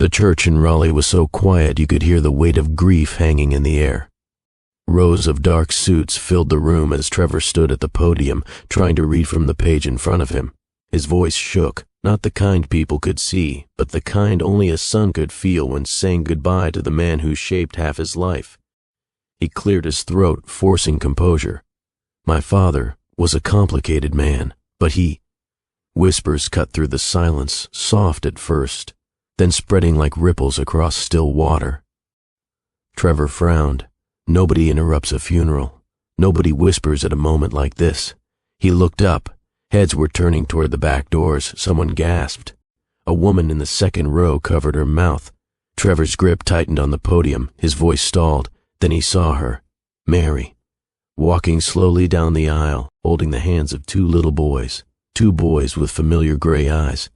The church in Raleigh was so quiet you could hear the weight of grief hanging in the air. Rows of dark suits filled the room as Trevor stood at the podium, trying to read from the page in front of him. His voice shook, not the kind people could see, but the kind only a son could feel when saying goodbye to the man who shaped half his life. He cleared his throat, forcing composure. My father was a complicated man, but he... Whispers cut through the silence, soft at first, then spreading like ripples across still water. Trevor frowned. Nobody interrupts a funeral. Nobody whispers at a moment like this. He looked up. Heads were turning toward the back doors. Someone gasped. A woman in the second row covered her mouth. Trevor's grip tightened on the podium. His voice stalled. Then he saw her. Mary. Walking slowly down the aisle, holding the hands of two little boys. Two boys with familiar gray eyes.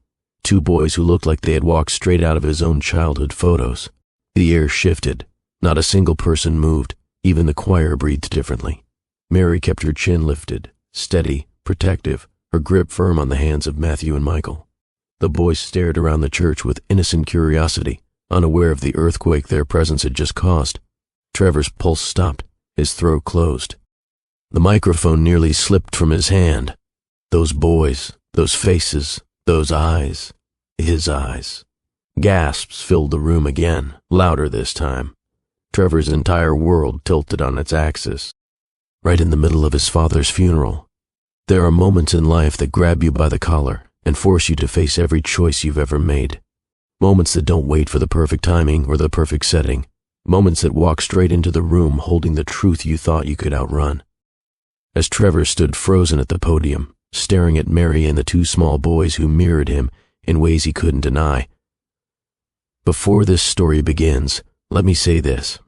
Two boys who looked like they had walked straight out of his own childhood photos. The air shifted. Not a single person moved. Even the choir breathed differently. Mary kept her chin lifted, steady, protective, her grip firm on the hands of Matthew and Michael. The boys stared around the church with innocent curiosity, unaware of the earthquake their presence had just caused. Trevor's pulse stopped, his throat closed. The microphone nearly slipped from his hand. Those boys, those faces, those eyes, his eyes. Gasps filled the room again, louder this time. Trevor's entire world tilted on its axis. Right in the middle of his father's funeral. There are moments in life that grab you by the collar and force you to face every choice you've ever made. Moments that don't wait for the perfect timing or the perfect setting. Moments that walk straight into the room holding the truth you thought you could outrun. As Trevor stood frozen at the podium, staring at Mary and the two small boys who mirrored him in ways he couldn't deny. Before this story begins, let me say this.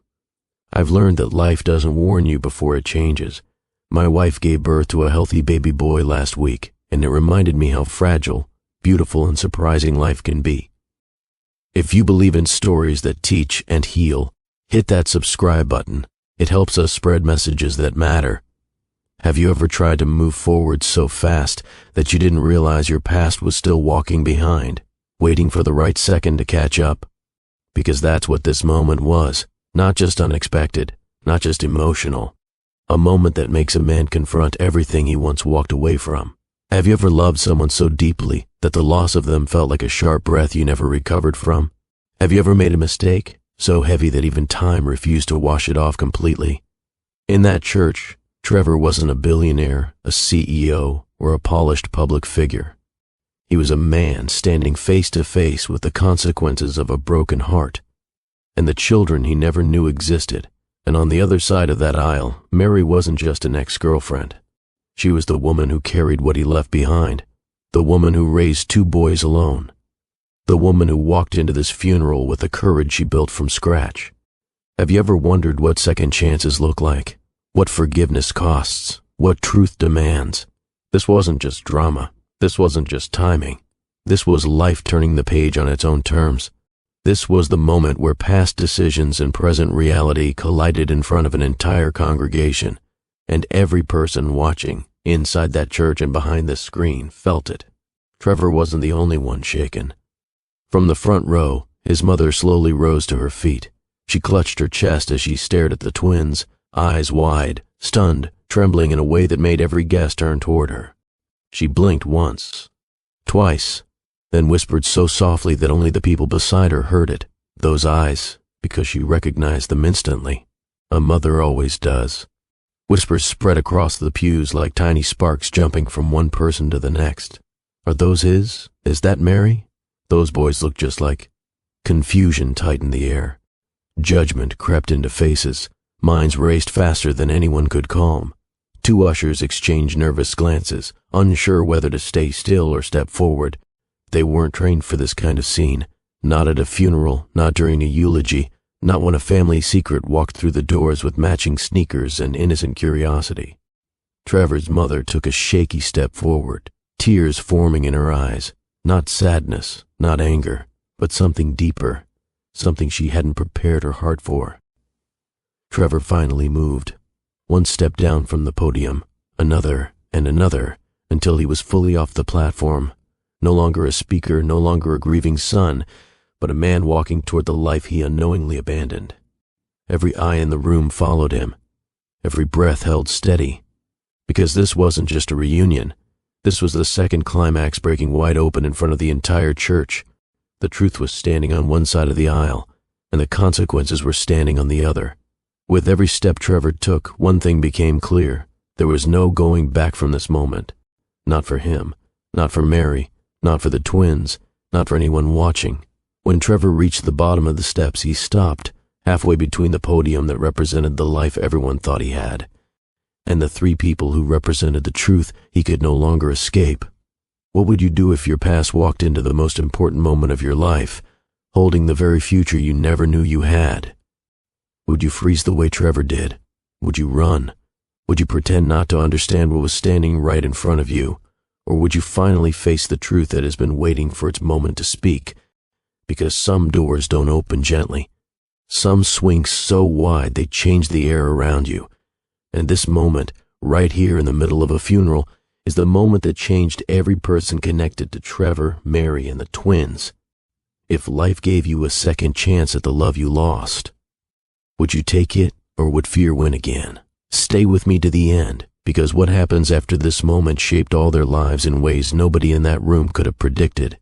I've learned that life doesn't warn you before it changes. My wife gave birth to a healthy baby boy last week, and it reminded me how fragile, beautiful, and surprising life can be. If you believe in stories that teach and heal, hit that subscribe button. It helps us spread messages that matter. Have you ever tried to move forward so fast that you didn't realize your past was still walking behind, waiting for the right second to catch up? Because that's what this moment was. Not just unexpected, not just emotional. A moment that makes a man confront everything he once walked away from. Have you ever loved someone so deeply that the loss of them felt like a sharp breath you never recovered from? Have you ever made a mistake so heavy that even time refused to wash it off completely? In that church, Trevor wasn't a billionaire, a CEO, or a polished public figure. He was a man standing face to face with the consequences of a broken heart. And the children he never knew existed. And on the other side of that aisle, Mary wasn't just an ex-girlfriend. She was the woman who carried what he left behind, the woman who raised two boys alone, the woman who walked into this funeral with the courage she built from scratch. Have you ever wondered what second chances look like? What forgiveness costs? What truth demands? This wasn't just drama. This wasn't just timing. This was life turning the page on its own terms. This was the moment where past decisions and present reality collided in front of an entire congregation, and every person watching, inside that church and behind the screen, felt it. Trevor wasn't the only one shaken. From the front row, his mother slowly rose to her feet. She clutched her chest as she stared at the twins, eyes wide, stunned, trembling in a way that made every guest turn toward her. She blinked once, twice, then whispered so softly that only the people beside her heard it. Those eyes, because she recognized them instantly. A mother always does. Whispers spread across the pews like tiny sparks jumping from one person to the next. Are those his? Is that Mary? Those boys look just like... Confusion tightened the air. Judgment crept into faces. Minds raced faster than anyone could calm. Two ushers exchanged nervous glances, unsure whether to stay still or step forward. They weren't trained for this kind of scene. Not at a funeral, not during a eulogy, not when a family secret walked through the doors with matching sneakers and innocent curiosity. Trevor's mother took a shaky step forward, tears forming in her eyes. Not sadness, not anger, but something deeper, something she hadn't prepared her heart for. Trevor finally moved. One step down from the podium, another and another, until he was fully off the platform. No longer a speaker, no longer a grieving son, but a man walking toward the life he unknowingly abandoned. Every eye in the room followed him. Every breath held steady. Because this wasn't just a reunion. This was the second climax breaking wide open in front of the entire church. The truth was standing on one side of the aisle, and the consequences were standing on the other. With every step Trevor took, one thing became clear. There was no going back from this moment. Not for him, not for Mary, not for the twins, not for anyone watching. When Trevor reached the bottom of the steps, he stopped, halfway between the podium that represented the life everyone thought he had, and the three people who represented the truth he could no longer escape. What would you do if your past walked into the most important moment of your life, holding the very future you never knew you had? Would you freeze the way Trevor did? Would you run? Would you pretend not to understand what was standing right in front of you? Or would you finally face the truth that has been waiting for its moment to speak? Because some doors don't open gently. Some swing so wide they change the air around you. And this moment, right here in the middle of a funeral, is the moment that changed every person connected to Trevor, Mary, and the twins. If life gave you a second chance at the love you lost, would you take it, or would fear win again? Stay with me to the end, because what happens after this moment shaped all their lives in ways nobody in that room could have predicted.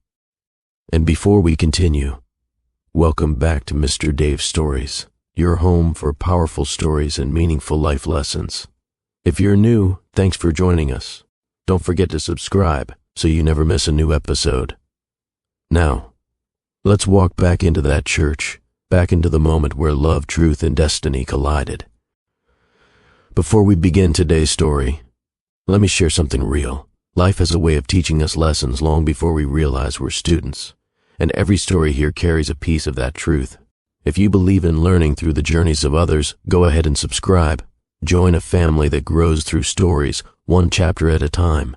And before we continue, welcome back to Mr. Dave's Stories, your home for powerful stories and meaningful life lessons. If you're new, thanks for joining us. Don't forget to subscribe so you never miss a new episode. Now, let's walk back into that church, back into the moment where love, truth, and destiny collided. Before we begin today's story, let me share something real. Life has a way of teaching us lessons long before we realize we're students, and every story here carries a piece of that truth. If you believe in learning through the journeys of others, go ahead and subscribe. Join a family that grows through stories, one chapter at a time.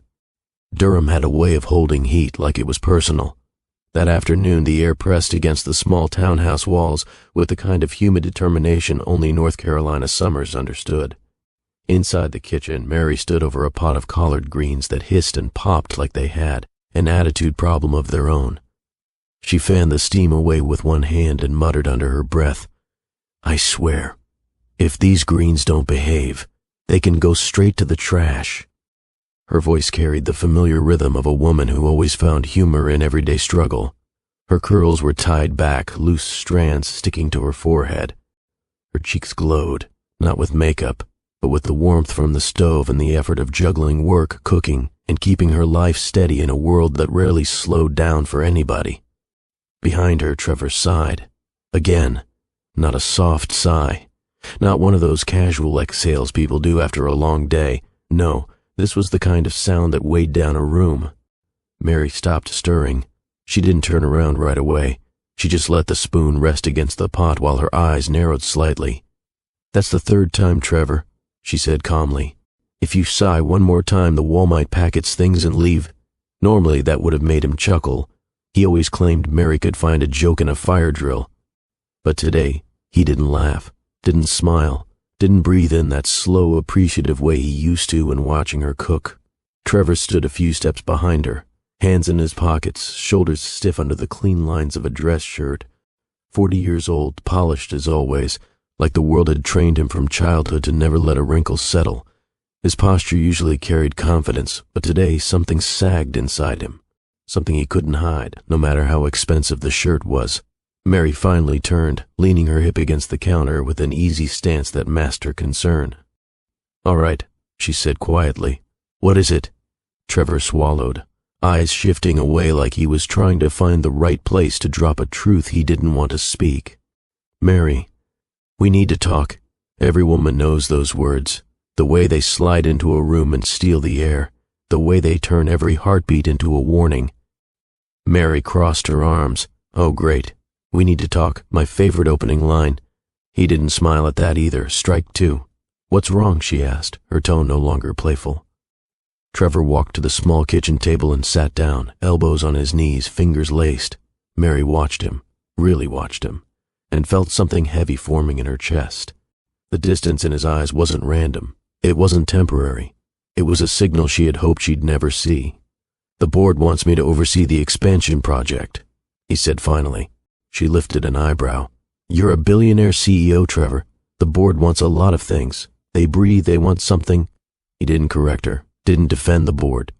Durham had a way of holding heat like it was personal. That afternoon, the air pressed against the small townhouse walls with the kind of humid determination only North Carolina summers understood. Inside the kitchen, Mary stood over a pot of collard greens that hissed and popped like they had an attitude problem of their own. She fanned the steam away with one hand and muttered under her breath, "I swear, if these greens don't behave, they can go straight to the trash." Her voice carried the familiar rhythm of a woman who always found humor in everyday struggle. Her curls were tied back, loose strands sticking to her forehead. Her cheeks glowed, not with makeup, but with the warmth from the stove and the effort of juggling work, cooking, and keeping her life steady in a world that rarely slowed down for anybody. Behind her, Trevor sighed. Again, not a soft sigh. Not one of those casual exhales people do after a long day. No, this was the kind of sound that weighed down a room. Mary stopped stirring. She didn't turn around right away. She just let the spoon rest against the pot while her eyes narrowed slightly. "That's the third time, Trevor," she said calmly. "If you sigh one more time, the wall might pack its things and leave." Normally that would have made him chuckle. He always claimed Mary could find a joke in a fire drill. But today, he didn't laugh, didn't smile, didn't breathe in that slow, appreciative way he used to when watching her cook. Trevor stood a few steps behind her, hands in his pockets, shoulders stiff under the clean lines of a dress shirt. 40 years old, polished as always, like the world had trained him from childhood to never let a wrinkle settle. His posture usually carried confidence, but today something sagged inside him. Something he couldn't hide, no matter how expensive the shirt was. Mary finally turned, leaning her hip against the counter with an easy stance that masked her concern. "All right," she said quietly. "What is it?" Trevor swallowed, eyes shifting away like he was trying to find the right place to drop a truth he didn't want to speak. "Mary, we need to talk." Every woman knows those words, the way they slide into a room and steal the air, the way they turn every heartbeat into a warning. Mary crossed her arms. "Oh, great. We need to talk," my favorite opening line. He didn't smile at that either. Strike two. "What's wrong?" she asked, her tone no longer playful. Trevor walked to the small kitchen table and sat down, elbows on his knees, fingers laced. Mary watched him, really watched him, and felt something heavy forming in her chest. The distance in his eyes wasn't random. It wasn't temporary. It was a signal she had hoped she'd never see. "The board wants me to oversee the expansion project," he said finally. She lifted an eyebrow. You're a billionaire CEO, Trevor. The board wants a lot of things. They breathe, they want something. He didn't correct her, didn't defend the board,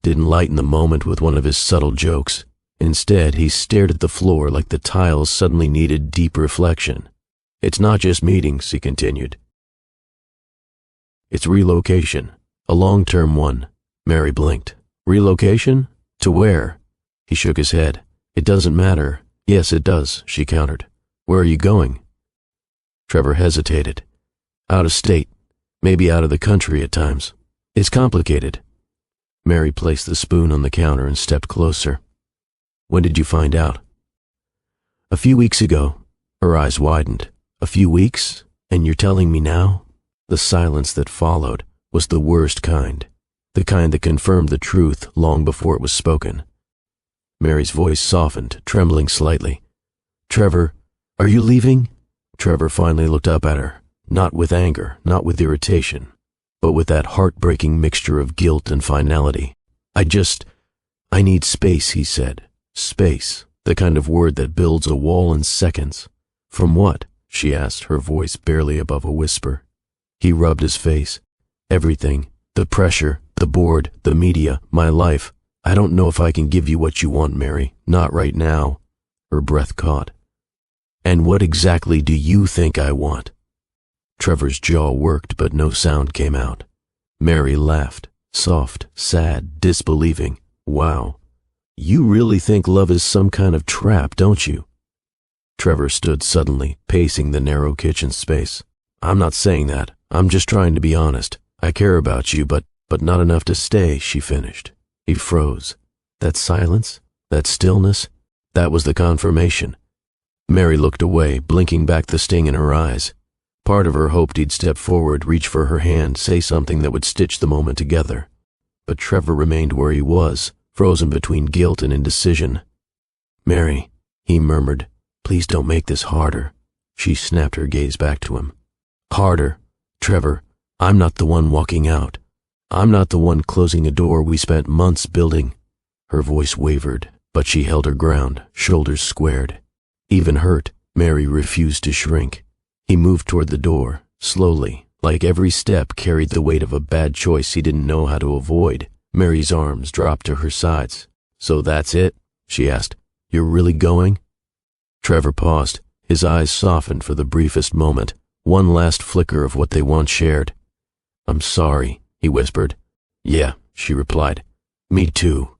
didn't lighten the moment with one of his subtle jokes. Instead, he stared at the floor like the tiles suddenly needed deep reflection. It's not just meetings, he continued. It's relocation, a long-term one. Mary blinked. Relocation? To where? He shook his head. It doesn't matter. Yes, it does, she countered. Where are you going? Trevor hesitated. Out of state, maybe out of the country at times. It's complicated. Mary placed the spoon on the counter and stepped closer. When did you find out? A few weeks ago. Her eyes widened. A few weeks? And you're telling me now? The silence that followed was the worst kind, the kind that confirmed the truth long before it was spoken. Mary's voice softened, trembling slightly. Trevor, are you leaving? Trevor finally looked up at her, not with anger, not with irritation, but with that heartbreaking mixture of guilt and finality. I need space, he said. Space, the kind of word that builds a wall in seconds. From what? She asked, her voice barely above a whisper. He rubbed his face. Everything, the pressure, the board, the media, my life. I don't know if I can give you what you want, Mary. Not right now. Her breath caught. And what exactly do you think I want? Trevor's jaw worked, but no sound came out. Mary laughed, soft, sad, disbelieving. Wow. You really think love is some kind of trap, don't you? Trevor stood suddenly, pacing the narrow kitchen space. I'm not saying that. I'm just trying to be honest. I care about you, but not enough to stay, she finished. He froze. That silence, that stillness, that was the confirmation. Mary looked away, blinking back the sting in her eyes. Part of her hoped he'd step forward, reach for her hand, say something that would stitch the moment together. But Trevor remained where he was, frozen between guilt and indecision. Mary, he murmured, please don't make this harder. She snapped her gaze back to him. Harder? Trevor, I'm not the one walking out. I'm not the one closing a door we spent months building. Her voice wavered, but she held her ground, shoulders squared. Even hurt, Mary refused to shrink. He moved toward the door, slowly, like every step carried the weight of a bad choice he didn't know how to avoid. Mary's arms dropped to her sides. So that's it? She asked. You're really going? Trevor paused. His eyes softened for the briefest moment, one last flicker of what they once shared. I'm sorry, he whispered. Yeah, she replied. Me too.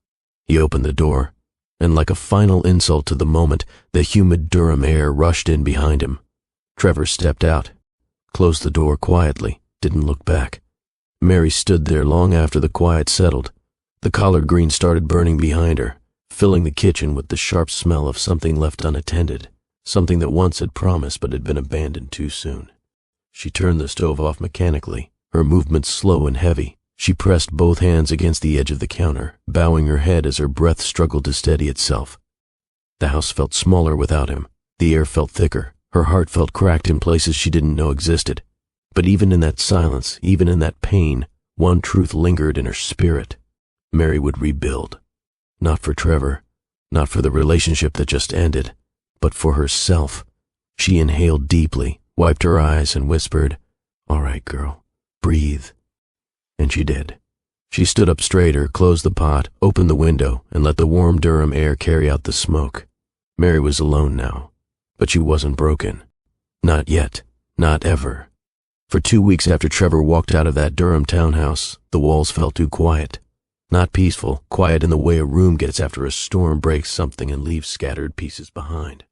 He opened the door, and like a final insult to the moment, the humid Durham air rushed in behind him. Trevor stepped out, closed the door quietly, didn't look back. Mary stood there long after the quiet settled. The collard greens started burning behind her, filling the kitchen with the sharp smell of something left unattended, something that once had promised but had been abandoned too soon. She turned the stove off mechanically, her movements slow and heavy. She pressed both hands against the edge of the counter, bowing her head as her breath struggled to steady itself. The house felt smaller without him. The air felt thicker. Her heart felt cracked in places she didn't know existed. But even in that silence, even in that pain, one truth lingered in her spirit. Mary would rebuild. Not for Trevor, not for the relationship that just ended, but for herself. She inhaled deeply, wiped her eyes, and whispered, All right, girl, breathe. And she did. She stood up straighter, closed the pot, opened the window, and let the warm Durham air carry out the smoke. Mary was alone now, but she wasn't broken. Not yet, not ever. For 2 weeks after Trevor walked out of that Durham townhouse, the walls felt too quiet. Not peaceful, quiet in the way a room gets after a storm breaks something and leaves scattered pieces behind.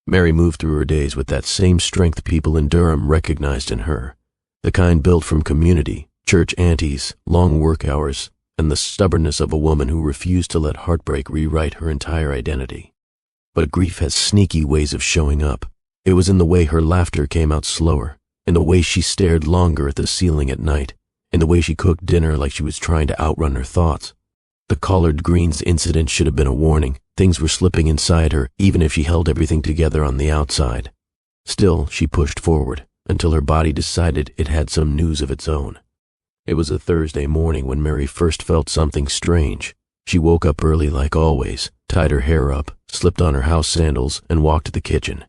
Mary moved through her days with that same strength people in Durham recognized in her, the kind built from community, church aunties, long work hours, and the stubbornness of a woman who refused to let heartbreak rewrite her entire identity. But grief has sneaky ways of showing up. It was in the way her laughter came out slower, in the way she stared longer at the ceiling at night, in the way she cooked dinner like she was trying to outrun her thoughts. The collard greens incident should have been a warning. Things were slipping inside her, even if she held everything together on the outside. Still, she pushed forward, until her body decided it had some news of its own. It was a Thursday morning when Mary first felt something strange, She woke up early like always, tied her hair up, slipped on her house sandals, and walked to the kitchen.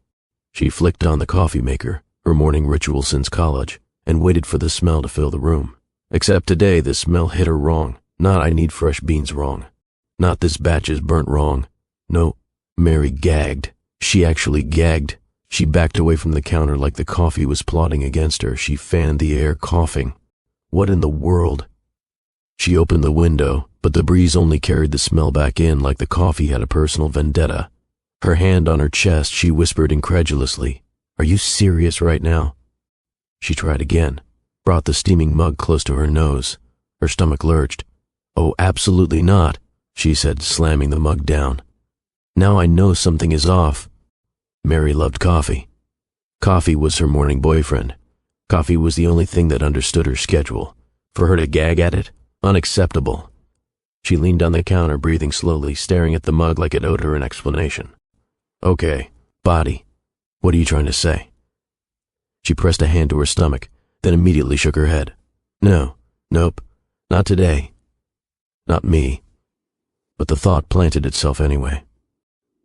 She flicked on the coffee maker, her morning ritual since college, and waited for the smell to fill the room. Except today the smell hit her wrong. Not "I need fresh beans" wrong. Not "this batch is burnt" wrong. No, Mary gagged. She actually gagged. She backed away from the counter like the coffee was plotting against her. She fanned the air, coughing. What in the world? She opened the window, but the breeze only carried the smell back in like the coffee had a personal vendetta. Her hand on her chest, she whispered incredulously, "Are you serious right now?" She tried again, brought the steaming mug close to her nose. Her stomach lurched. "Oh, absolutely not," she said, slamming the mug down. "Now I know something is off." Mary loved coffee. Coffee was her morning boyfriend. Coffee was the only thing that understood her schedule. For her to gag at it? Unacceptable. She leaned on the counter, breathing slowly, staring at the mug like it owed her an explanation. "Okay, body. What are you trying to say?" She pressed a hand to her stomach, then immediately shook her head. Nope, not today. Not me." But the thought planted itself anyway.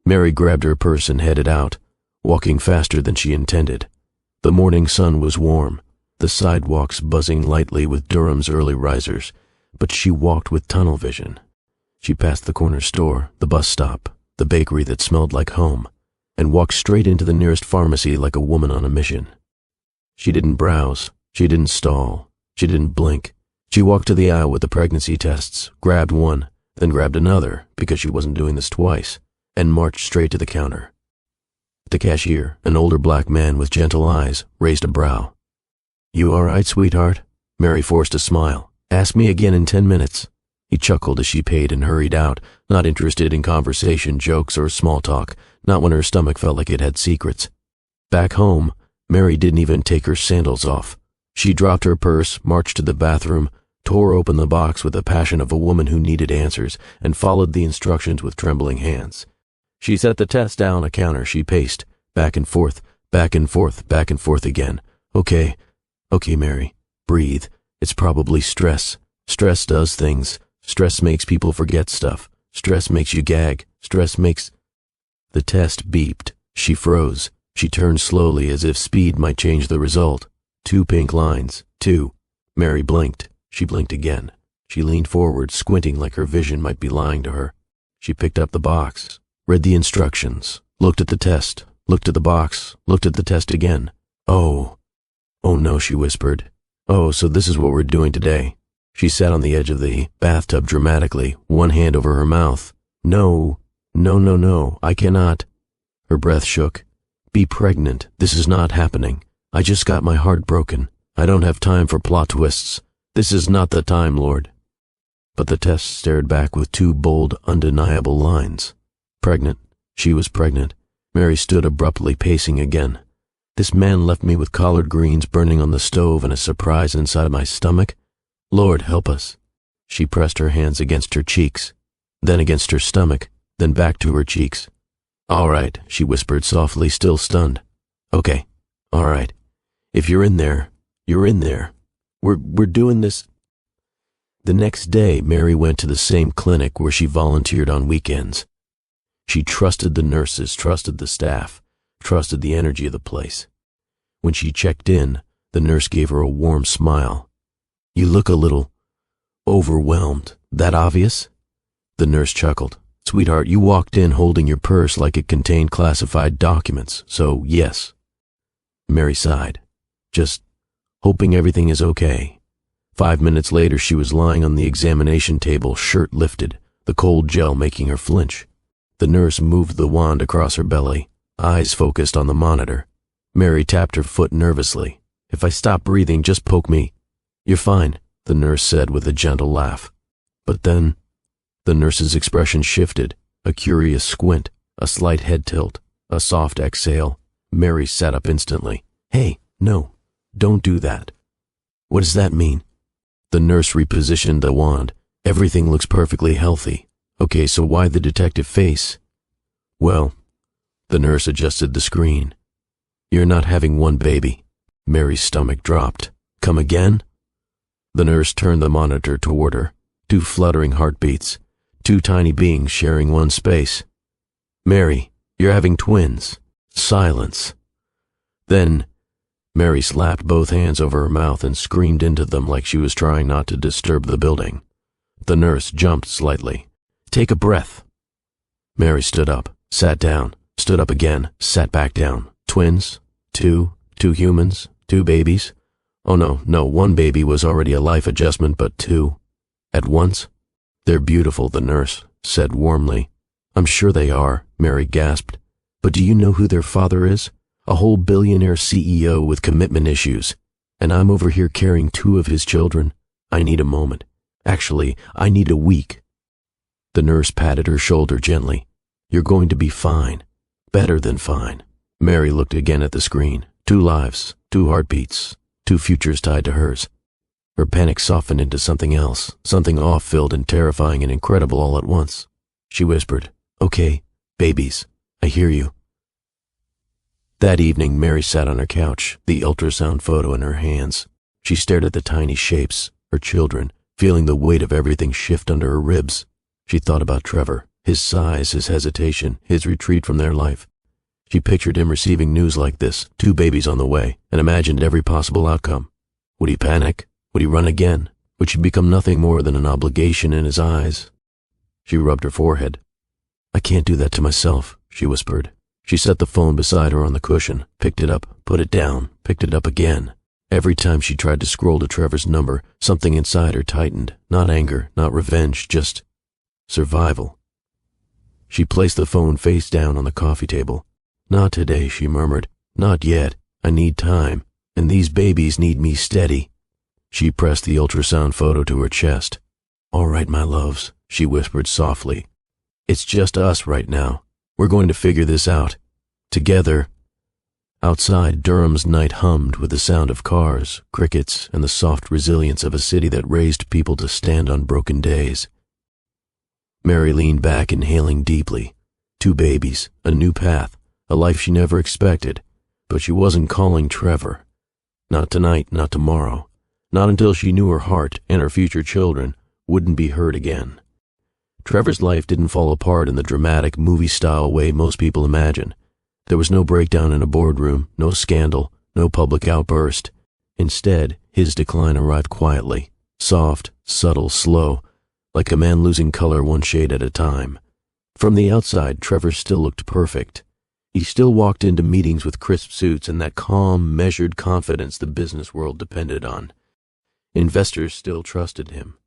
Mary grabbed her purse and headed out, walking faster than she intended. The morning sun was warm, the sidewalks buzzing lightly with Durham's early risers, but she walked with tunnel vision. She passed the corner store, the bus stop, the bakery that smelled like home, and walked straight into the nearest pharmacy like a woman on a mission. She didn't browse, she didn't stall, she didn't blink. She walked to the aisle with the pregnancy tests, grabbed one, then grabbed another, because she wasn't doing this twice, and marched straight to the counter. The cashier, an older black man with gentle eyes, raised a brow. "You all right, sweetheart?" Mary forced a smile. "Ask me again in 10 minutes. He chuckled as she paid and hurried out, not interested in conversation, jokes, or small talk, not when her stomach felt like it had secrets. Back home, Mary didn't even take her sandals off. She dropped her purse, marched to the bathroom, tore open the box with the passion of a woman who needed answers, and followed the instructions with trembling hands. She set the test down on a counter. She paced, back and forth, back and forth, back and forth again. Okay, Mary, breathe. It's probably stress. Stress does things. Stress makes people forget stuff. Stress makes you gag. Stress makes... The test beeped. She froze. She turned slowly as if speed might change the result. 2 pink lines. 2. Mary blinked. She blinked again. She leaned forward, squinting like her vision might be lying to her. She picked up the box, read the instructions, looked at the test, looked at the box, looked at the test again. Oh no, she whispered. "Oh, so this is what we're doing today." She sat on the edge of the bathtub dramatically, one hand over her mouth. No, I cannot." Her breath shook. "Be pregnant. This is not happening. I just got my heart broken. I don't have time for plot twists. This is not the time, Lord." But the test stared back with 2 bold, undeniable lines. Pregnant. She was pregnant. Mary stood abruptly, pacing again. This man left me with collard greens burning on the stove and a surprise inside my stomach. Lord, help us. She pressed her hands against her cheeks, then against her stomach, then back to her cheeks. "All right," she whispered softly, still stunned. "Okay, all right. If you're in there, you're in there. We're doing this." The next day, Mary went to the same clinic where she volunteered on weekends. She trusted the nurses, trusted the staff, trusted the energy of the place. When she checked in, the nurse gave her a warm smile. "You look a little overwhelmed. That obvious?" The nurse chuckled. "Sweetheart, you walked in holding your purse like it contained classified documents, so yes." Mary sighed. "Just hoping everything is okay." 5 minutes later, she was lying on the examination table, shirt lifted, the cold gel making her flinch. The nurse moved the wand across her belly, eyes focused on the monitor. Mary tapped her foot nervously. "If I stop breathing, just poke me." "You're fine," the nurse said with a gentle laugh. But then, the nurse's expression shifted, a curious squint, a slight head tilt, a soft exhale. Mary sat up instantly. "Hey, no. Don't do that." "What does that mean?" The nurse repositioned the wand. "Everything looks perfectly healthy. Okay, so why the detective face?" "Well," the nurse adjusted the screen. "You're not having one baby." Mary's stomach dropped. "Come again?" The nurse turned the monitor toward her. 2 fluttering heartbeats. Two tiny beings sharing one space. "Mary, you're having twins." Silence. Then, Mary slapped both hands over her mouth and screamed into them like she was trying not to disturb the building. The nurse jumped slightly. "Take a breath." Mary stood up, sat down, stood up again, sat back down. Twins? Two humans? Two babies? Oh no, one baby was already a life adjustment, but two? At once? "They're beautiful," the nurse said warmly. "I'm sure they are," Mary gasped. "But do you know who their father is? A whole billionaire CEO with commitment issues. And I'm over here carrying two of his children. I need a moment. Actually, I need a week." The nurse patted her shoulder gently. "You're going to be fine. Better than fine." Mary looked again at the screen. Two lives, two heartbeats, two futures tied to hers. Her panic softened into something else, something awe-filled and terrifying and incredible all at once. She whispered, "Okay, babies, I hear you." That evening, Mary sat on her couch, the ultrasound photo in her hands. She stared at the tiny shapes, her children, feeling the weight of everything shift under her ribs. She thought about Trevor, his size, his hesitation, his retreat from their life. She pictured him receiving news like this, two babies on the way, and imagined every possible outcome. Would he panic? Would he run again? Would she become nothing more than an obligation in his eyes? She rubbed her forehead. "I can't do that to myself," she whispered. She set the phone beside her on the cushion, picked it up, put it down, picked it up again. Every time she tried to scroll to Trevor's number, something inside her tightened. Not anger, not revenge, just survival. She placed the phone face down on the coffee table. "Not today," she murmured. "Not yet. I need time. And these babies need me steady." She pressed the ultrasound photo to her chest. "All right, my loves," she whispered softly. "It's just us right now. We're going to figure this out. Together." Outside, Durham's night hummed with the sound of cars, crickets, and the soft resilience of a city that raised people to stand on broken days. Mary leaned back, inhaling deeply. Two babies, a new path, a life she never expected. But she wasn't calling Trevor. Not tonight, not tomorrow. Not until she knew her heart and her future children wouldn't be hurt again. Trevor's life didn't fall apart in the dramatic, movie-style way most people imagine. There was no breakdown in a boardroom, no scandal, no public outburst. Instead, his decline arrived quietly, soft, subtle, slow, like a man losing color one shade at a time. From the outside, Trevor still looked perfect. He still walked into meetings with crisp suits and that calm, measured confidence the business world depended on. Investors still trusted him.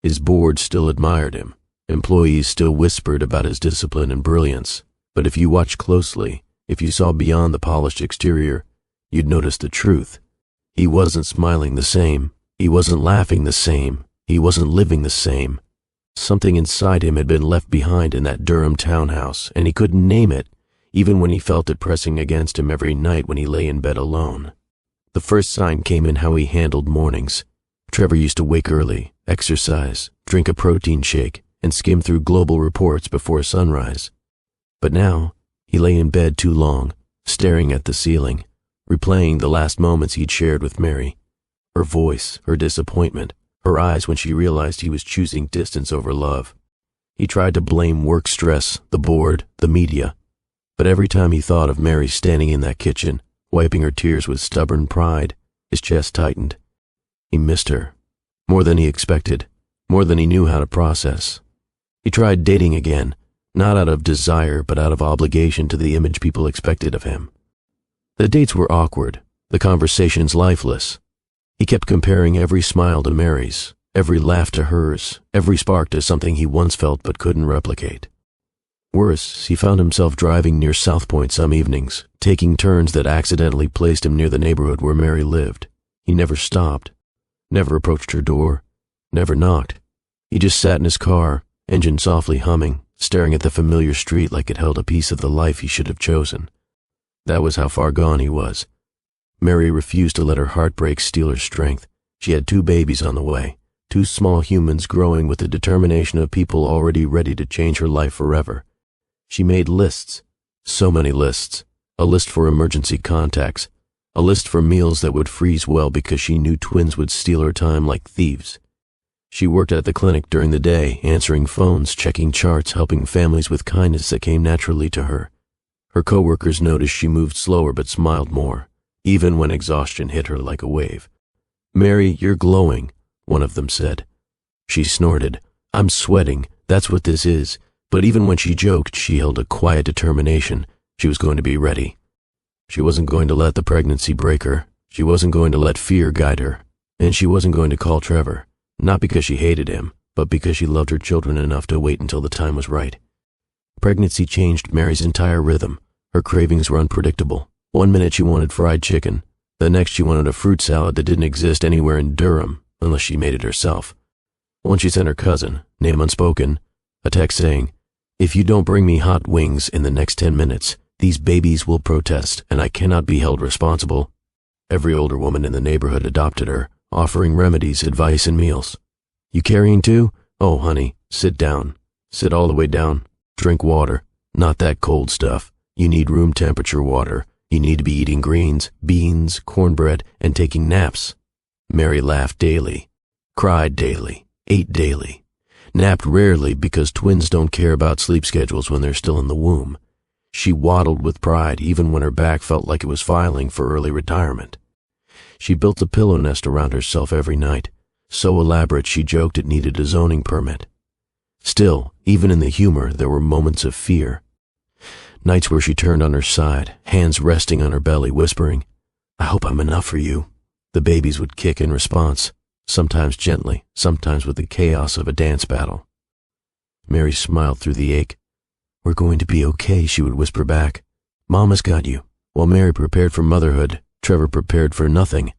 His board still admired him. Employees still whispered about his discipline and brilliance. But if you watched closely, if you saw beyond the polished exterior, you'd notice the truth. He wasn't smiling the same. He wasn't laughing the same. He wasn't living the same. Something inside him had been left behind in that Durham townhouse, and he couldn't name it, even when he felt it pressing against him every night when he lay in bed alone. The first sign came in how he handled mornings. Trevor used to wake early, exercise, drink a protein shake, and skim through global reports before sunrise. But now, he lay in bed too long, staring at the ceiling, replaying the last moments he'd shared with Mary. Her voice, her disappointment, her eyes when she realized he was choosing distance over love. He tried to blame work stress, the board, the media. But every time he thought of Mary standing in that kitchen, wiping her tears with stubborn pride, his chest tightened. He missed her. More than he expected, more than he knew how to process. He tried dating again, not out of desire but out of obligation to the image people expected of him. The dates were awkward, the conversations lifeless. He kept comparing every smile to Mary's, every laugh to hers, every spark to something he once felt but couldn't replicate. Worse, he found himself driving near South Point some evenings, taking turns that accidentally placed him near the neighborhood where Mary lived. He never stopped, never approached her door, never knocked. He just sat in his car, engine softly humming, staring at the familiar street like it held a piece of the life he should have chosen. That was how far gone he was. Mary refused to let her heartbreak steal her strength. She had two babies on the way, two small humans growing with the determination of people already ready to change her life forever. She made lists, so many lists, a list for emergency contacts, a list for meals that would freeze well because she knew twins would steal her time like thieves. She worked at the clinic during the day, answering phones, checking charts, helping families with kindness that came naturally to her. Her coworkers noticed she moved slower but smiled more, even when exhaustion hit her like a wave. "Mary, you're glowing," one of them said. She snorted. "I'm sweating, that's what this is." But even when she joked, she held a quiet determination. She was going to be ready. She wasn't going to let the pregnancy break her. She wasn't going to let fear guide her. And she wasn't going to call Trevor, not because she hated him, but because she loved her children enough to wait until the time was right. Pregnancy changed Mary's entire rhythm. Her cravings were unpredictable. One minute she wanted fried chicken. The next she wanted a fruit salad that didn't exist anywhere in Durham, unless she made it herself. Once she sent her cousin, name unspoken, a text saying, "If you don't bring me hot wings in the next 10 minutes, these babies will protest, and I cannot be held responsible." Every older woman in the neighborhood adopted her, offering remedies, advice, and meals. "You carrying too? Oh, honey, sit down. Sit all the way down. Drink water. Not that cold stuff. You need room temperature water. You need to be eating greens, beans, cornbread, and taking naps." Mary laughed daily, cried daily, ate daily, napped rarely because twins don't care about sleep schedules when they're still in the womb. She waddled with pride even when her back felt like it was filing for early retirement. She built a pillow nest around herself every night, so elaborate she joked it needed a zoning permit. Still, even in the humor, there were moments of fear. Nights where she turned on her side, hands resting on her belly, whispering, "I hope I'm enough for you." The babies would kick in response, sometimes gently, sometimes with the chaos of a dance battle. Mary smiled through the ache. "We're going to be okay," she would whisper back. "Mama's got you." While Mary prepared for motherhood, Trevor prepared for nothing.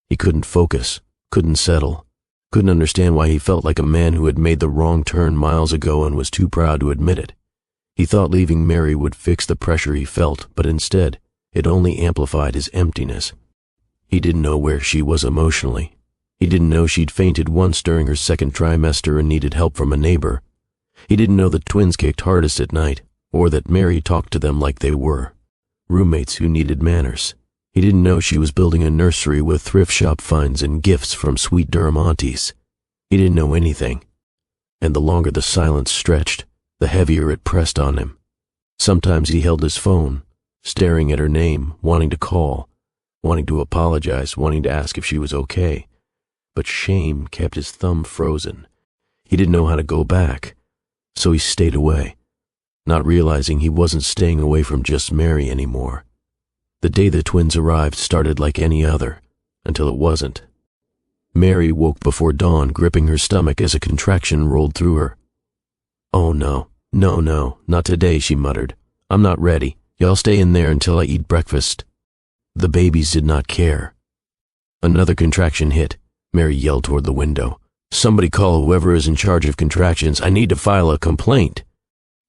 He couldn't focus, couldn't settle, couldn't understand why he felt like a man who had made the wrong turn miles ago and was too proud to admit it. He thought leaving Mary would fix the pressure he felt, but instead, it only amplified his emptiness. He didn't know where she was emotionally. He didn't know she'd fainted once during her second trimester and needed help from a neighbor. He didn't know the twins kicked hardest at night, or that Mary talked to them like they were roommates who needed manners. He didn't know she was building a nursery with thrift shop finds and gifts from sweet Durham aunties. He didn't know anything. And the longer the silence stretched, the heavier it pressed on him. Sometimes he held his phone, staring at her name, wanting to call, wanting to apologize, wanting to ask if she was okay. But shame kept his thumb frozen. He didn't know how to go back, so he stayed away, not realizing he wasn't staying away from just Mary anymore. The day the twins arrived started like any other, until it wasn't. Mary woke before dawn, gripping her stomach as a contraction rolled through her. "Oh no, not today," she muttered. "I'm not ready. Y'all stay in there until I eat breakfast." The babies did not care. Another contraction hit. Mary yelled toward the window. "Somebody call whoever is in charge of contractions. I need to file a complaint."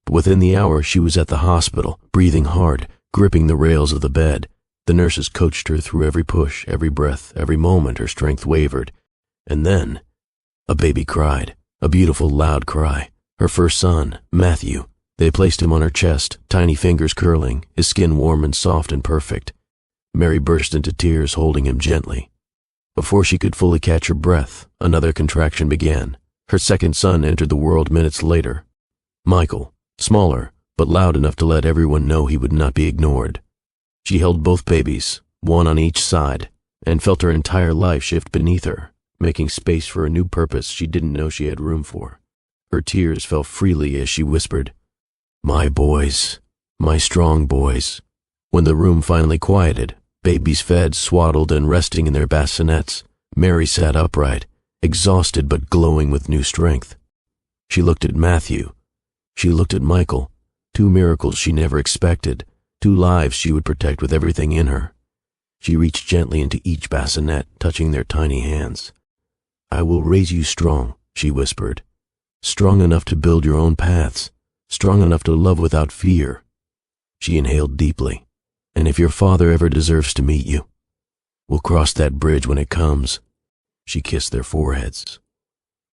But within the hour, she was at the hospital, breathing hard, gripping the rails of the bed. The nurses coached her through every push, every breath, every moment her strength wavered. And then, a baby cried, a beautiful, loud cry. Her first son, Matthew. They placed him on her chest, tiny fingers curling, his skin warm and soft and perfect. Mary burst into tears, holding him gently. Before she could fully catch her breath, another contraction began. Her second son entered the world minutes later. Michael, smaller, but loud enough to let everyone know he would not be ignored. She held both babies, one on each side, and felt her entire life shift beneath her, making space for a new purpose she didn't know she had room for. Her tears fell freely as she whispered, "My boys, my strong boys." When the room finally quieted, babies fed, swaddled, and resting in their bassinets, Mary sat upright, exhausted but glowing with new strength. She looked at Matthew. She looked at Michael, two miracles she never expected, two lives she would protect with everything in her. She reached gently into each bassinet, touching their tiny hands. "I will raise you strong," she whispered. "Strong enough to build your own paths, strong enough to love without fear." She inhaled deeply. "And if your father ever deserves to meet you, we'll cross that bridge when it comes." She kissed their foreheads.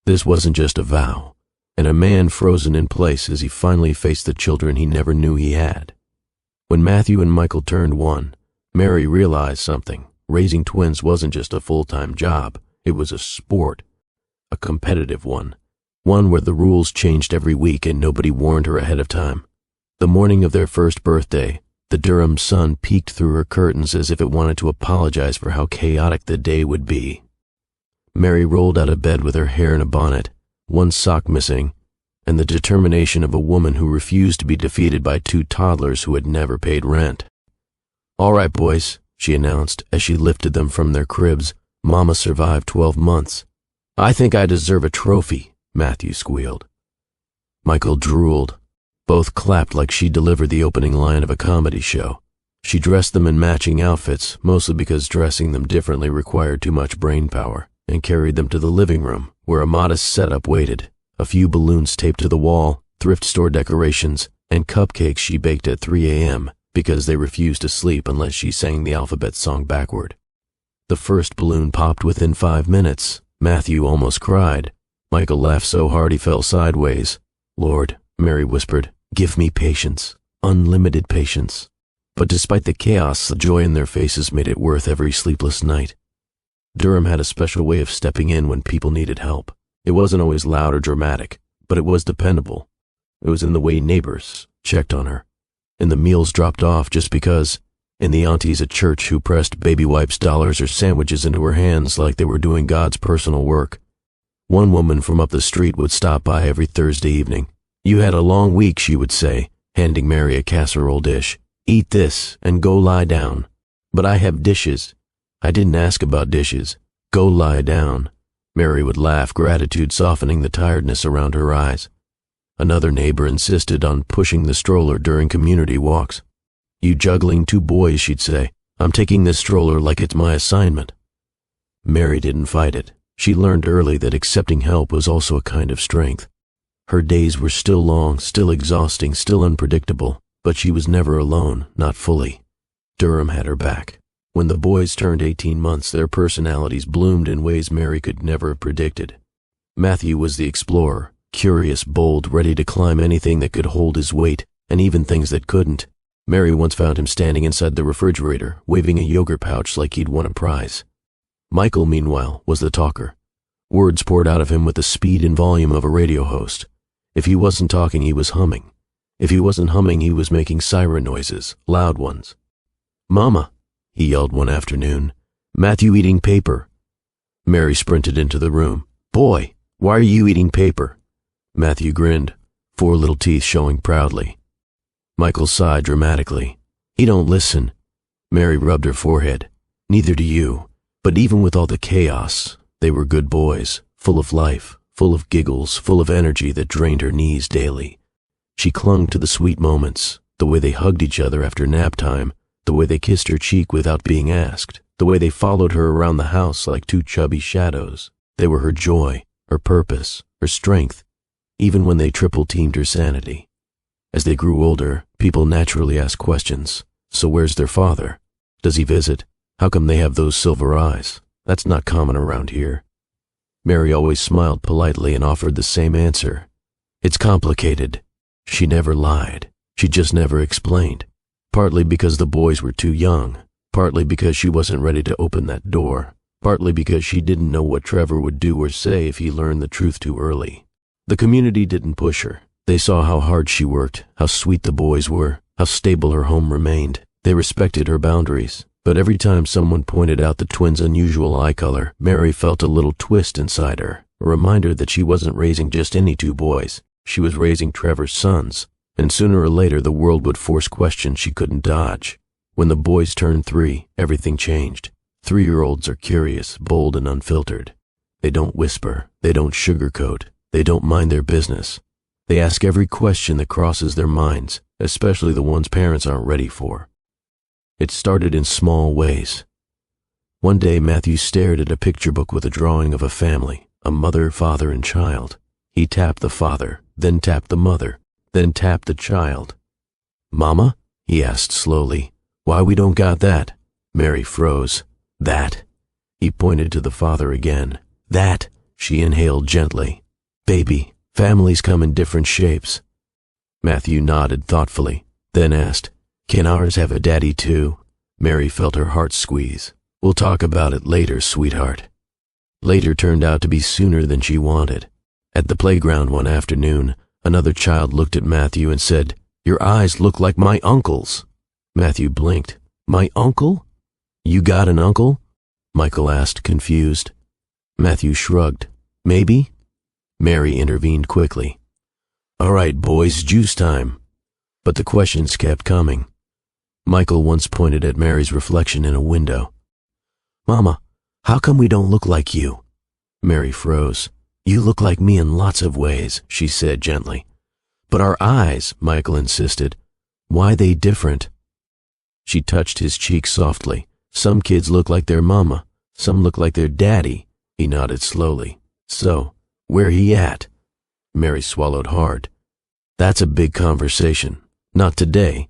This wasn't just a vow, and a man frozen in place as he finally faced the children he never knew he had. When Matthew and Michael turned one, Mary realized something. Raising twins wasn't just a full-time job, it was a sport. a competitive one. One where the rules changed every week and nobody warned her ahead of time. The morning of their first birthday, the Durham sun peeked through her curtains as if it wanted to apologize for how chaotic the day would be. Mary rolled out of bed with her hair in a bonnet, one sock missing, and the determination of a woman who refused to be defeated by two toddlers who had never paid rent. "All right, boys," she announced as she lifted them from their cribs. "Mama survived 12 months. I think I deserve a trophy," Matthew squealed. Michael drooled. Both clapped like she delivered the opening line of a comedy show. She dressed them in matching outfits, mostly because dressing them differently required too much brain power, and carried them to the living room, where a modest setup waited. A few balloons taped to the wall, thrift store decorations, and cupcakes she baked at 3 a.m. because they refused to sleep unless she sang the alphabet song backward. The first balloon popped within 5 minutes. Matthew almost cried. Michael laughed so hard he fell sideways. "Lord," Mary whispered, "give me patience, unlimited patience." But despite the chaos, the joy in their faces made it worth every sleepless night. Durham had a special way of stepping in when people needed help. It wasn't always loud or dramatic, but it was dependable. It was in the way neighbors checked on her, in the meals dropped off just because, in the aunties at church who pressed baby wipes, dollars, or sandwiches into her hands like they were doing God's personal work. One woman from up the street would stop by every Thursday evening. "You had a long week," she would say, handing Mary a casserole dish. "Eat this and go lie down." "But I have dishes." "I didn't ask about dishes. Go lie down." Mary would laugh, gratitude softening the tiredness around her eyes. Another neighbor insisted on pushing the stroller during community walks. "You juggling two boys," she'd say. "I'm taking this stroller like it's my assignment." Mary didn't fight it. She learned early that accepting help was also a kind of strength. Her days were still long, still exhausting, still unpredictable, but she was never alone, not fully. Durham had her back. When the boys turned 18 months, their personalities bloomed in ways Mary could never have predicted. Matthew was the explorer, curious, bold, ready to climb anything that could hold his weight, and even things that couldn't. Mary once found him standing inside the refrigerator, waving a yogurt pouch like he'd won a prize. Michael, meanwhile, was the talker. Words poured out of him with the speed and volume of a radio host. If he wasn't talking, he was humming. If he wasn't humming, he was making siren noises, loud ones. "Mama," he yelled one afternoon, "Matthew eating paper." Mary sprinted into the room. "Boy, why are you eating paper?" Matthew grinned, 4 little teeth showing proudly. Michael sighed dramatically. "He don't listen." Mary rubbed her forehead. "Neither do you. But even with all the chaos, they were good boys, full of life, full of giggles, full of energy that drained her knees daily. She clung to the sweet moments, the way they hugged each other after nap time, the way they kissed her cheek without being asked, the way they followed her around the house like two chubby shadows. They were her joy, her purpose, her strength, even when they triple-teamed her sanity. As they grew older, people naturally asked questions. So where's their father? Does he visit? How come they have those silver eyes? That's not common around here. Mary always smiled politely and offered the same answer. It's complicated. She never lied. She just never explained. Partly because the boys were too young. Partly because she wasn't ready to open that door. Partly because she didn't know what Trevor would do or say if he learned the truth too early. The community didn't push her. They saw how hard she worked, how sweet the boys were, how stable her home remained. They respected her boundaries. But every time someone pointed out the twins' unusual eye color, Mary felt a little twist inside her, a reminder that she wasn't raising just any 2 boys. She was raising Trevor's sons, and sooner or later the world would force questions she couldn't dodge. When the boys turned 3, everything changed. 3-year-olds are curious, bold, and unfiltered. They don't whisper, they don't sugarcoat, they don't mind their business. They ask every question that crosses their minds, especially the ones parents aren't ready for. It started in small ways. One day, Matthew stared at a picture book with a drawing of a family, a mother, father, and child. He tapped the father, then tapped the mother, then tapped the child. "Mama?" he asked slowly. "Why we don't got that?" Mary froze. "That?" He pointed to the father again. "That," she inhaled gently. "Baby, families come in different shapes." Matthew nodded thoughtfully, then asked, "Can ours have a daddy too?" Mary felt her heart squeeze. "We'll talk about it later, sweetheart." later turned out to be sooner than she wanted. At the playground one afternoon, another child looked at Matthew and said, "Your eyes look like my uncle's." Matthew blinked. "My uncle? You got an uncle?" Michael asked, confused. Matthew shrugged. "Maybe?" Mary intervened quickly. "All right, boys, juice time." But the questions kept coming. Michael once pointed at Mary's reflection in a window. "Mama, how come we don't look like you?" Mary froze. "You look like me in lots of ways," she said gently. "But our eyes," Michael insisted. "Why they different?" She touched his cheek softly. "Some kids look like their mama. Some look like their daddy." He nodded slowly. "So, where he at?" Mary swallowed hard. "That's a big conversation. Not today."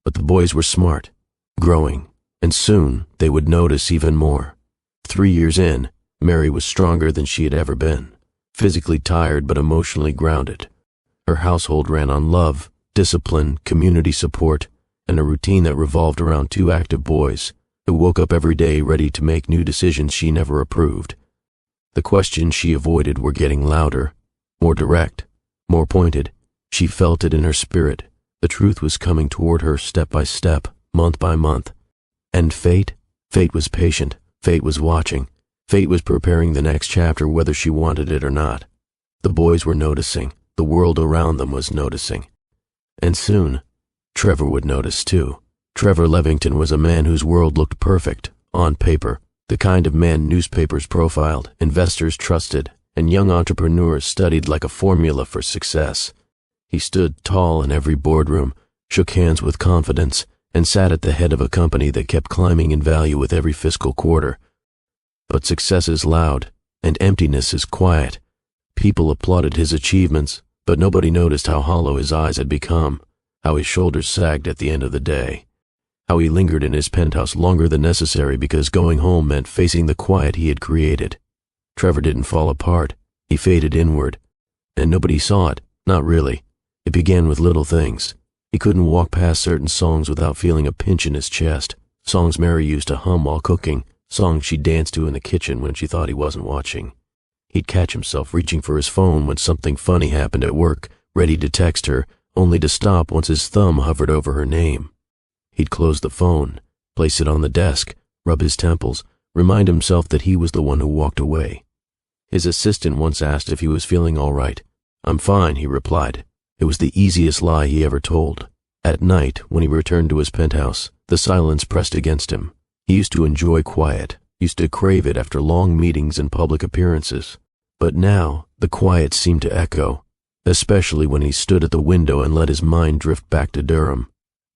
But the boys were smart, growing, and soon they would notice even more. 3 years in, Mary was stronger than she had ever been, physically tired but emotionally grounded. Her household ran on love, discipline, community support, and a routine that revolved around 2 active boys who woke up every day ready to make new decisions she never approved. The questions she avoided were getting louder, more direct, more pointed. She felt it in her spirit. The truth was coming toward her step by step, month by month. And fate? Fate was patient. Fate was watching. Fate was preparing the next chapter whether she wanted it or not. The boys were noticing. The world around them was noticing. And soon, Trevor would notice too. Trevor Levington was a man whose world looked perfect, on paper, the kind of man newspapers profiled, investors trusted, and young entrepreneurs studied like a formula for success. He stood tall in every boardroom, shook hands with confidence, and sat at the head of a company that kept climbing in value with every fiscal quarter. But success is loud, and emptiness is quiet. People applauded his achievements, but nobody noticed how hollow his eyes had become, how his shoulders sagged at the end of the day, how he lingered in his penthouse longer than necessary because going home meant facing the quiet he had created. Trevor didn't fall apart. He faded inward, and nobody saw it, not really. It began with little things. He couldn't walk past certain songs without feeling a pinch in his chest, songs Mary used to hum while cooking, songs she danced to in the kitchen when she thought he wasn't watching. He'd catch himself reaching for his phone when something funny happened at work, ready to text her, only to stop once his thumb hovered over her name. He'd close the phone, place it on the desk, rub his temples, remind himself that he was the one who walked away. His assistant once asked if he was feeling all right. "I'm fine," he replied. It was the easiest lie he ever told. At night, when he returned to his penthouse, the silence pressed against him. He used to enjoy quiet, used to crave it after long meetings and public appearances. But now, the quiet seemed to echo, especially when he stood at the window and let his mind drift back to Durham,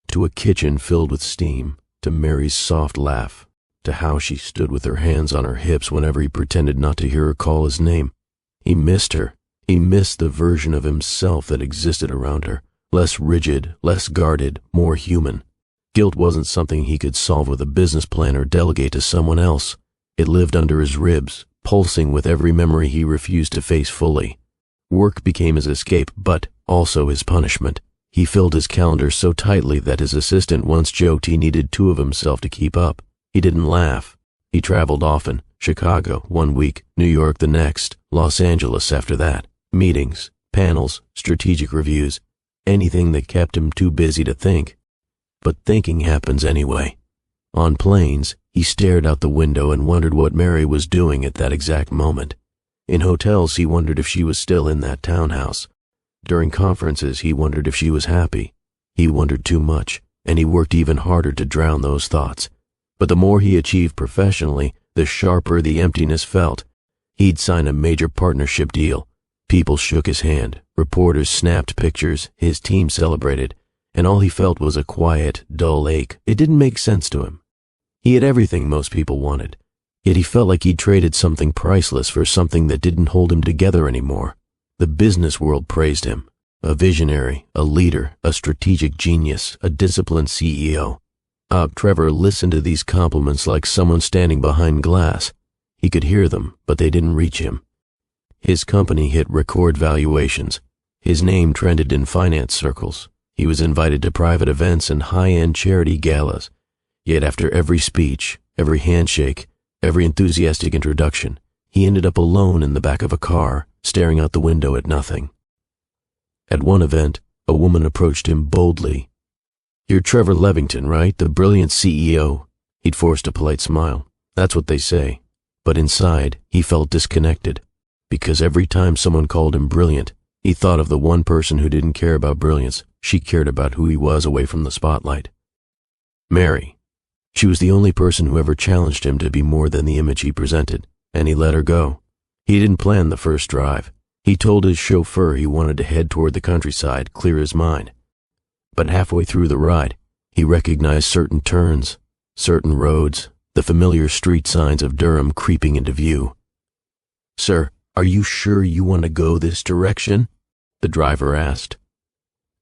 to a kitchen filled with steam, to Mary's soft laugh, to how she stood with her hands on her hips whenever he pretended not to hear her call his name. He missed her. He missed the version of himself that existed around her, less rigid, less guarded, more human. Guilt wasn't something he could solve with a business plan or delegate to someone else. It lived under his ribs, pulsing with every memory he refused to face fully. Work became his escape, but also his punishment. He filled his calendar so tightly that his assistant once joked he needed 2 of himself to keep up. He didn't laugh. He traveled often. Chicago 1 week, New York the next, Los Angeles after that. Meetings, panels, strategic reviews, anything that kept him too busy to think. But thinking happens anyway. On planes, he stared out the window and wondered what Mary was doing at that exact moment. In hotels, he wondered if she was still in that townhouse. During conferences, he wondered if she was happy. He wondered too much, and he worked even harder to drown those thoughts. But the more he achieved professionally, the sharper the emptiness felt. He'd sign a major partnership deal. People shook his hand, reporters snapped pictures, his team celebrated, and all he felt was a quiet, dull ache. It didn't make sense to him. He had everything most people wanted, yet he felt like he'd traded something priceless for something that didn't hold him together anymore. The business world praised him, a visionary, a leader, a strategic genius, a disciplined CEO. Trevor listened to these compliments like someone standing behind glass. He could hear them, but they didn't reach him. His company hit record valuations. His name trended in finance circles. He was invited to private events and high-end charity galas. Yet after every speech, every handshake, every enthusiastic introduction, he ended up alone in the back of a car, staring out the window at nothing. At one event, a woman approached him boldly. "You're Trevor Levington, right? The brilliant CEO." He'd forced a polite smile. That's what they say. But inside, he felt disconnected, because every time someone called him brilliant, he thought of the one person who didn't care about brilliance. She cared about who he was away from the spotlight. Mary. She was the only person who ever challenged him to be more than the image he presented, and he let her go. He didn't plan the first drive. He told his chauffeur he wanted to head toward the countryside, clear his mind. But halfway through the ride, he recognized certain turns, certain roads, the familiar street signs of Durham creeping into view. "Sir, are you sure you want to go this direction?" the driver asked.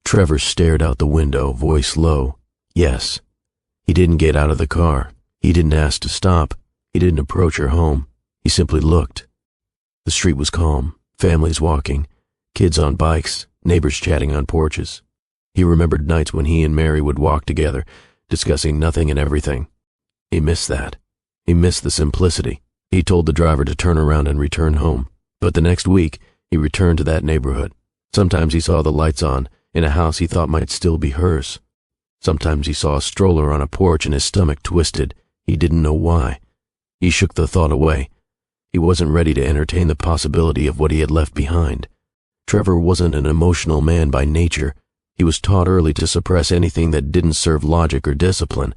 Trevor stared out the window, voice low. Yes. He didn't get out of the car. He didn't ask to stop. He didn't approach her home. He simply looked. The street was calm, families walking, kids on bikes, neighbors chatting on porches. He remembered nights when he and Mary would walk together, discussing nothing and everything. He missed that. He missed the simplicity. He told the driver to turn around and return home. But the next week, he returned to that neighborhood. Sometimes he saw the lights on, in a house he thought might still be hers. Sometimes he saw a stroller on a porch and his stomach twisted. He didn't know why. He shook the thought away. He wasn't ready to entertain the possibility of what he had left behind. Trevor wasn't an emotional man by nature. He was taught early to suppress anything that didn't serve logic or discipline.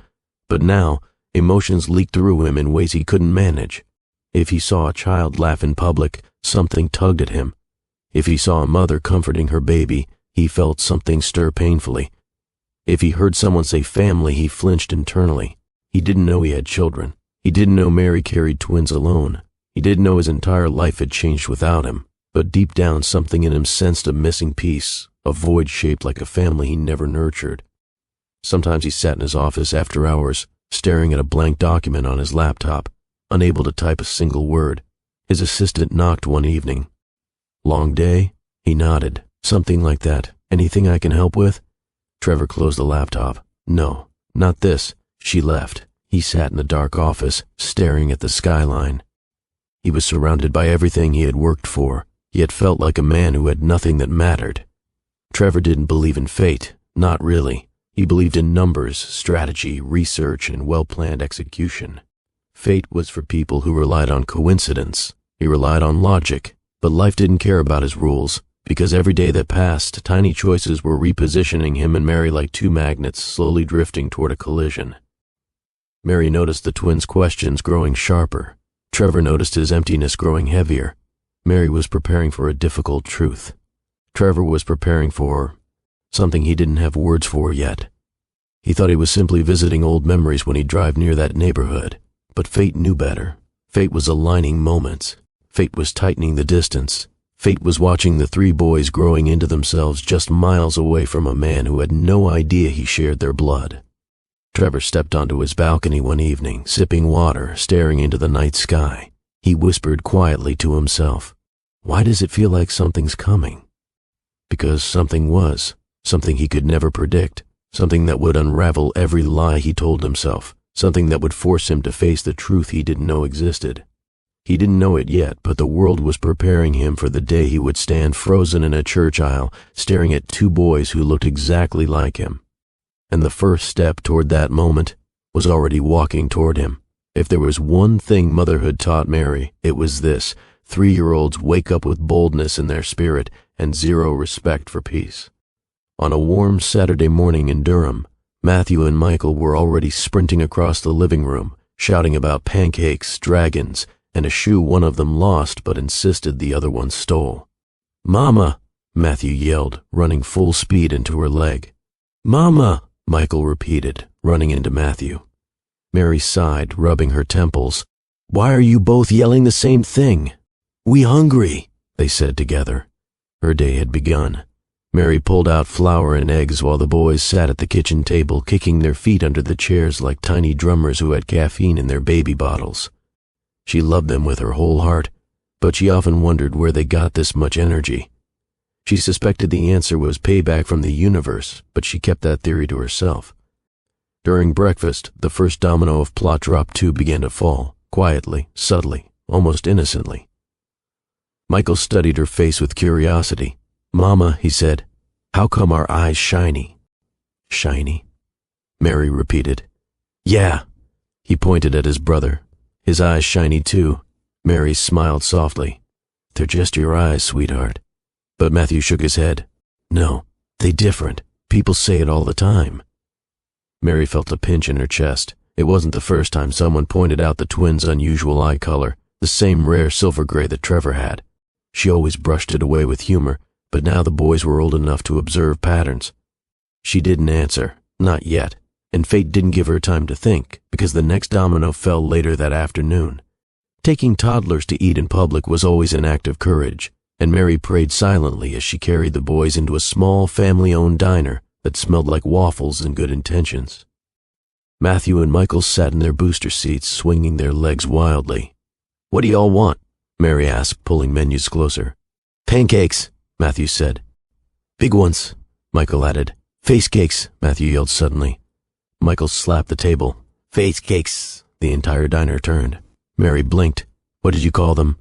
But now, emotions leaked through him in ways he couldn't manage. If he saw a child laugh in public, something tugged at him. If he saw a mother comforting her baby, he felt something stir painfully. If he heard someone say family, he flinched internally. He didn't know he had children. He didn't know Mary carried twins alone. He didn't know his entire life had changed without him. But deep down, something in him sensed a missing piece, a void shaped like a family he never nurtured. Sometimes he sat in his office after hours, staring at a blank document on his laptop, unable to type a single word. His assistant knocked one evening. "Long day?" He nodded. "Something like that. Anything I can help with?" Trevor closed the laptop. "No, not this." She left. He sat in the dark office, staring at the skyline. He was surrounded by everything he had worked for, yet felt like a man who had nothing that mattered. Trevor didn't believe in fate. Not really. He believed in numbers, strategy, research, and well-planned execution. Fate was for people who relied on coincidence. He relied on logic, but life didn't care about his rules, because every day that passed, tiny choices were repositioning him and Mary like two magnets slowly drifting toward a collision. Mary noticed the twins' questions growing sharper. Trevor noticed his emptiness growing heavier. Mary was preparing for a difficult truth. Trevor was preparing for something he didn't have words for yet. He thought he was simply visiting old memories when he'd drive near that neighborhood. But fate knew better. Fate was aligning moments. Fate was tightening the distance. Fate was watching the three boys growing into themselves just miles away from a man who had no idea he shared their blood. Trevor stepped onto his balcony one evening, sipping water, staring into the night sky. He whispered quietly to himself, "Why does it feel like something's coming?" Because something was, something he could never predict, something that would unravel every lie he told himself, something that would force him to face the truth he didn't know existed. He didn't know it yet, but the world was preparing him for the day he would stand frozen in a church aisle, staring at two boys who looked exactly like him. And the first step toward that moment was already walking toward him. If there was one thing motherhood taught Mary, it was this: 3-year-olds wake up with boldness in their spirit and zero respect for peace. On a warm Saturday morning in Durham, Matthew and Michael were already sprinting across the living room, shouting about pancakes, dragons, and a shoe one of them lost but insisted the other one stole. "Mama!" Matthew yelled, running full speed into her leg. "Mama!" Michael repeated, running into Matthew. Mary sighed, rubbing her temples. "Why are you both yelling the same thing?" "We hungry," they said together. Her day had begun. Mary pulled out flour and eggs while the boys sat at the kitchen table, kicking their feet under the chairs like tiny drummers who had caffeine in their baby bottles. She loved them with her whole heart, but she often wondered where they got this much energy. She suspected the answer was payback from the universe, but she kept that theory to herself. During breakfast, the first domino of plot drop 2 began to fall, quietly, subtly, almost innocently. Michael studied her face with curiosity. "Mama," he said, "how come our eyes shiny?" "Shiny?" Mary repeated. "Yeah." He pointed at his brother. "His eyes shiny too." Mary smiled softly. "They're just your eyes, sweetheart." But Matthew shook his head. "No, they different. People say it all the time." Mary felt a pinch in her chest. It wasn't the first time someone pointed out the twins' unusual eye color, the same rare silver gray that Trevor had. She always brushed it away with humor, but now the boys were old enough to observe patterns. She didn't answer, not yet, and fate didn't give her time to think, because the next domino fell later that afternoon. Taking toddlers to eat in public was always an act of courage, and Mary prayed silently as she carried the boys into a small family-owned diner that smelled like waffles and good intentions. Matthew and Michael sat in their booster seats, swinging their legs wildly. "What do y'all want?" Mary asked, pulling menus closer. "Pancakes," Matthew said. "Big ones," Michael added. "Face cakes," Matthew yelled suddenly. Michael slapped the table. "Face cakes." The entire diner turned. Mary blinked. "What did you call them?"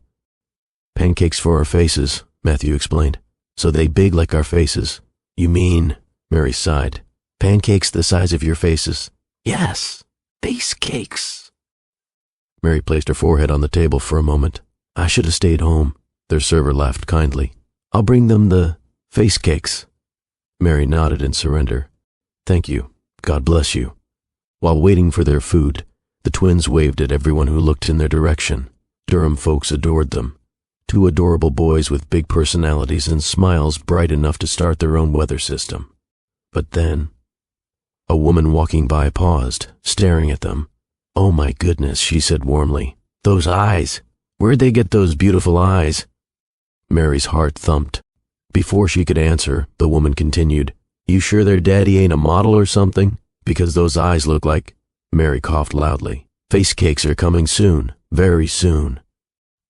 "Pancakes for our faces," Matthew explained. "So they big like our faces." "You mean," Mary sighed, "pancakes the size of your faces?" "Yes, face cakes." Mary placed her forehead on the table for a moment. "I should have stayed home." Their server laughed kindly. "I'll bring them the face cakes." Mary nodded in surrender. "Thank you. God bless you." While waiting for their food, the twins waved at everyone who looked in their direction. Durham folks adored them. Two adorable boys with big personalities and smiles bright enough to start their own weather system. But then, a woman walking by paused, staring at them. "Oh my goodness," she said warmly. "Those eyes! Where'd they get those beautiful eyes?" Mary's heart thumped. Before she could answer, the woman continued, "You sure their daddy ain't a model or something? Because those eyes look like—" Mary coughed loudly. "Face cakes are coming soon, very soon."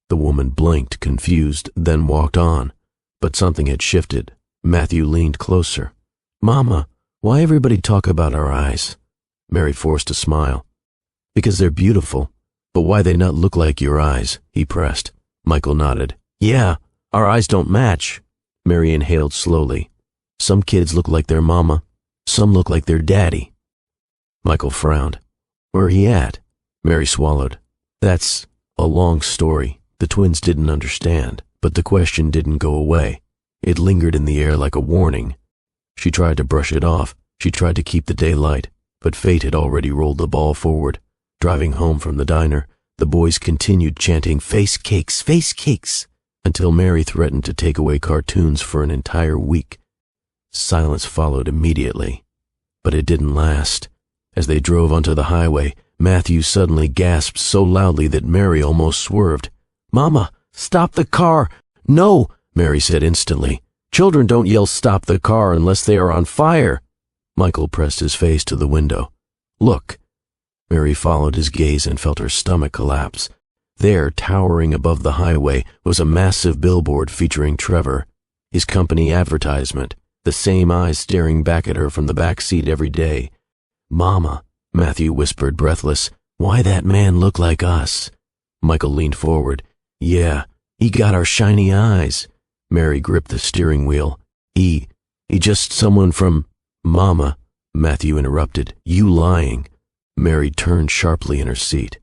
The woman blinked, confused, then walked on. But something had shifted. Matthew leaned closer. "Mama, why everybody talk about our eyes?" Mary forced a smile. "Because they're beautiful. But why they not look like your eyes?" he pressed. Michael nodded. "Yeah, our eyes don't match." Mary inhaled slowly. "Some kids look like their mama. Some look like their daddy." Michael frowned. "Where he at?" Mary swallowed. "That's a long story." The twins didn't understand, but the question didn't go away. It lingered in the air like a warning. She tried to brush it off. She tried to keep the day light, but fate had already rolled the ball forward. Driving home from the diner, the boys continued chanting face cakes, until Mary threatened to take away cartoons for an entire week. Silence followed immediately, but it didn't last. As they drove onto the highway, Matthew suddenly gasped so loudly that Mary almost swerved. "Mama, stop the car!" "No," Mary said instantly. "Children don't yell stop the car unless they are on fire." Michael pressed his face to the window. "Look." Mary followed his gaze and felt her stomach collapse. There, towering above the highway, was a massive billboard featuring Trevor. His company advertisement, the same eyes staring back at her from the back seat every day. "Mama," Matthew whispered, breathless, "why that man look like us?" Michael leaned forward. "Yeah, he got our shiny eyes." Mary gripped the steering wheel. He just someone from—" "Mama," Matthew interrupted, "you lying." Mary turned sharply in her seat.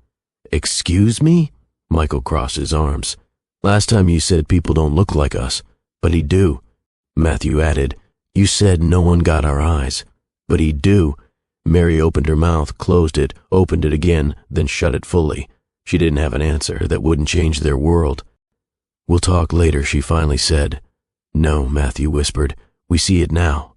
"Excuse me?" Michael crossed his arms. "Last time you said people don't look like us, but he do." Matthew added, "You said no one got our eyes, but he do." Mary opened her mouth, closed it, opened it again, then shut it fully. She didn't have an answer that wouldn't change their world. "We'll talk later," she finally said. "No," Matthew whispered, "we see it now."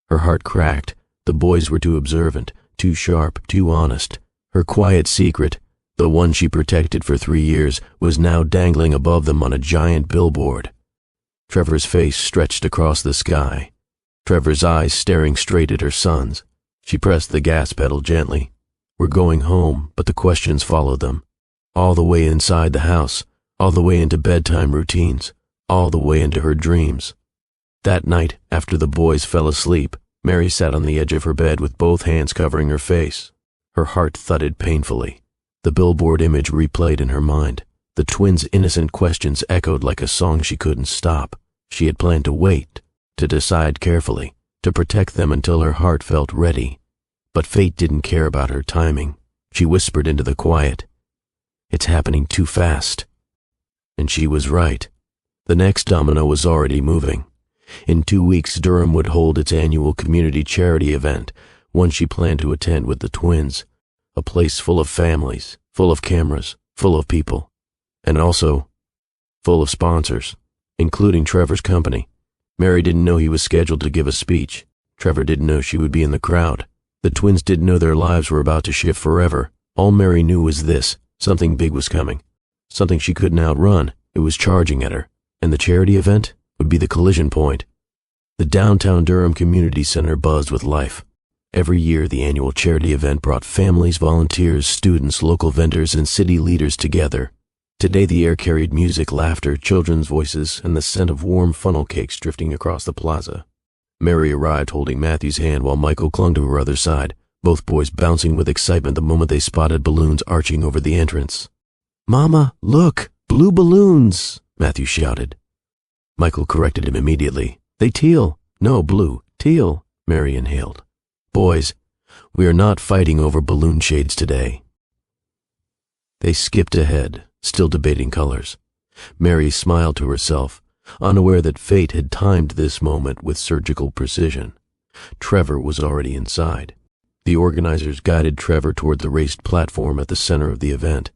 Her heart cracked. The boys were too observant, too sharp, too honest. Her quiet secret, the one she protected for 3 years, was now dangling above them on a giant billboard. Trevor's face stretched across the sky. Trevor's eyes staring straight at her son's. She pressed the gas pedal gently. We're going home, but the questions followed them. All the way inside the house, all the way into bedtime routines, all the way into her dreams. That night, after the boys fell asleep, Mary sat on the edge of her bed with both hands covering her face. Her heart thudded painfully. The billboard image replayed in her mind. The twins' innocent questions echoed like a song she couldn't stop. She had planned to wait, to decide carefully, to protect them until her heart felt ready. But fate didn't care about her timing. She whispered into the quiet, "It's happening too fast." And she was right. The next domino was already moving. In 2 weeks, Durham would hold its annual community charity event, one she planned to attend with the twins. A place full of families, full of cameras, full of people, and also full of sponsors, including Trevor's company. Mary didn't know he was scheduled to give a speech. Trevor didn't know she would be in the crowd. The twins didn't know their lives were about to shift forever. All Mary knew was this: something big was coming. Something she couldn't outrun. It was charging at her. And the charity event would be the collision point. The downtown Durham Community Center buzzed with life. Every year, the annual charity event brought families, volunteers, students, local vendors, and city leaders together. Today, the air carried music, laughter, children's voices, and the scent of warm funnel cakes drifting across the plaza. Mary arrived holding Matthew's hand while Michael clung to her other side, both boys bouncing with excitement the moment they spotted balloons arching over the entrance. "Mama, look! Blue balloons!" Matthew shouted. Michael corrected him immediately. "They teal." "No, blue. Teal," Mary inhaled. "Boys, we are not fighting over balloon shades today." They skipped ahead, still debating colors. Mary smiled to herself, unaware that fate had timed this moment with surgical precision. Trevor was already inside. The organizers guided Trevor toward the raised platform at the center of the event.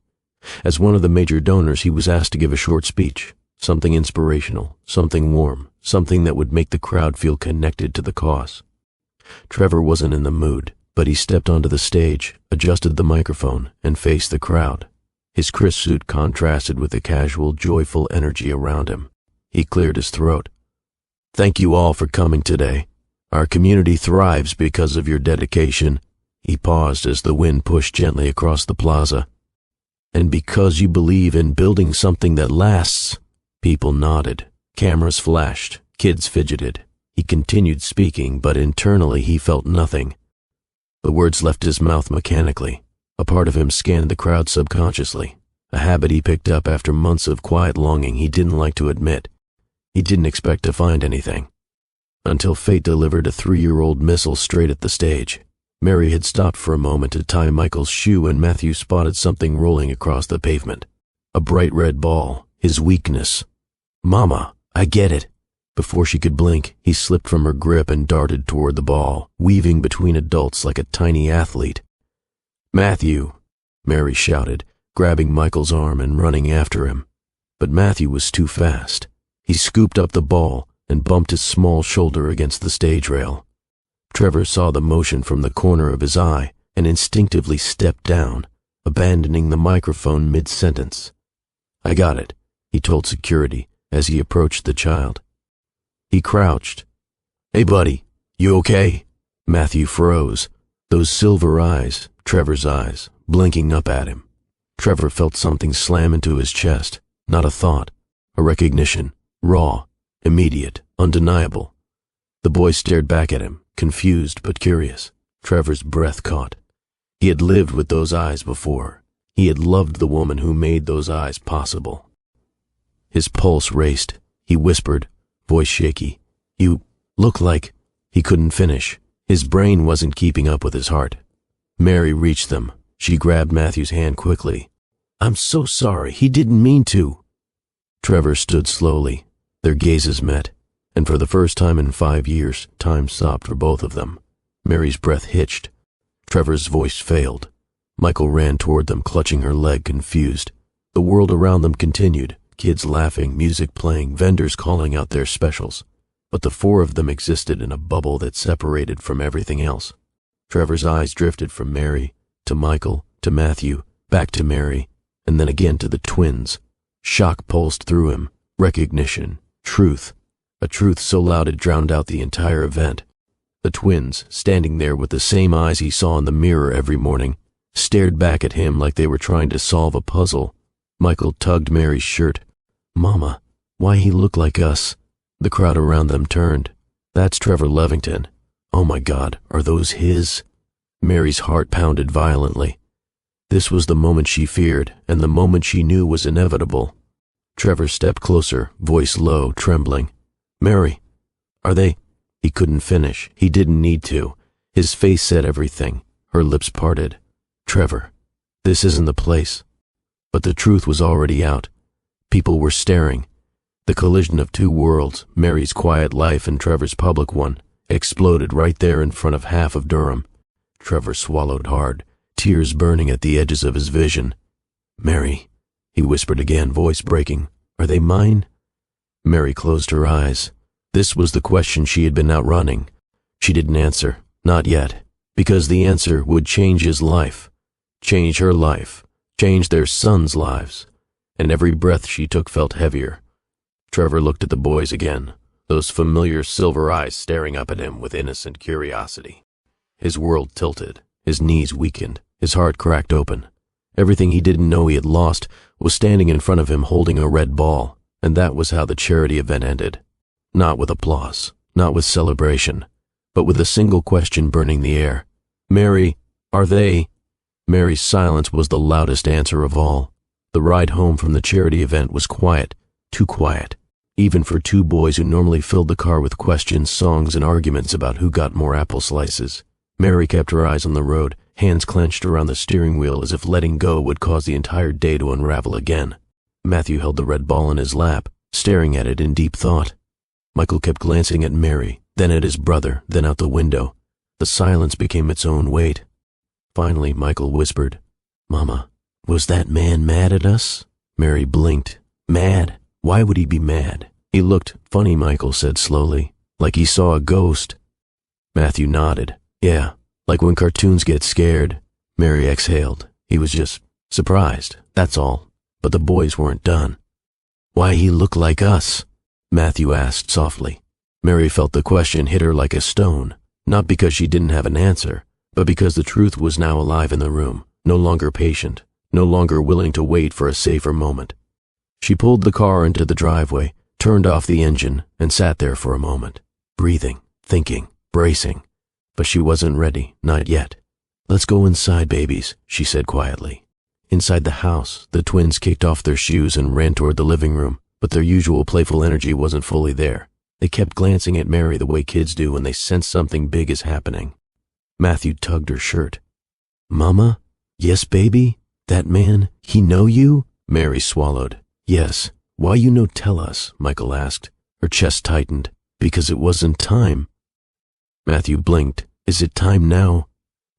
As one of the major donors, he was asked to give a short speech, something inspirational, something warm, something that would make the crowd feel connected to the cause. Trevor wasn't in the mood, but he stepped onto the stage, adjusted the microphone, and faced the crowd. His crisp suit contrasted with the casual, joyful energy around him. He cleared his throat. "Thank you all for coming today. Our community thrives because of your dedication." He paused as the wind pushed gently across the plaza. "And because you believe in building something that lasts." People nodded. Cameras flashed. Kids fidgeted. He continued speaking, but internally he felt nothing. The words left his mouth mechanically. A part of him scanned the crowd subconsciously, a habit he picked up after months of quiet longing he didn't like to admit. He didn't expect to find anything. Until fate delivered a 3-year-old missile straight at the stage. Mary had stopped for a moment to tie Michael's shoe, and Matthew spotted something rolling across the pavement. A bright red ball, his weakness. "Mama, I get it." Before she could blink, he slipped from her grip and darted toward the ball, weaving between adults like a tiny athlete. "Matthew!" Mary shouted, grabbing Michael's arm and running after him. But Matthew was too fast. He scooped up the ball and bumped his small shoulder against the stage rail. Trevor saw the motion from the corner of his eye and instinctively stepped down, abandoning the microphone mid-sentence. "I got it," he told security as he approached the child. He crouched. "Hey, buddy, you okay?" Matthew froze, those silver eyes, Trevor's eyes, blinking up at him. Trevor felt something slam into his chest, not a thought, a recognition, raw, immediate, undeniable. The boy stared back at him, confused but curious. Trevor's breath caught. He had lived with those eyes before. He had loved the woman who made those eyes possible. His pulse raced. He whispered, voice shaky, "You look like—" He couldn't finish. His brain wasn't keeping up with his heart. Mary reached them. She grabbed Matthew's hand quickly. "I'm so sorry. He didn't mean to." Trevor stood slowly. Their gazes met, and for the first time in 5 years, time stopped for both of them. Mary's breath hitched. Trevor's voice failed. Michael ran toward them, clutching her leg, confused. The world around them continued. Kids laughing, music playing, vendors calling out their specials. But the four of them existed in a bubble that separated from everything else. Trevor's eyes drifted from Mary, to Michael, to Matthew, back to Mary, and then again to the twins. Shock pulsed through him. Recognition. Truth. A truth so loud it drowned out the entire event. The twins, standing there with the same eyes he saw in the mirror every morning, stared back at him like they were trying to solve a puzzle. Michael tugged Mary's shirt. "Mama, why he look like us?" The crowd around them turned. "That's Trevor Levington. Oh my God, are those his?" Mary's heart pounded violently. This was the moment she feared, and the moment she knew was inevitable. Trevor stepped closer, voice low, trembling. "Mary, are they—" He couldn't finish. He didn't need to. His face said everything. Her lips parted. "Trevor, this isn't the place." But the truth was already out. People were staring. The collision of two worlds, Mary's quiet life and Trevor's public one, exploded right there in front of half of Durham. Trevor swallowed hard, tears burning at the edges of his vision. "Mary," he whispered again, voice breaking, "are they mine?" Mary closed her eyes. This was the question she had been outrunning. She didn't answer, not yet, because the answer would change his life, change her life, change their sons' lives, and every breath she took felt heavier. Trevor looked at the boys again, those familiar silver eyes staring up at him with innocent curiosity. His world tilted, his knees weakened, his heart cracked open. Everything he didn't know he had lost was standing in front of him holding a red ball, and that was how the charity event ended. Not with applause, not with celebration, but with a single question burning the air. "Mary, are they—" Mary's silence was the loudest answer of all. The ride home from the charity event was quiet, too quiet, even for two boys who normally filled the car with questions, songs, and arguments about who got more apple slices. Mary kept her eyes on the road, hands clenched around the steering wheel as if letting go would cause the entire day to unravel again. Matthew held the red ball in his lap, staring at it in deep thought. Michael kept glancing at Mary, then at his brother, then out the window. The silence became its own weight. Finally, Michael whispered, "Mama, was that man mad at us?" Mary blinked. "Mad? Why would he be mad?" "He looked funny," Michael said slowly, "like he saw a ghost." Matthew nodded. "Yeah, like when cartoons get scared." Mary exhaled. "He was just surprised, that's all." But the boys weren't done. "Why he look like us?" Matthew asked softly. Mary felt the question hit her like a stone, not because she didn't have an answer, but because the truth was now alive in the room, no longer patient, no longer willing to wait for a safer moment. She pulled the car into the driveway, turned off the engine, and sat there for a moment, breathing, thinking, bracing. But she wasn't ready, not yet. "Let's go inside, babies," she said quietly. Inside the house, the twins kicked off their shoes and ran toward the living room, but their usual playful energy wasn't fully there. They kept glancing at Mary the way kids do when they sense something big is happening. Matthew tugged her shirt. "Mama? Yes, baby? That man, he know you?" Mary swallowed. "Yes. Why you no tell us?" Michael asked. Her chest tightened. "Because it wasn't time." Matthew blinked. "Is it time now?"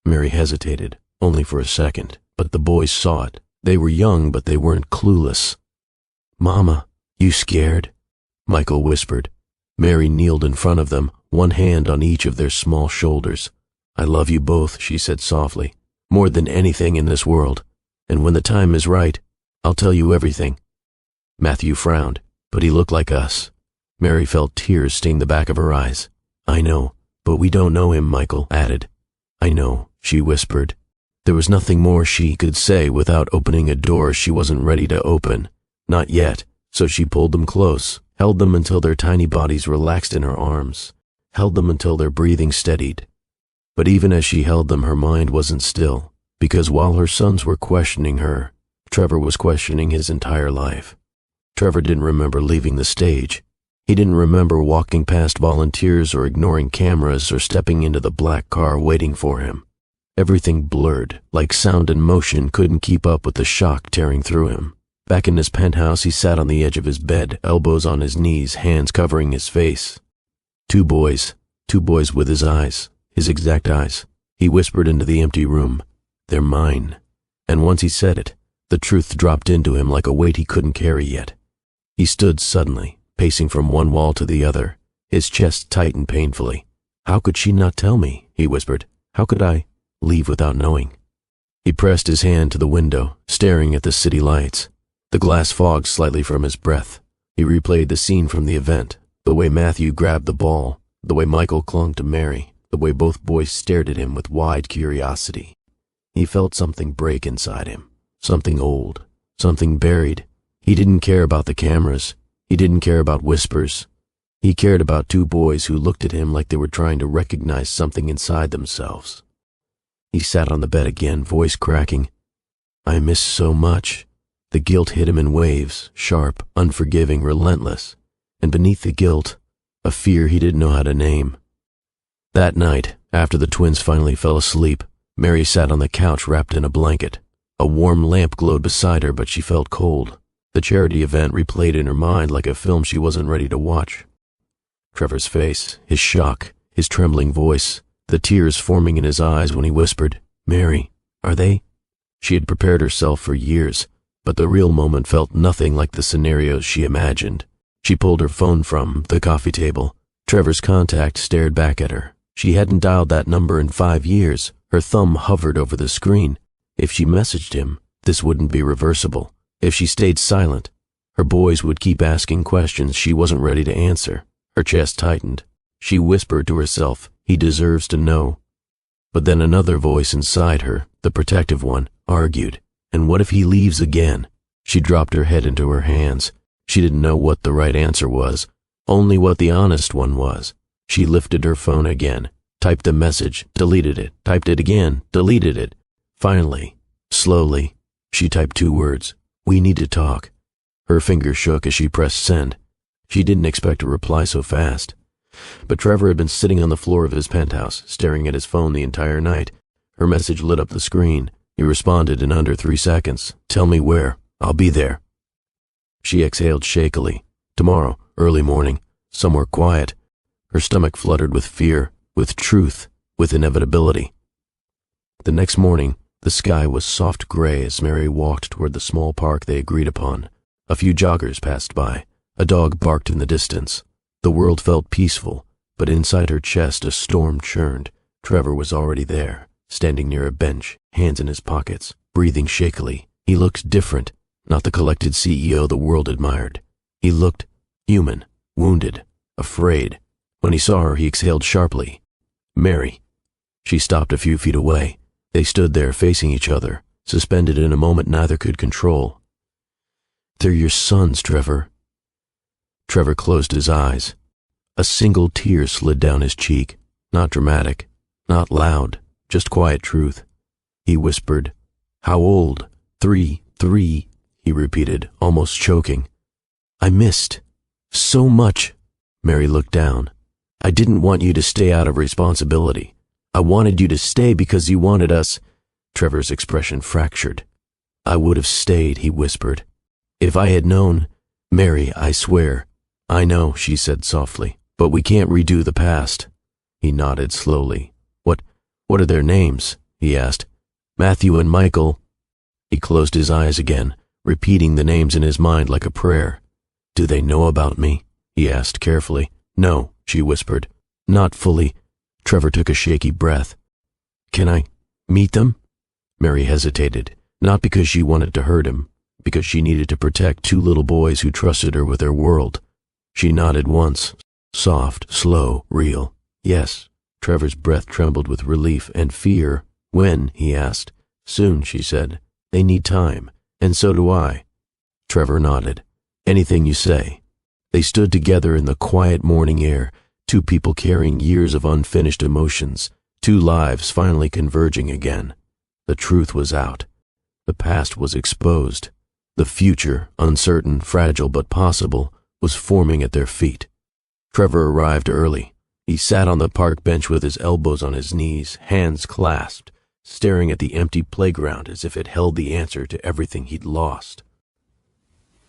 Mary hesitated, only for a second, but the boys saw it. They were young, but they weren't clueless. "Mama, you scared?" Michael whispered. Mary kneeled in front of them, one hand on each of their small shoulders. "I love you both," she said softly, "more than anything in this world. And when the time is right, I'll tell you everything." Matthew frowned, but he looked like us. Mary felt tears sting the back of her eyes. "I know, but we don't know him," Michael added. "I know," she whispered. There was nothing more she could say without opening a door she wasn't ready to open. Not yet, so she pulled them close, held them until their tiny bodies relaxed in her arms, held them until their breathing steadied. But even as she held them, her mind wasn't still, because while her sons were questioning her, Trevor was questioning his entire life. Trevor didn't remember leaving the stage. He didn't remember walking past volunteers or ignoring cameras or stepping into the black car waiting for him. Everything blurred, like sound and motion couldn't keep up with the shock tearing through him. Back in his penthouse, he sat on the edge of his bed, elbows on his knees, hands covering his face. Two boys with his eyes, his exact eyes. He whispered into the empty room, "They're mine." And once he said it, the truth dropped into him like a weight he couldn't carry yet. He stood suddenly, pacing from one wall to the other, his chest tightened painfully. "How could she not tell me?" he whispered. "How could I leave without knowing?" He pressed his hand to the window, staring at the city lights. The glass fogged slightly from his breath. He replayed the scene from the event, the way Matthew grabbed the ball, the way Michael clung to Mary, the way both boys stared at him with wide curiosity. He felt something break inside him, something old, something buried. He didn't care about the cameras. He didn't care about whispers. He cared about two boys who looked at him like they were trying to recognize something inside themselves. He sat on the bed again, voice cracking. I miss so much. The guilt hit him in waves, sharp, unforgiving, relentless. And beneath the guilt, a fear he didn't know how to name. That night, after the twins finally fell asleep, Mary sat on the couch wrapped in a blanket. A warm lamp glowed beside her, but she felt cold. The charity event replayed in her mind like a film she wasn't ready to watch. Trevor's face, his shock, his trembling voice, the tears forming in his eyes when he whispered, "Mary, are they?" She had prepared herself for years, but the real moment felt nothing like the scenarios she imagined. She pulled her phone from the coffee table. Trevor's contact stared back at her. She hadn't dialed that number in 5 years. Her thumb hovered over the screen. If she messaged him, this wouldn't be reversible. If she stayed silent, her boys would keep asking questions she wasn't ready to answer. Her chest tightened. She whispered to herself, "He deserves to know." But then another voice inside her, the protective one, argued, "And what if he leaves again?" She dropped her head into her hands. She didn't know what the right answer was, only what the honest one was. She lifted her phone again, typed a message, deleted it, typed it again, deleted it. Finally, slowly, she typed 2 words, "We need to talk." Her fingers shook as she pressed send. She didn't expect a reply so fast. But Trevor had been sitting on the floor of his penthouse, staring at his phone the entire night. Her message lit up the screen. He responded in under 3 seconds. "Tell me where. I'll be there." She exhaled shakily. Tomorrow, early morning, somewhere quiet. Her stomach fluttered with fear, with truth, with inevitability. The next morning, the sky was soft gray as Mary walked toward the small park they agreed upon. A few joggers passed by. A dog barked in the distance. The world felt peaceful, but inside her chest a storm churned. Trevor was already there, standing near a bench, hands in his pockets, breathing shakily. He looked different, not the collected CEO the world admired. He looked human, wounded, afraid. When he saw her, he exhaled sharply. "Mary." She stopped a few feet away. They stood there facing each other, suspended in a moment neither could control. "They're your sons, Trevor." Trevor closed his eyes. A single tear slid down his cheek, not dramatic, not loud, just quiet truth. He whispered, "How old?" Three, he repeated, almost choking. "I missed. So much." Mary looked down. "I didn't want you to stay out of responsibility. I wanted you to stay because you wanted us." Trevor's expression fractured. "I would have stayed," he whispered. "If I had known." "Mary, I swear." "I know," she said softly, "but we can't redo the past." He nodded slowly. What are their names?" he asked. "Matthew and Michael." He closed his eyes again, repeating the names in his mind like a prayer. "Do they know about me?" he asked carefully. "No," she whispered. "Not fully." Trevor took a shaky breath. "Can I meet them?" Mary hesitated, not because she wanted to hurt him, because she needed to protect 2 little boys who trusted her with their world. She nodded once, soft, slow, real. "Yes." Trevor's breath trembled with relief and fear. "When?" he asked. "Soon," she said. "They need time, and so do I." Trevor nodded. "Anything you say." They stood together in the quiet morning air, 2 people carrying years of unfinished emotions, 2 lives finally converging again. The truth was out. The past was exposed. The future, uncertain, fragile but possible, was forming at their feet. Trevor arrived early. He sat on the park bench with his elbows on his knees, hands clasped, staring at the empty playground as if it held the answer to everything he'd lost.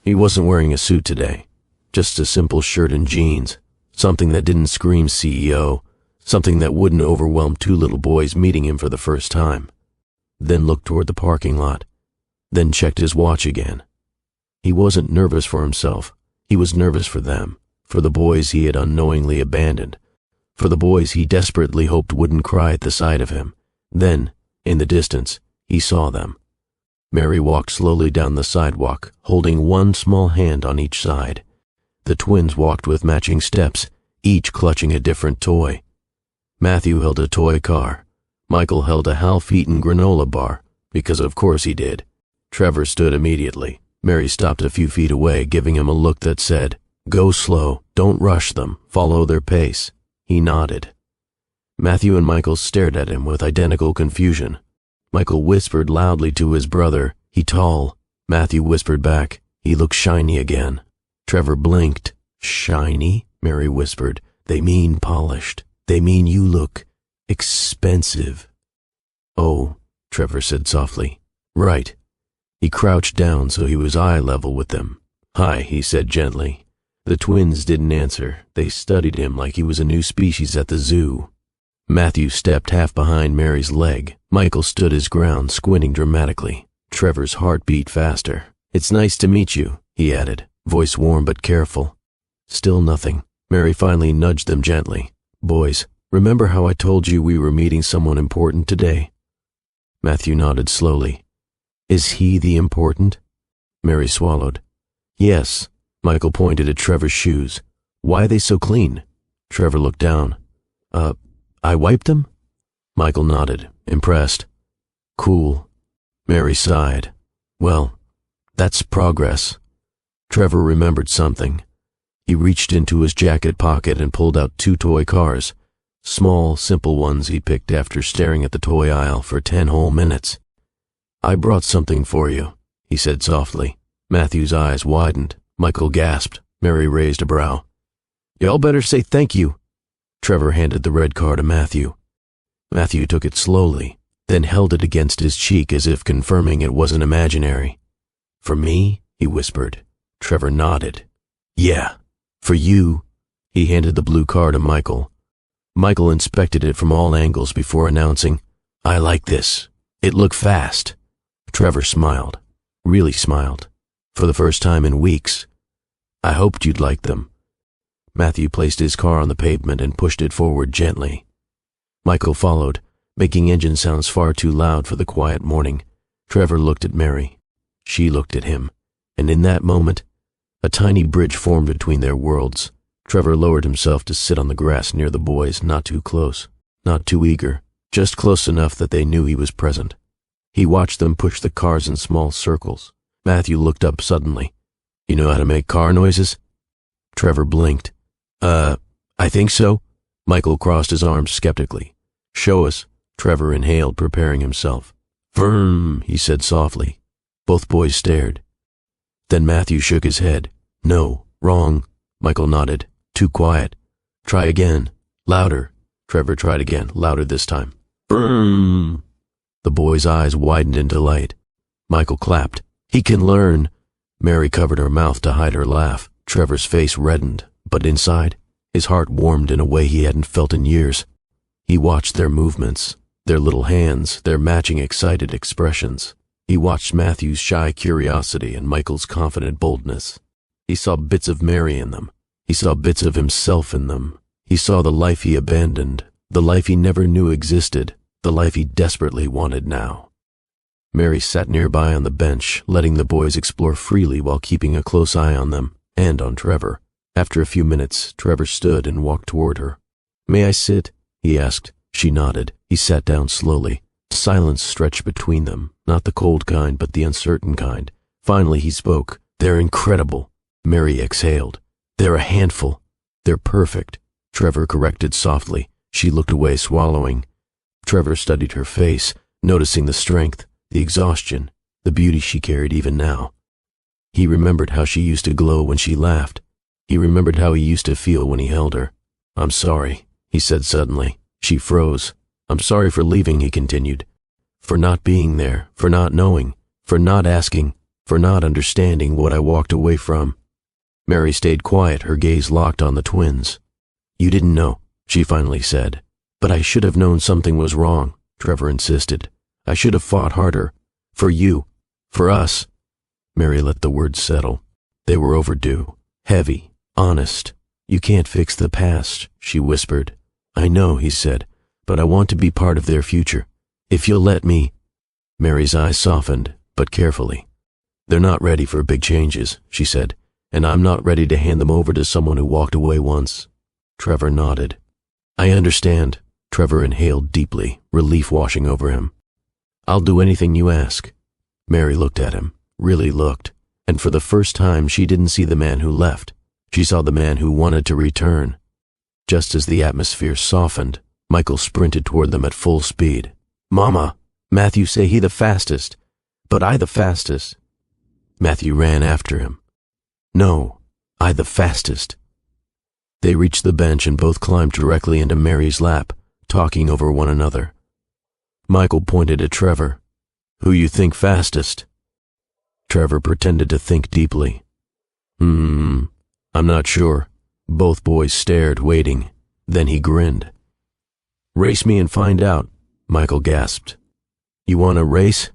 He wasn't wearing a suit today, just a simple shirt and jeans, something that didn't scream CEO, something that wouldn't overwhelm 2 little boys meeting him for the first time. Then looked toward the parking lot, then checked his watch again. He wasn't nervous for himself. He was nervous for them, for the boys he had unknowingly abandoned, for the boys he desperately hoped wouldn't cry at the sight of him. Then, in the distance, he saw them. Mary walked slowly down the sidewalk, holding 1 small hand on each side. The twins walked with matching steps, each clutching a different toy. Matthew held a toy car. Michael held a half-eaten granola bar, because of course he did. Trevor stood immediately. Mary stopped a few feet away, giving him a look that said, "Go slow, don't rush them, follow their pace." He nodded. Matthew and Michael stared at him with identical confusion. Michael whispered loudly to his brother. He tall, Matthew whispered back. He looked shiny again. Trevor blinked. Shiny? Mary whispered. They mean polished. They mean you look expensive. Oh, Trevor said softly. Right. He crouched down so he was eye level with them. Hi, he said gently. The twins didn't answer. They studied him like he was a new species at the zoo. Matthew stepped half behind Mary's leg. Michael stood his ground, squinting dramatically. Trevor's heart beat faster. It's nice to meet you, he added, voice warm but careful. Still nothing. Mary finally nudged them gently. Boys, remember how I told you we were meeting someone important today? Matthew nodded slowly. Is he the important? Mary swallowed. Yes. Michael pointed at Trevor's shoes. Why are they so clean? Trevor looked down. I wiped them? Michael nodded, impressed. Cool. Mary sighed. Well, that's progress. Trevor remembered something. He reached into his jacket pocket and pulled out 2 toy cars. Small, simple ones he picked after staring at the toy aisle for 10 whole minutes. I brought something for you, he said softly. Matthew's eyes widened. Michael gasped. Mary raised a brow. Y'all better say thank you. Trevor handed the red car to Matthew. Matthew took it slowly, then held it against his cheek as if confirming it wasn't imaginary. For me? He whispered. Trevor nodded. Yeah, for you. He handed the blue car to Michael. Michael inspected it from all angles before announcing, I like this. It looked fast. Trevor smiled. Really smiled. For the first time in weeks. I hoped you'd like them. Matthew placed his car on the pavement and pushed it forward gently. Michael followed, making engine sounds far too loud for the quiet morning. Trevor looked at Mary. She looked at him. And in that moment, a tiny bridge formed between their worlds. Trevor lowered himself to sit on the grass near the boys, not too close, not too eager, just close enough that they knew he was present. He watched them push the cars in small circles. Matthew looked up suddenly. You know how to make car noises? Trevor blinked. I think so. Michael crossed his arms skeptically. Show us. Trevor inhaled, preparing himself. Vroom, he said softly. Both boys stared. Then Matthew shook his head. No, wrong. Michael nodded. Too quiet. Try again. Louder. Trevor tried again, louder this time. Vroom. The boy's eyes widened in delight. Michael clapped. He can learn. Mary covered her mouth to hide her laugh. Trevor's face reddened, but inside, his heart warmed in a way he hadn't felt in years. He watched their movements, their little hands, their matching excited expressions. He watched Matthew's shy curiosity and Michael's confident boldness. He saw bits of Mary in them. He saw bits of himself in them. He saw the life he abandoned, the life he never knew existed, the life he desperately wanted now. Mary sat nearby on the bench, letting the boys explore freely while keeping a close eye on them, and on Trevor. After a few minutes, Trevor stood and walked toward her. May I sit? He asked. She nodded. He sat down slowly. Silence stretched between them, not the cold kind, but the uncertain kind. Finally he spoke. They're incredible. Mary exhaled. They're a handful. They're perfect. Trevor corrected softly. She looked away, swallowing. Trevor studied her face, noticing the strength, the exhaustion, the beauty she carried even now. He remembered how she used to glow when she laughed. He remembered how he used to feel when he held her. I'm sorry, he said suddenly. She froze. I'm sorry for leaving, he continued. For not being there, for not knowing, for not asking, for not understanding what I walked away from. Mary stayed quiet, her gaze locked on the twins. You didn't know, she finally said. But I should have known something was wrong, Trevor insisted. I should have fought harder. For you. For us. Mary let the words settle. They were overdue. Heavy. Honest. You can't fix the past, she whispered. I know, he said, but I want to be part of their future. If you'll let me. Mary's eyes softened, but carefully. They're not ready for big changes, she said, and I'm not ready to hand them over to someone who walked away once. Trevor nodded. I understand. Trevor inhaled deeply, relief washing over him. I'll do anything you ask. Mary looked at him, really looked, and for the first time she didn't see the man who left. She saw the man who wanted to return. Just as the atmosphere softened, Michael sprinted toward them at full speed. Mama! Matthew say he the fastest. But I the fastest. Matthew ran after him. No, I the fastest. They reached the bench and both climbed directly into Mary's lap, talking over one another. Michael pointed at Trevor. Who you think fastest? Trevor pretended to think deeply. I'm not sure. Both boys stared, waiting. Then he grinned. Race me and find out, Michael gasped. You want a race?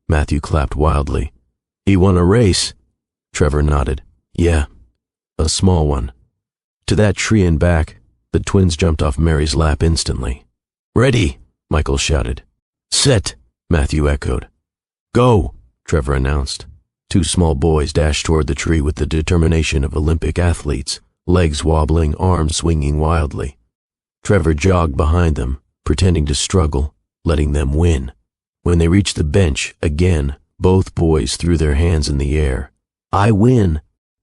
Matthew clapped wildly. You want a race? Trevor nodded. Yeah, a small one. To that tree and back. The twins jumped off Mary's lap instantly. Ready, Michael shouted. Set, Matthew echoed. Go, Trevor announced. Two small boys dashed toward the tree with the determination of Olympic athletes, legs wobbling, arms swinging wildly. Trevor jogged behind them, pretending to struggle, letting them win. When they reached the bench, again, both boys threw their hands in the air. I win.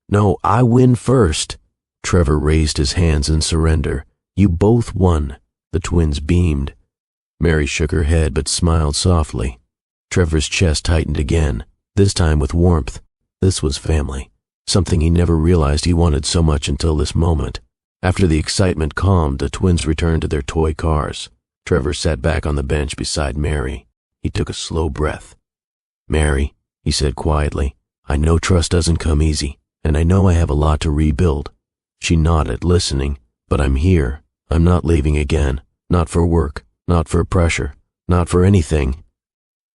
No, I win first. Trevor raised his hands in surrender. You both won. The twins beamed. Mary shook her head but smiled softly. Trevor's chest tightened again, this time with warmth. This was family, something he never realized he wanted so much until this moment. After the excitement calmed, the twins returned to their toy cars. Trevor sat back on the bench beside Mary. He took a slow breath. Mary, he said quietly, I know trust doesn't come easy, and I know I have a lot to rebuild. She nodded, listening. But I'm here. I'm not leaving again. Not for work. Not for pressure. Not for anything.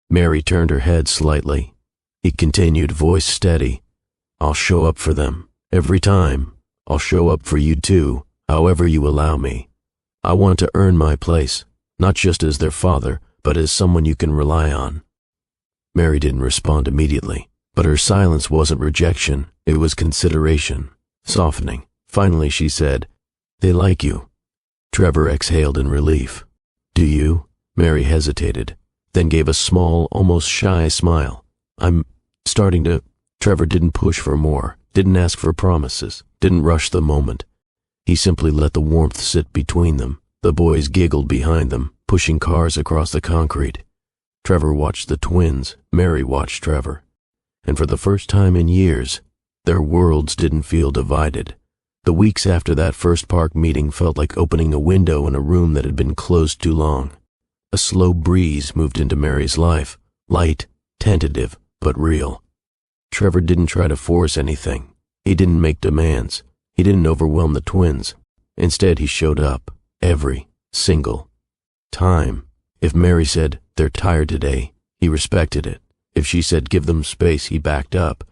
Mary turned her head slightly. He continued, voice steady. I'll show up for them. Every time. I'll show up for you too, however you allow me. I want to earn my place, not just as their father, but as someone you can rely on. Mary didn't respond immediately, but her silence wasn't rejection. It was consideration, softening. Finally, she said, They like you. Trevor exhaled in relief. Do you? Mary hesitated, then gave a small, almost shy smile. I'm starting to. Trevor didn't push for more, didn't ask for promises, didn't rush the moment. He simply let the warmth sit between them. The boys giggled behind them, pushing cars across the concrete. Trevor watched the twins, Mary watched Trevor. And for the first time in years, their worlds didn't feel divided. The weeks after that first park meeting felt like opening a window in a room that had been closed too long. A slow breeze moved into Mary's life, light, tentative, but real. Trevor didn't try to force anything. He didn't make demands. He didn't overwhelm the twins. Instead, he showed up, every single time. If Mary said, they're tired today, he respected it. If she said, give them space, he backed up.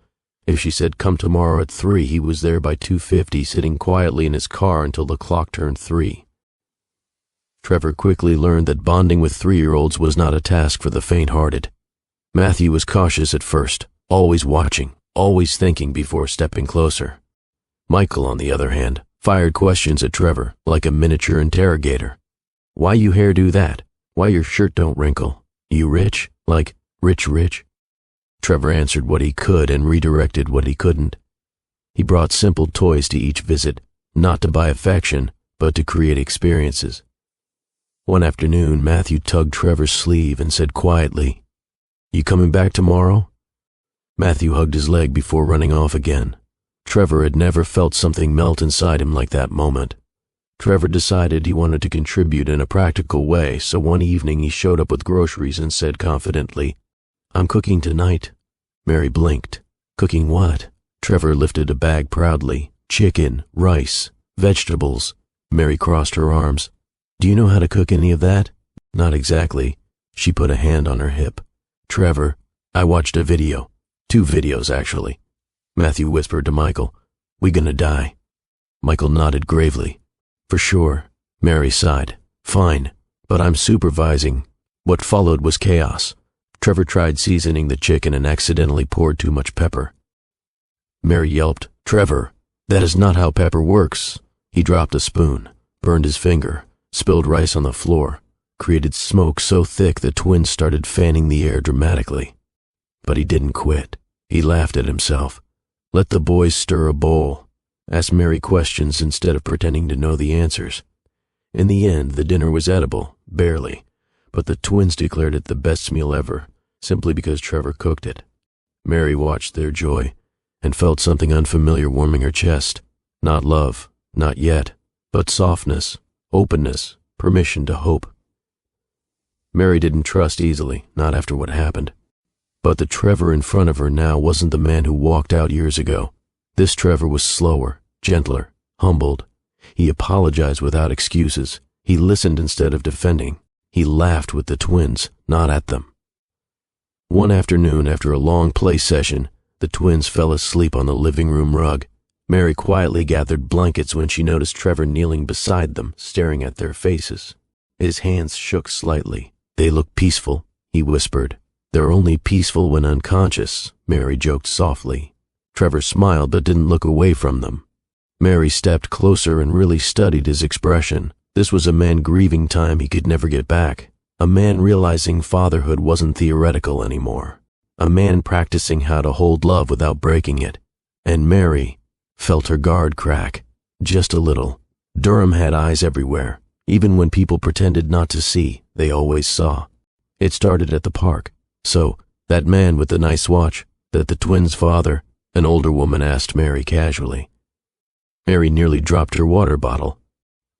If she said, come tomorrow at 3, he was there by 2:50, sitting quietly in his car until the clock turned 3. Trevor quickly learned that bonding with 3-year-olds was not a task for the faint-hearted. Matthew was cautious at first, always watching, always thinking before stepping closer. Michael, on the other hand, fired questions at Trevor like a miniature interrogator. Why you hairdo that? Why your shirt don't wrinkle? You rich? Like, rich? Trevor answered what he could and redirected what he couldn't. He brought simple toys to each visit, not to buy affection, but to create experiences. One afternoon, Matthew tugged Trevor's sleeve and said quietly, You coming back tomorrow? Matthew hugged his leg before running off again. Trevor had never felt something melt inside him like that moment. Trevor decided he wanted to contribute in a practical way, so one evening he showed up with groceries and said confidently, I'm cooking tonight. Mary blinked. Cooking what? Trevor lifted a bag proudly. Chicken, rice, vegetables. Mary crossed her arms. Do you know how to cook any of that? Not exactly. She put a hand on her hip. Trevor, I watched a video. 2 videos, actually. Matthew whispered to Michael, We gonna die? Michael nodded gravely. For sure. Mary sighed. Fine, but I'm supervising. What followed was chaos. Trevor tried seasoning the chicken and accidentally poured too much pepper. Mary yelped, Trevor, that is not how pepper works. He dropped a spoon, burned his finger, spilled rice on the floor, created smoke so thick the twins started fanning the air dramatically. But he didn't quit. He laughed at himself. Let the boys stir a bowl. Ask Mary questions instead of pretending to know the answers. In the end, the dinner was edible, barely, but the twins declared it the best meal ever. simply because Trevor cooked it. Mary watched their joy and felt something unfamiliar warming her chest. Not love, not yet, but softness, openness, permission to hope. Mary didn't trust easily, not after what happened. But the Trevor in front of her now wasn't the man who walked out years ago. This Trevor was slower, gentler, humbled. He apologized without excuses. He listened instead of defending. He laughed with the twins, not at them. One afternoon, after a long play session, the twins fell asleep on the living room rug. Mary quietly gathered blankets when she noticed Trevor kneeling beside them, staring at their faces. His hands shook slightly. "They look peaceful," he whispered. "They're only peaceful when unconscious," Mary joked softly. Trevor smiled but didn't look away from them. Mary stepped closer and really studied his expression. This was a man grieving time he could never get back. A man realizing fatherhood wasn't theoretical anymore. A man practicing how to hold love without breaking it. And Mary felt her guard crack, just a little. Durham had eyes everywhere. Even when people pretended not to see, they always saw. It started at the park. "So, that man with the nice watch, that the twins' father?" an older woman asked Mary casually. Mary nearly dropped her water bottle.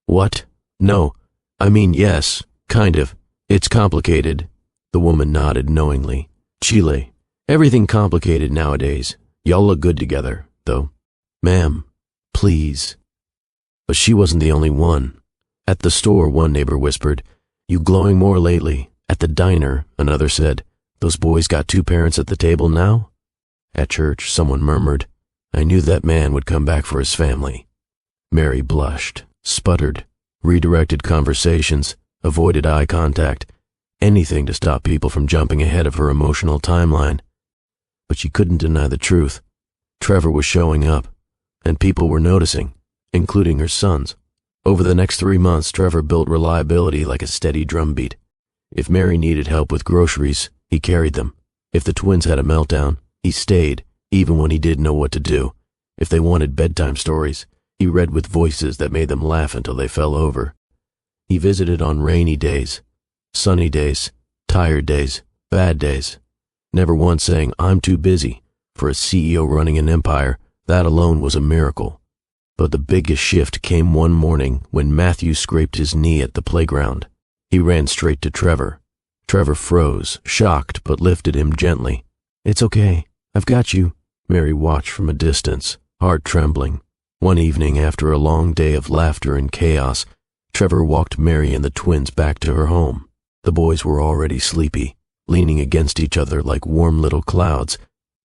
"What? No. I mean, yes, kind of. It's complicated." The woman nodded knowingly. "Chile. Everything complicated nowadays. Y'all look good together, though." "Ma'am, please." But she wasn't the only one. At the store, one neighbor whispered, "You glowing more lately." At the diner, another said, "Those boys got two parents at the table now?" At church, someone murmured, "I knew that man would come back for his family." Mary blushed, sputtered, redirected conversations, avoided eye contact, anything to stop people from jumping ahead of her emotional timeline. But she couldn't deny the truth. Trevor was showing up, and people were noticing, including her sons. Over the next 3 months, Trevor built reliability like a steady drumbeat. If Mary needed help with groceries, he carried them. If the twins had a meltdown, he stayed, even when he didn't know what to do. If they wanted bedtime stories, he read with voices that made them laugh until they fell over. He visited on rainy days, sunny days, tired days, bad days. Never once saying, "I'm too busy." For a CEO running an empire, that alone was a miracle. But the biggest shift came one morning when Matthew scraped his knee at the playground. He ran straight to Trevor. Trevor froze, shocked, but lifted him gently. "It's okay. I've got you." Mary watched from a distance, heart trembling. One evening, after a long day of laughter and chaos, Trevor walked Mary and the twins back to her home. The boys were already sleepy, leaning against each other like warm little clouds.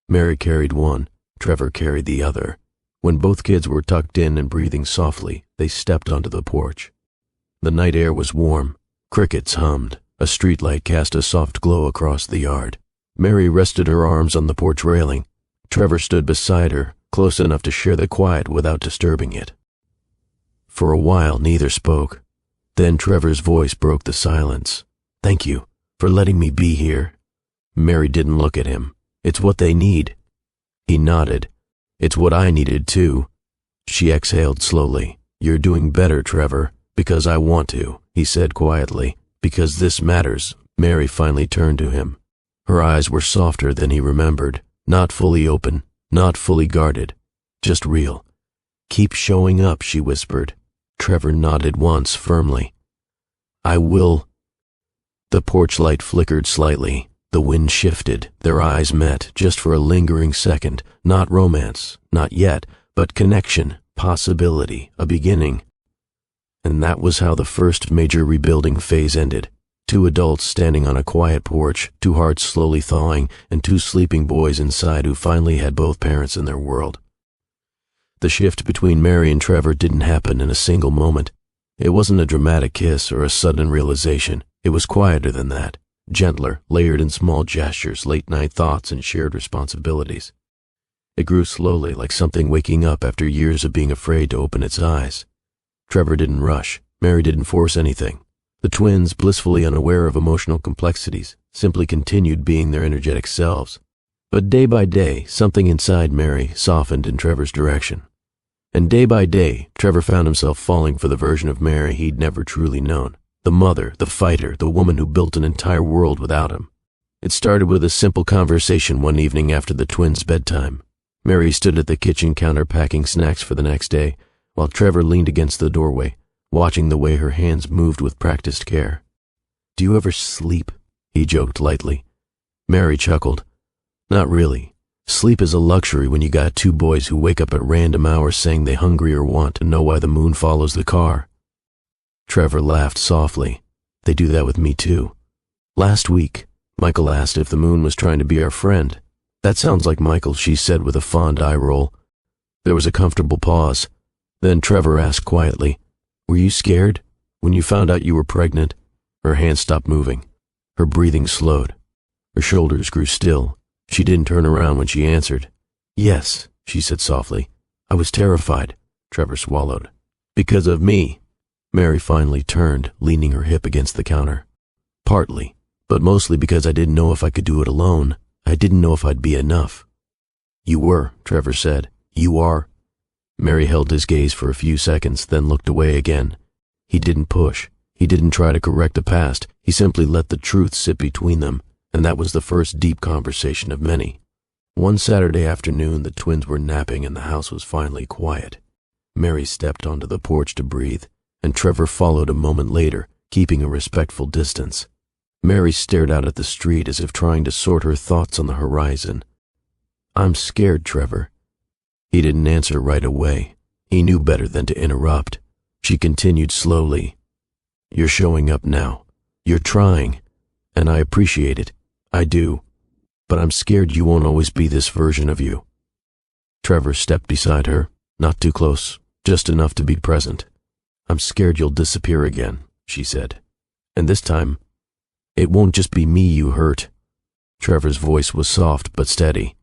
Mary carried one, Trevor carried the other. When both kids were tucked in and breathing softly, they stepped onto the porch. The night air was warm. Crickets hummed. A streetlight cast a soft glow across the yard. Mary rested her arms on the porch railing. Trevor stood beside her, close enough to share the quiet without disturbing it. For a while, neither spoke. Then Trevor's voice broke the silence. "Thank you for letting me be here." Mary didn't look at him. "It's what they need." He nodded. "It's what I needed too." She exhaled slowly. "You're doing better, Trevor, because I want to," he said quietly. "Because this matters." Mary finally turned to him. Her eyes were softer than he remembered, not fully open, not fully guarded, just real. "Keep showing up," she whispered. Trevor nodded once, firmly. "I will." The porch light flickered slightly. The wind shifted. Their eyes met, just for a lingering second. Not romance, not yet, but connection, possibility, a beginning. And that was how the first major rebuilding phase ended. 2 adults standing on a quiet porch, 2 hearts slowly thawing, and 2 sleeping boys inside who finally had both parents in their world. The shift between Mary and Trevor didn't happen in a single moment. It wasn't a dramatic kiss or a sudden realization. It was quieter than that, gentler, layered in small gestures, late-night thoughts, and shared responsibilities. It grew slowly, like something waking up after years of being afraid to open its eyes. Trevor didn't rush. Mary didn't force anything. The twins, blissfully unaware of emotional complexities, simply continued being their energetic selves. But day by day, something inside Mary softened in Trevor's direction. And day by day, Trevor found himself falling for the version of Mary he'd never truly known. The mother, the fighter, the woman who built an entire world without him. It started with a simple conversation one evening after the twins' bedtime. Mary stood at the kitchen counter packing snacks for the next day, while Trevor leaned against the doorway, watching the way her hands moved with practiced care. "Do you ever sleep?" he joked lightly. Mary chuckled. "Not really. Sleep is a luxury when you got two boys who wake up at random hours saying they hungry or want to know why the moon follows the car." Trevor laughed softly. "They do that with me too. Last week, Michael asked if the moon was trying to be our friend. 'That sounds like Michael,' she said with a fond eye roll. There was a comfortable pause. Then Trevor asked quietly, "Were you scared when you found out you were pregnant?" Her hands stopped moving. Her breathing slowed. Her shoulders grew still. She didn't turn around when she answered. "Yes," she said softly. "I was terrified." Trevor swallowed. "Because of me?" Mary finally turned, leaning her hip against the counter. "Partly, but mostly because I didn't know if I could do it alone. I didn't know if I'd be enough." "You were," Trevor said. "You are." Mary held his gaze for a few seconds, then looked away again. He didn't push. He didn't try to correct the past. He simply let the truth sit between them, and that was the first deep conversation of many. One Saturday afternoon, the twins were napping and the house was finally quiet. Mary stepped onto the porch to breathe, and Trevor followed a moment later, keeping a respectful distance. Mary stared out at the street as if trying to sort her thoughts on the horizon. "I'm scared, Trevor." He didn't answer right away. He knew better than to interrupt. She continued slowly. "You're showing up now. You're trying, and I appreciate it. I do. But I'm scared you won't always be this version of you." Trevor stepped beside her, not too close, just enough to be present. "I'm scared you'll disappear again," she said. "And this time, it won't just be me you hurt." Trevor's voice was soft but steady.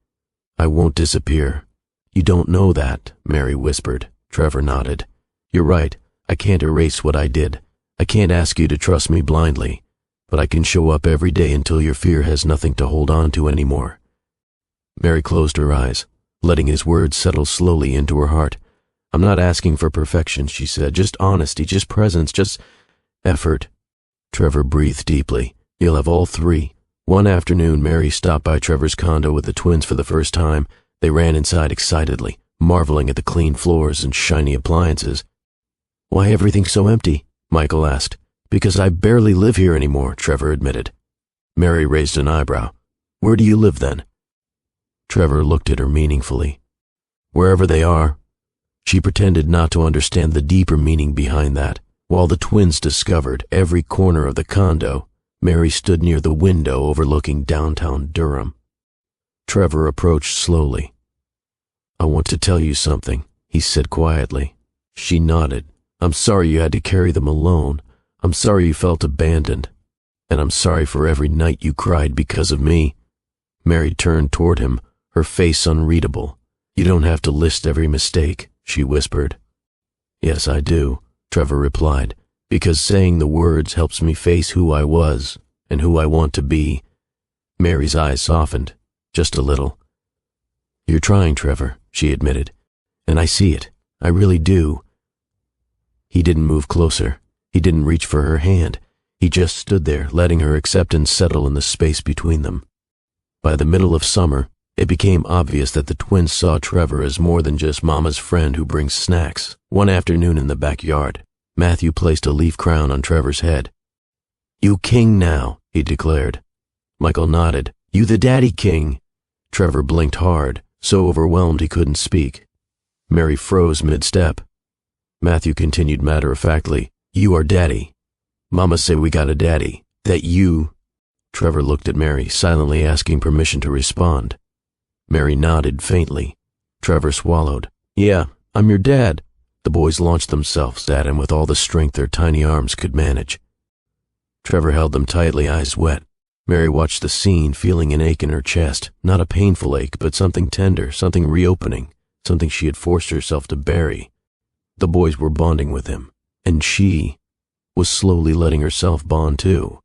"I won't disappear." "You don't know that," Mary whispered. Trevor nodded. "You're right. I can't erase what I did. I can't ask you to trust me blindly. But I can show up every day until your fear has nothing to hold on to anymore." Mary closed her eyes, letting his words settle slowly into her heart. "I'm not asking for perfection," she said. "Just honesty, just presence, just effort." Trevor breathed deeply. "You'll have all three." One afternoon, Mary stopped by Trevor's condo with the twins for the first time. They ran inside excitedly, marveling at the clean floors and shiny appliances. "Why everything's so empty?" Michael asked. "Because I barely live here anymore," Trevor admitted. Mary raised an eyebrow. "Where do you live then?" Trevor looked at her meaningfully. "Wherever they are." She pretended not to understand the deeper meaning behind that. While the twins discovered every corner of the condo, Mary stood near the window overlooking downtown Durham. Trevor approached slowly. "I want to tell you something," he said quietly. She nodded. "I'm sorry you had to carry them alone. I'm sorry you felt abandoned. And I'm sorry for every night you cried because of me." Mary turned toward him, her face unreadable. "You don't have to list every mistake," she whispered. "Yes, I do," Trevor replied, "because saying the words helps me face who I was and who I want to be." Mary's eyes softened, just a little. "You're trying, Trevor," she admitted, "and I see it. I really do." He didn't move closer. He didn't reach for her hand. He just stood there, letting her acceptance settle in the space between them. By the middle of summer, it became obvious that the twins saw Trevor as more than just Mama's friend who brings snacks. One afternoon in the backyard, Matthew placed a leaf crown on Trevor's head. "You king now," he declared. Michael nodded. "You the daddy king." Trevor blinked hard, so overwhelmed he couldn't speak. Mary froze mid-step. Matthew continued matter-of-factly, "You are daddy. Mama say we got a daddy. That you—" Trevor looked at Mary, silently asking permission to respond. Mary nodded faintly. Trevor swallowed. "Yeah, I'm your dad." The boys launched themselves at him with all the strength their tiny arms could manage. Trevor held them tightly, eyes wet. Mary watched the scene, feeling an ache in her chest, not a painful ache, but something tender, something reopening, something she had forced herself to bury. The boys were bonding with him, and she was slowly letting herself bond too.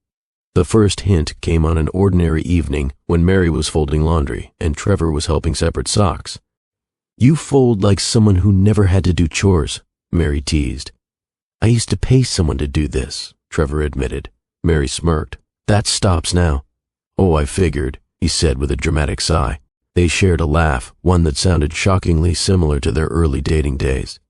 The first hint came on an ordinary evening when Mary was folding laundry and Trevor was helping separate socks. "You fold like someone who never had to do chores," Mary teased. "I used to pay someone to do this," Trevor admitted. Mary smirked. "That stops now." "Oh, I figured," he said with a dramatic sigh. They shared a laugh, one that sounded shockingly similar to their early dating days.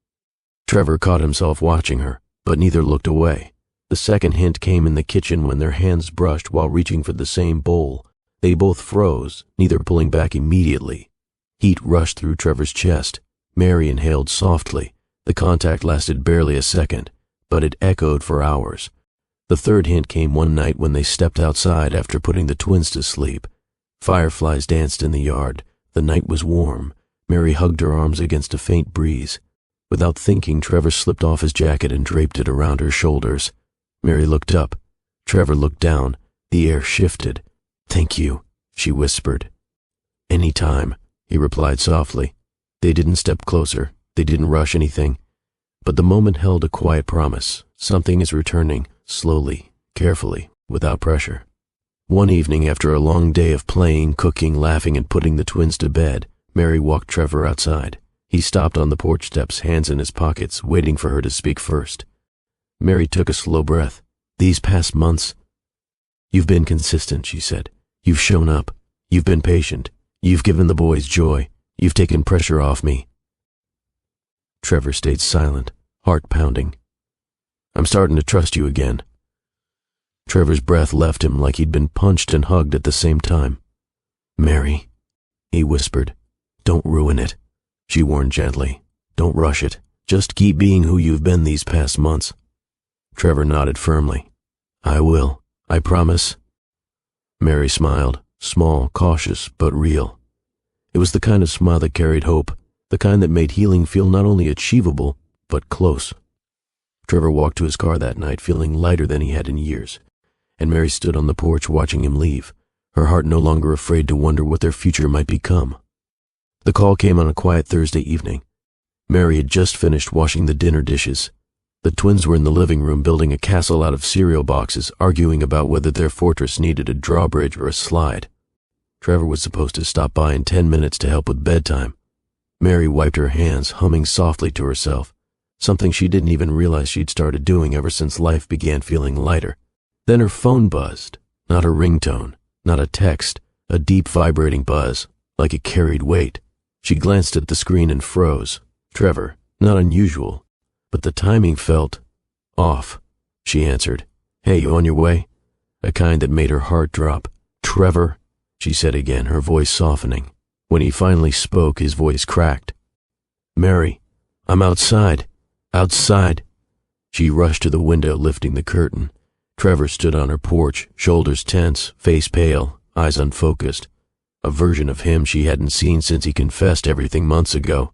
Trevor caught himself watching her, but neither looked away. The second hint came in the kitchen when their hands brushed while reaching for the same bowl. They both froze, neither pulling back immediately. Heat rushed through Trevor's chest. Mary inhaled softly. The contact lasted barely a second, but it echoed for hours. The third hint came one night when they stepped outside after putting the twins to sleep. Fireflies danced in the yard. The night was warm. Mary hugged her arms against a faint breeze. Without thinking, Trevor slipped off his jacket and draped it around her shoulders. Mary looked up. Trevor looked down. The air shifted. "Thank you," she whispered. "Any time," he replied softly. They didn't step closer. They didn't rush anything. But the moment held a quiet promise. Something is returning, slowly, carefully, without pressure. One evening, after a long day of playing, cooking, laughing, and putting the twins to bed, Mary walked Trevor outside. He stopped on the porch steps, hands in his pockets, waiting for her to speak first. Mary took a slow breath. "These past months—" "You've been consistent," she said. "You've shown up. You've been patient. You've given the boys joy. You've taken pressure off me." Trevor stayed silent, heart pounding. "I'm starting to trust you again." Trevor's breath left him like he'd been punched and hugged at the same time. "Mary," he whispered. "Don't ruin it," she warned gently. "Don't rush it. Just keep being who you've been these past months." Trevor nodded firmly. "I will. I promise." Mary smiled, small, cautious, but real. It was the kind of smile that carried hope, the kind that made healing feel not only achievable, but close. Trevor walked to his car that night feeling lighter than he had in years, and Mary stood on the porch watching him leave, her heart no longer afraid to wonder what their future might become. The call came on a quiet Thursday evening. Mary had just finished washing the dinner dishes. The twins were in the living room building a castle out of cereal boxes, arguing about whether their fortress needed a drawbridge or a slide. Trevor was supposed to stop by in 10 minutes to help with bedtime. Mary wiped her hands, humming softly to herself, something she didn't even realize she'd started doing ever since life began feeling lighter. Then her phone buzzed, not a ringtone, not a text, a deep vibrating buzz, like it carried weight. She glanced at the screen and froze. Trevor, not unusual, but the timing felt off. She answered. "Hey, you on your way?" A kind that made her heart drop. "Trevor," she said again, her voice softening. When he finally spoke, his voice cracked. "Mary, I'm outside. Outside." She rushed to the window, lifting the curtain. Trevor stood on her porch, shoulders tense, face pale, eyes unfocused. A version of him she hadn't seen since he confessed everything months ago.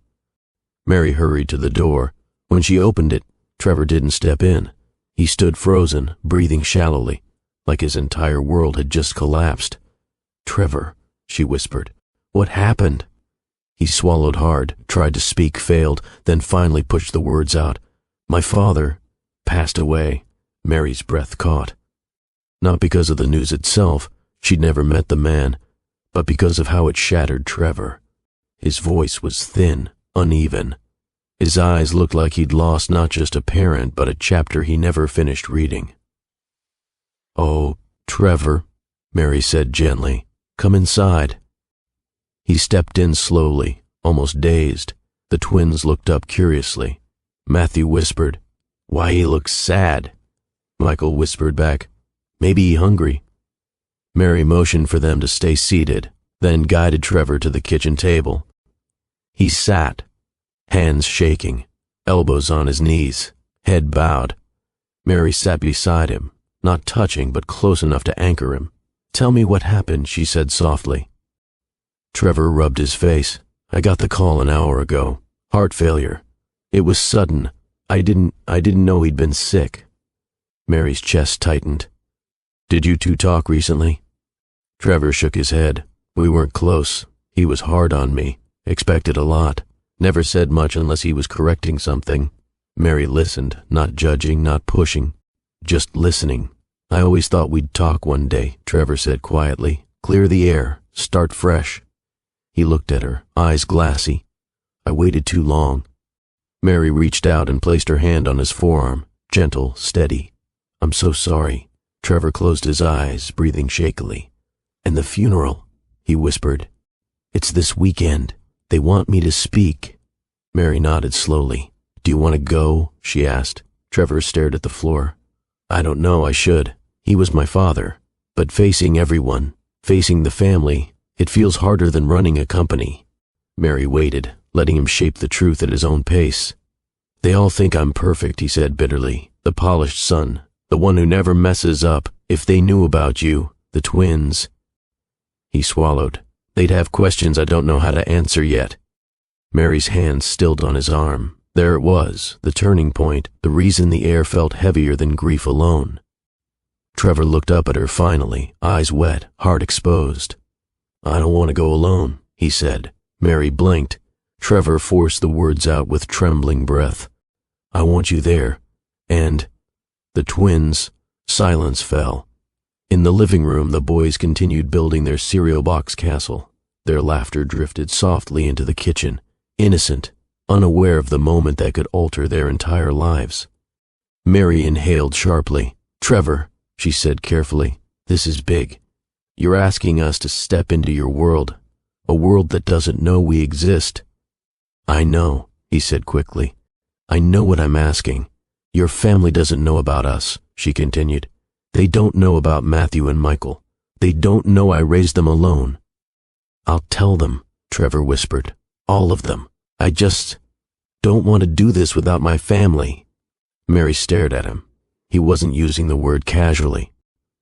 Mary hurried to the door. When she opened it, Trevor didn't step in. He stood frozen, breathing shallowly, like his entire world had just collapsed. "Trevor," she whispered, "what happened?" He swallowed hard, tried to speak, failed, then finally pushed the words out. "My father passed away." Mary's breath caught. Not because of the news itself, she'd never met the man, but because of how it shattered Trevor. His voice was thin, uneven. His eyes looked like he'd lost not just a parent, but a chapter he never finished reading. "Oh, Trevor," Mary said gently, "come inside." He stepped in slowly, almost dazed. The twins looked up curiously. Matthew whispered, "Why, he looks sad." Michael whispered back, "Maybe he hungry." Mary motioned for them to stay seated, then guided Trevor to the kitchen table. He sat, hands shaking, elbows on his knees, head bowed. Mary sat beside him, not touching but close enough to anchor him. "Tell me what happened," she said softly. Trevor rubbed his face. "I got the call an hour ago. Heart failure. It was sudden. I didn't know he'd been sick." Mary's chest tightened. "Did you two talk recently?" Trevor shook his head. "We weren't close. He was hard on me. Expected a lot. Never said much unless he was correcting something." Mary listened, not judging, not pushing, just listening. "I always thought we'd talk one day," Trevor said quietly. "Clear the air. Start fresh." He looked at her, eyes glassy. "I waited too long." Mary reached out and placed her hand on his forearm, gentle, steady. "I'm so sorry." Trevor closed his eyes, breathing shakily. "And the funeral," he whispered. "It's this weekend. They want me to speak." Mary nodded slowly. "Do you want to go?" she asked. Trevor stared at the floor. "I don't know, I should. He was my father. But facing everyone, facing the family, it feels harder than running a company." Mary waited, letting him shape the truth at his own pace. "They all think I'm perfect," he said bitterly. "The polished son, the one who never messes up. If they knew about you, the twins." He swallowed. "They'd have questions I don't know how to answer yet." Mary's hand stilled on his arm. There it was, the turning point, the reason the air felt heavier than grief alone. Trevor looked up at her finally, eyes wet, heart exposed. "I don't want to go alone," he said. Mary blinked. Trevor forced the words out with trembling breath. "I want you there. And the twins." Silence fell. In the living room, the boys continued building their cereal box castle. Their laughter drifted softly into the kitchen, innocent, unaware of the moment that could alter their entire lives. Mary inhaled sharply. "Trevor," she said carefully, "this is big. You're asking us to step into your world, a world that doesn't know we exist." "I know," he said quickly. "I know what I'm asking. Your family doesn't know about us," she continued. "They don't know about Matthew and Michael. They don't know I raised them alone." "I'll tell them," Trevor whispered. "All of them. I just don't want to do this without my family." Mary stared at him. He wasn't using the word casually.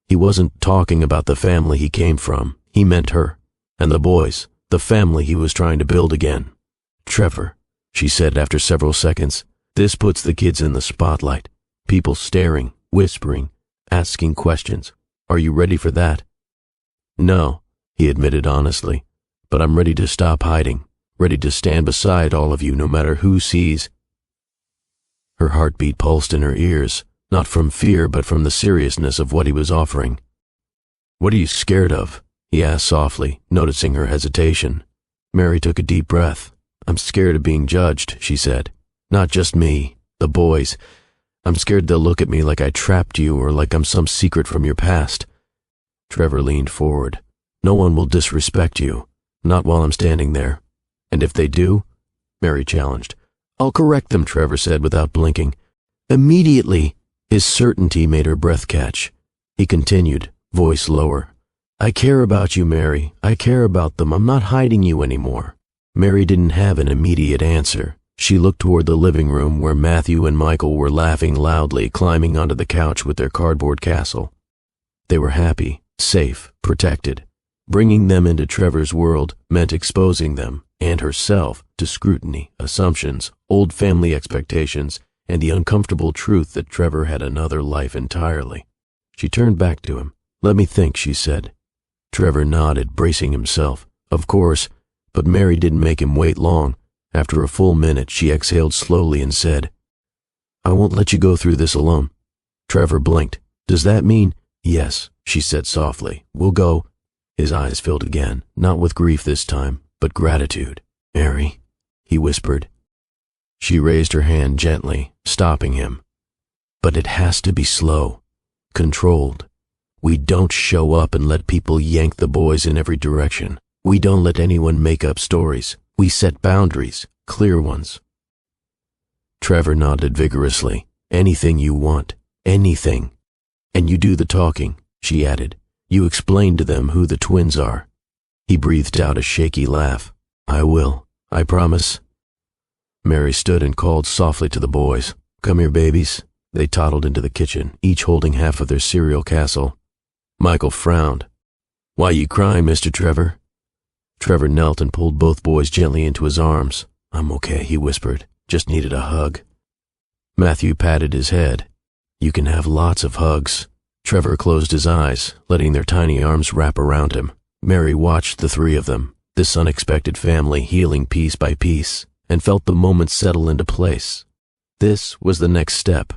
He wasn't talking about the family he came from. He meant her. And the boys, the family he was trying to build again. "Trevor," she said after several seconds, "this puts the kids in the spotlight. People staring, whispering, asking questions. Are you ready for that?" "No," he admitted honestly, "but I'm ready to stop hiding. Ready to stand beside all of you no matter who sees." Her heartbeat pulsed in her ears, not from fear but from the seriousness of what he was offering. "What are you scared of?" he asked softly, noticing her hesitation. Mary took a deep breath. "I'm scared of being judged," she said. "Not just me, the boys. I'm scared they'll look at me like I trapped you or like I'm some secret from your past." Trevor leaned forward. "No one will disrespect you, not while I'm standing there. And if they do?" Mary challenged. "I'll correct them," Trevor said without blinking. "Immediately." His certainty made her breath catch. He continued, voice lower. "I care about you, Mary. I care about them. I'm not hiding you anymore." Mary didn't have an immediate answer. She looked toward the living room where Matthew and Michael were laughing loudly, climbing onto the couch with their cardboard castle. They were happy, safe, protected. Bringing them into Trevor's world meant exposing them, and herself, to scrutiny, assumptions, old family expectations, and the uncomfortable truth that Trevor had another life entirely. She turned back to him. "Let me think," she said. Trevor nodded, bracing himself. Of course, but Mary didn't make him wait long. After a full minute, she exhaled slowly and said, "I won't let you go through this alone." Trevor blinked. "Does that mean—" "Yes," she said softly. "We'll go." His eyes filled again, not with grief this time, but gratitude. "Mary," he whispered. She raised her hand gently, stopping him. "But it has to be slow, controlled. We don't show up and let people yank the boys in every direction. We don't let anyone make up stories. We set boundaries, clear ones." Trevor nodded vigorously. "Anything you want. Anything. And you do the talking," she added. "You explain to them who the twins are." He breathed out a shaky laugh. "I will. I promise." Mary stood and called softly to the boys. "Come here, babies." They toddled into the kitchen, each holding half of their cereal castle. Michael frowned. "Why you crying, Mr. Trevor?" Trevor knelt and pulled both boys gently into his arms. "I'm okay," he whispered. "Just needed a hug." Matthew patted his head. "You can have lots of hugs." Trevor closed his eyes, letting their tiny arms wrap around him. Mary watched the three of them, this unexpected family healing piece by piece, and felt the moment settle into place. This was the next step.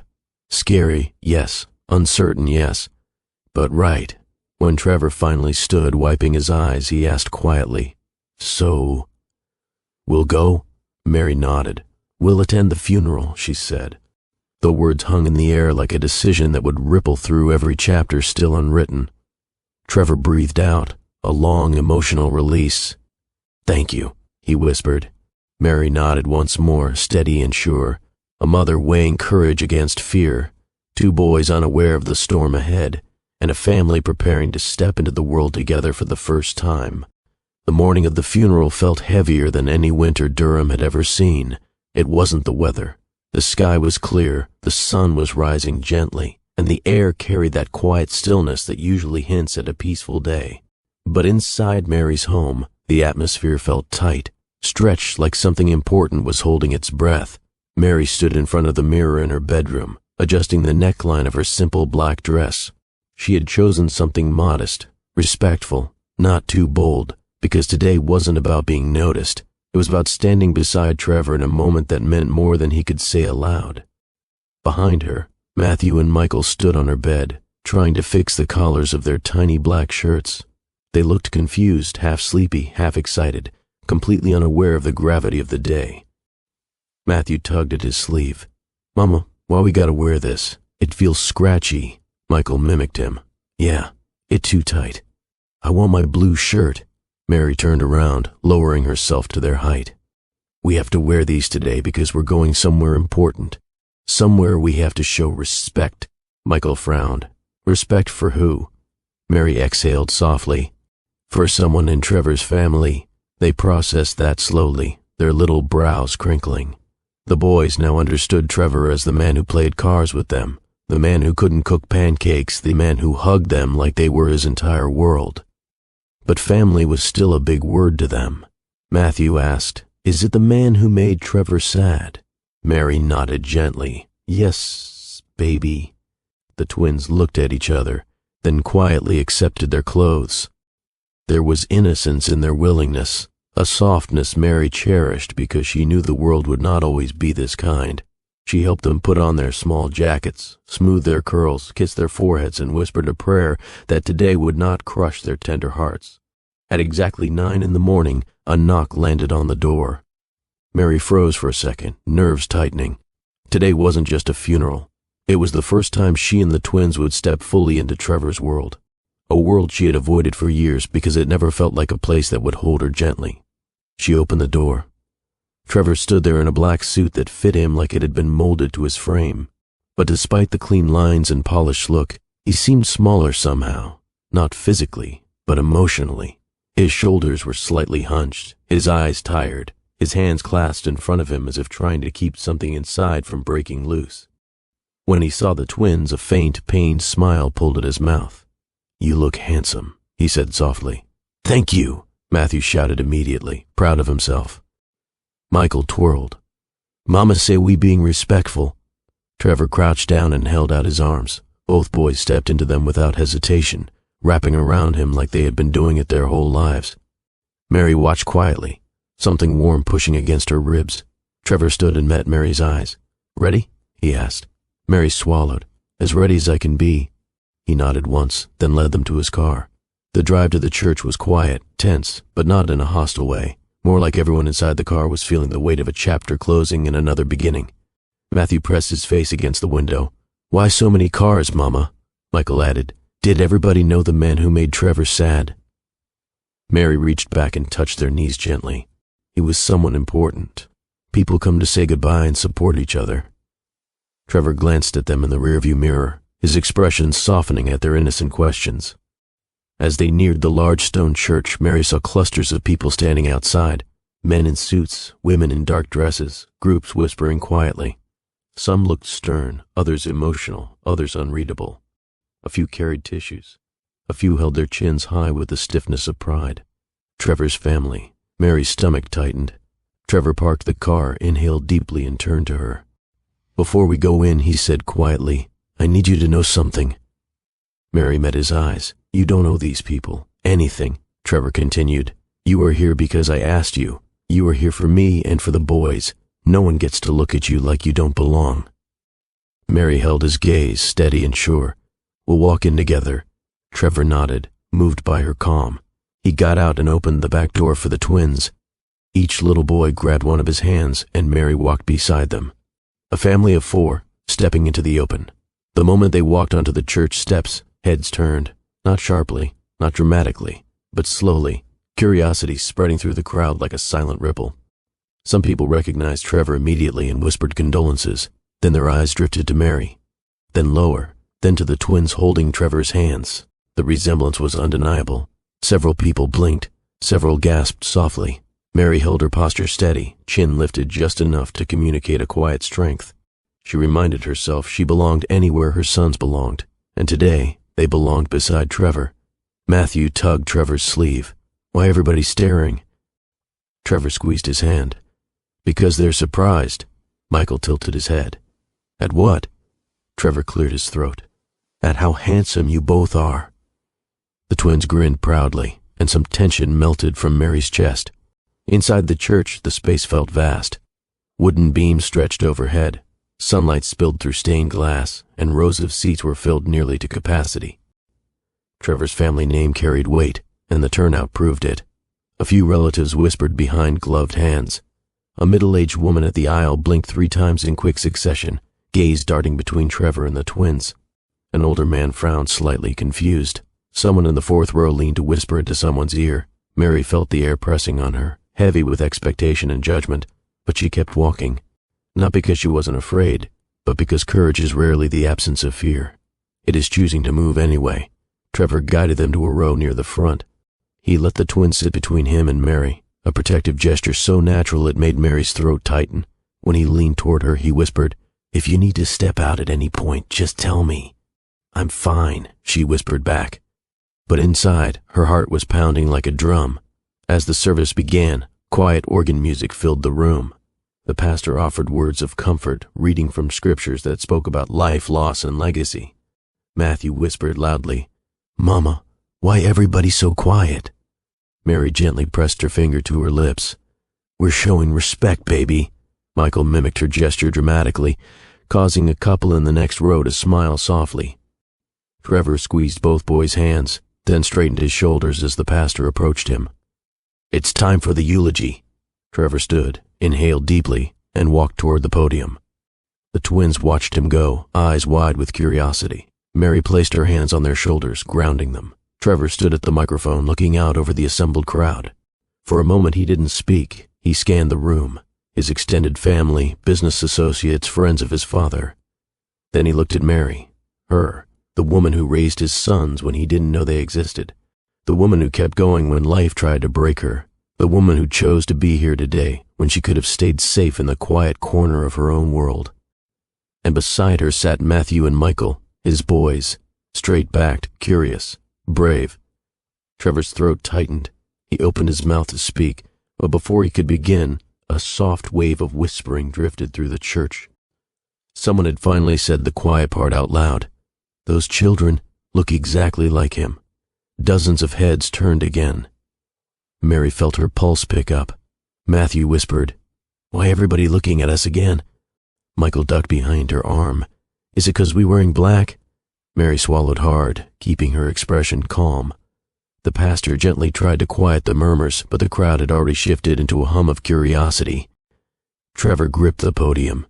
Scary, yes. Uncertain, yes. But right. When Trevor finally stood, wiping his eyes, he asked quietly, "So, we'll go?" Mary nodded. "We'll attend the funeral," she said. The words hung in the air like a decision that would ripple through every chapter still unwritten. Trevor breathed out, a long emotional release. "Thank you," he whispered. Mary nodded once more, steady and sure, a mother weighing courage against fear, two boys unaware of the storm ahead, and a family preparing to step into the world together for the first time. The morning of the funeral felt heavier than any winter Durham had ever seen. It wasn't the weather. The sky was clear, the sun was rising gently, and the air carried that quiet stillness that usually hints at a peaceful day. But inside Mary's home, the atmosphere felt tight, stretched like something important was holding its breath. Mary stood in front of the mirror in her bedroom, adjusting the neckline of her simple black dress. She had chosen something modest, respectful, not too bold, because today wasn't about being noticed. It was about standing beside Trevor in a moment that meant more than he could say aloud. Behind her, Matthew and Michael stood on her bed, trying to fix the collars of their tiny black shirts. They looked confused, half sleepy, half excited, completely unaware of the gravity of the day. Matthew tugged at his sleeve. "Mama, why we gotta wear this? It feels scratchy." Michael mimicked him. "Yeah, it's too tight. I want my blue shirt." Mary turned around, lowering herself to their height. "We have to wear these today because we're going somewhere important. Somewhere we have to show respect." Michael frowned. "Respect for who?" Mary exhaled softly. "For someone in Trevor's family." They processed that slowly, their little brows crinkling. The boys now understood Trevor as the man who played cards with them, the man who couldn't cook pancakes, the man who hugged them like they were his entire world. But family was still a big word to them. Matthew asked, "Is it the man who made Trevor sad?" Mary nodded gently. "Yes, baby." The twins looked at each other, then quietly accepted their clothes. There was innocence in their willingness, a softness Mary cherished because she knew the world would not always be this kind. She helped them put on their small jackets, smoothed their curls, kissed their foreheads, and whispered a prayer that today would not crush their tender hearts. At exactly 9 in the morning, a knock landed on the door. Mary froze for a second, nerves tightening. Today wasn't just a funeral. It was the first time she and the twins would step fully into Trevor's world. A world she had avoided for years because it never felt like a place that would hold her gently. She opened the door. Trevor stood there in a black suit that fit him like it had been molded to his frame. But despite the clean lines and polished look, he seemed smaller somehow, not physically, but emotionally. His shoulders were slightly hunched, his eyes tired, his hands clasped in front of him as if trying to keep something inside from breaking loose. When he saw the twins, a faint, pained smile pulled at his mouth. "You look handsome," he said softly. "Thank you," Matthew shouted immediately, proud of himself. Michael twirled. "Mama say we being respectful." Trevor crouched down and held out his arms. Both boys stepped into them without hesitation, wrapping around him like they had been doing it their whole lives. Mary watched quietly, something warm pushing against her ribs. Trevor stood and met Mary's eyes. "Ready?" he asked. Mary swallowed. "As ready as I can be." He nodded once, then led them to his car. The drive to the church was quiet, tense, but not in a hostile way. More like everyone inside the car was feeling the weight of a chapter closing and another beginning. Matthew pressed his face against the window. "Why so many cars, Mama?" Michael added. "Did everybody know the man who made Trevor sad?" Mary reached back and touched their knees gently. He was someone important. People come to say goodbye and support each other. Trevor glanced at them in the rearview mirror, his expression softening at their innocent questions. As they neared the large stone church, Mary saw clusters of people standing outside, men in suits, women in dark dresses, groups whispering quietly. Some looked stern, others emotional, others unreadable. A few carried tissues. A few held their chins high with the stiffness of pride. Trevor's family. Mary's stomach tightened. Trevor parked the car, inhaled deeply, and turned to her. "Before we go in," he said quietly, "I need you to know something." Mary met his eyes. "You don't owe these people anything," Trevor continued. "You are here because I asked you. You are here for me and for the boys. No one gets to look at you like you don't belong." Mary held his gaze, steady and sure. "We'll walk in together." Trevor nodded, moved by her calm. He got out and opened the back door for the twins. Each little boy grabbed one of his hands, and Mary walked beside them. A family of 4, stepping into the open. The moment they walked onto the church steps, heads turned, not sharply, not dramatically, But slowly, curiosity spreading through the crowd like a silent ripple. Some people recognized Trevor immediately and whispered condolences. Then their eyes drifted to Mary, then lower, then to the twins holding Trevor's hands. The resemblance was undeniable. Several people blinked. Several gasped softly. Mary held her posture steady, chin lifted just enough to communicate a quiet strength. She reminded herself she belonged anywhere her sons belonged, and today they belonged beside Trevor. Matthew tugged Trevor's sleeve. "Why everybody staring?" Trevor squeezed his hand. "Because they're surprised." Michael tilted his head. "At what?" Trevor cleared his throat. "At how handsome you both are." The twins grinned proudly, and some tension melted from Mary's chest. Inside the church, the space felt vast. Wooden beams stretched overhead. Sunlight spilled through stained glass, and rows of seats were filled nearly to capacity. Trevor's family name carried weight, and the turnout proved it. A few relatives whispered behind gloved hands. A middle-aged woman at the aisle blinked 3 times in quick succession, gaze darting between Trevor and the twins. An older man frowned, slightly confused. Someone in the 4th row leaned to whisper into someone's ear. Mary felt the air pressing on her, heavy with expectation and judgment, but she kept walking. Not because she wasn't afraid, but because courage is rarely the absence of fear. It is choosing to move anyway. Trevor guided them to a row near the front. He let the twins sit between him and Mary, a protective gesture so natural it made Mary's throat tighten. When he leaned toward her, he whispered, "If you need to step out at any point, just tell me." "I'm fine," she whispered back. But inside, her heart was pounding like a drum. As the service began, quiet organ music filled the room. The pastor offered words of comfort, reading from scriptures that spoke about life, loss, and legacy. Matthew whispered loudly, "Mama, why everybody so quiet?" Mary gently pressed her finger to her lips. "We're showing respect, baby." Michael mimicked her gesture dramatically, causing a couple in the next row to smile softly. Trevor squeezed both boys' hands, then straightened his shoulders as the pastor approached him. "It's time for the eulogy." Trevor stood, inhaled deeply, and walked toward the podium. The twins watched him go, eyes wide with curiosity. Mary placed her hands on their shoulders, grounding them. Trevor stood at the microphone, looking out over the assembled crowd. For a moment he didn't speak. He scanned the room, his extended family, business associates, friends of his father. Then he looked at Mary, her, the woman who raised his sons when he didn't know they existed, the woman who kept going when life tried to break her, the woman who chose to be here today when she could have stayed safe in the quiet corner of her own world. And beside her sat Matthew and Michael, his boys, straight-backed, curious, brave. Trevor's throat tightened. He opened his mouth to speak, but before he could begin, a soft wave of whispering drifted through the church. Someone had finally said the quiet part out loud. "Those children look exactly like him." Dozens of heads turned again. Mary felt her pulse pick up. Matthew whispered, "Why everybody looking at us again?" Michael ducked behind her arm. "Is it 'cause we wearing black?" Mary swallowed hard, keeping her expression calm. The pastor gently tried to quiet the murmurs, but the crowd had already shifted into a hum of curiosity. Trevor gripped the podium.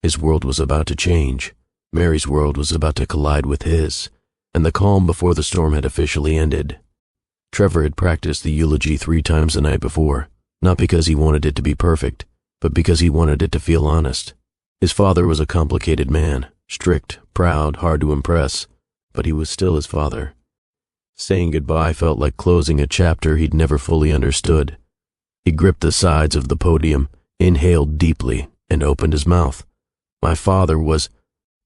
His world was about to change. Mary's world was about to collide with his, and the calm before the storm had officially ended. Trevor had practiced the eulogy 3 times the night before, not because he wanted it to be perfect, but because he wanted it to feel honest. His father was a complicated man, strict, proud, hard to impress, but he was still his father. Saying goodbye felt like closing a chapter he'd never fully understood. He gripped the sides of the podium, inhaled deeply, and opened his mouth. My father was...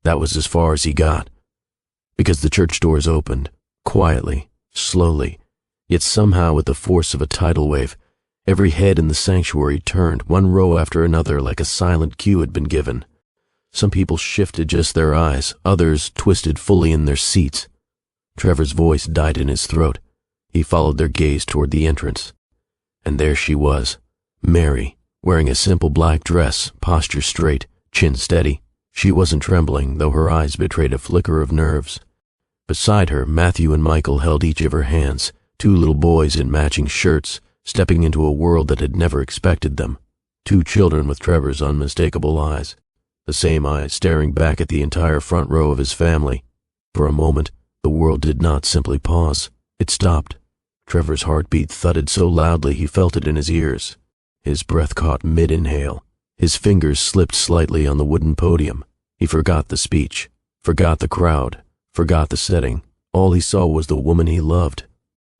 That was as far as he got. Because the church doors opened, quietly, slowly, yet somehow with the force of a tidal wave. Every head in the sanctuary turned, one row after another, like a silent cue had been given. Some people shifted just their eyes, others twisted fully in their seats. Trevor's voice died in his throat. He followed their gaze toward the entrance. And there she was, Mary, wearing a simple black dress, posture straight, chin steady. She wasn't trembling, though her eyes betrayed a flicker of nerves. Beside her, Matthew and Michael held each of her hands, 2 little boys in matching shirts, stepping into a world that had never expected them. 2 children with Trevor's unmistakable eyes, the same eyes staring back at the entire front row of his family. For a moment, the world did not simply pause. It stopped. Trevor's heartbeat thudded so loudly he felt it in his ears. His breath caught mid-inhale. His fingers slipped slightly on the wooden podium. He forgot the speech, forgot the crowd, forgot the setting. All he saw was the woman he loved,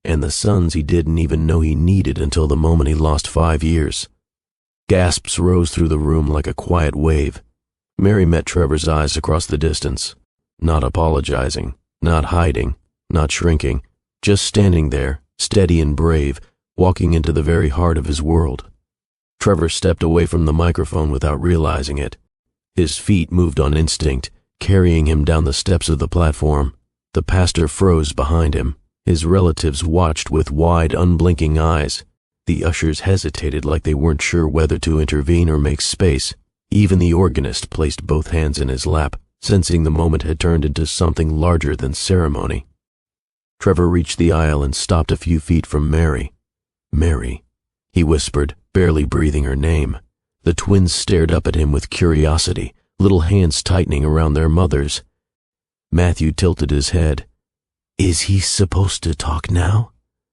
and the sons he didn't even know he needed until the moment he lost 5 years. Gasps rose through the room like a quiet wave. Mary met Trevor's eyes across the distance, not apologizing, not hiding, not shrinking, just standing there, steady and brave, walking into the very heart of his world. Trevor stepped away from the microphone without realizing it. His feet moved on instinct, carrying him down the steps of the platform. The pastor froze behind him. His relatives watched with wide, unblinking eyes. The ushers hesitated like they weren't sure whether to intervene or make space. Even the organist placed both hands in his lap, sensing the moment had turned into something larger than ceremony. Trevor reached the aisle and stopped a few feet from Mary. "Mary," he whispered, barely breathing her name. The twins stared up at him with curiosity, little hands tightening around their mothers. Matthew tilted his head. "Is he supposed to talk now?"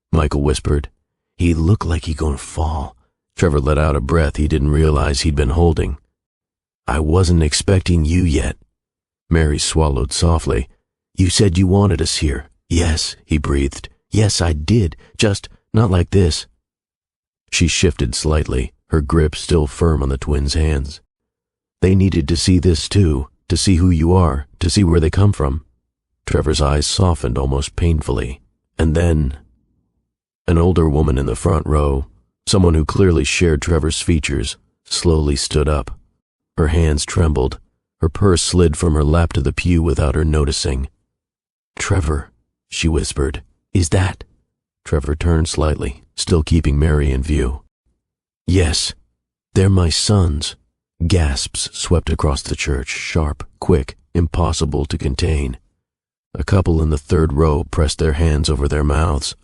Michael whispered. "He looked like he gonna fall." Trevor let out a breath he didn't realize he'd been holding. "I wasn't expecting you yet." Mary swallowed softly. "You said you wanted us here." "Yes," he breathed. "Yes, I did. Just not like this." She shifted slightly, her grip still firm on the twins' hands. "They needed to see this too, to see who you are, to see where they come from." Trevor's eyes softened almost painfully. And then, an older woman in the front row, someone who clearly shared Trevor's features, slowly stood up. Her hands trembled. Her purse slid from her lap to the pew without her noticing. "Trevor," she whispered. "Is that—" Trevor turned slightly, still keeping Mary in view. "Yes, they're my sons." Gasps swept across the church, sharp, quick, impossible to contain. A couple in the third row pressed their hands over their mouths.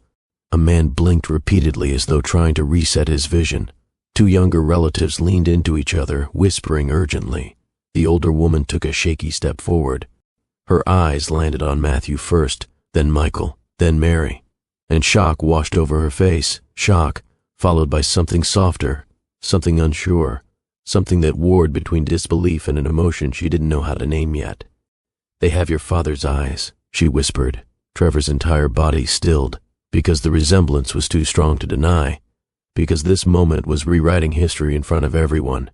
A man blinked repeatedly as though trying to reset his vision. 2 younger relatives leaned into each other, whispering urgently. The older woman took a shaky step forward. Her eyes landed on Matthew first, then Michael, then Mary, and shock washed over her face, shock, followed by something softer, something unsure, something that warred between disbelief and an emotion she didn't know how to name yet. "They have your father's eyes," she whispered. Trevor's entire body stilled, because the resemblance was too strong to deny, because this moment was rewriting history in front of everyone.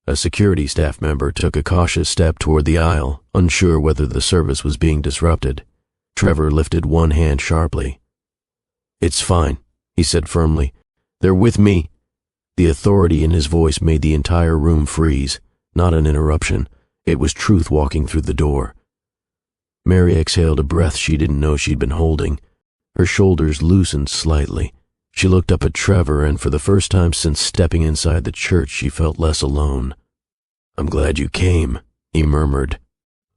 A security staff member took a cautious step toward the aisle, unsure whether the service was being disrupted. Trevor lifted one hand sharply. "It's fine," he said firmly. "They're with me." The authority in his voice made the entire room freeze. Not an interruption. It was truth walking through the door. Mary exhaled a breath she didn't know she'd been holding. Her shoulders loosened slightly. She looked up at Trevor, and for the first time since stepping inside the church, she felt less alone. "I'm glad you came," he murmured.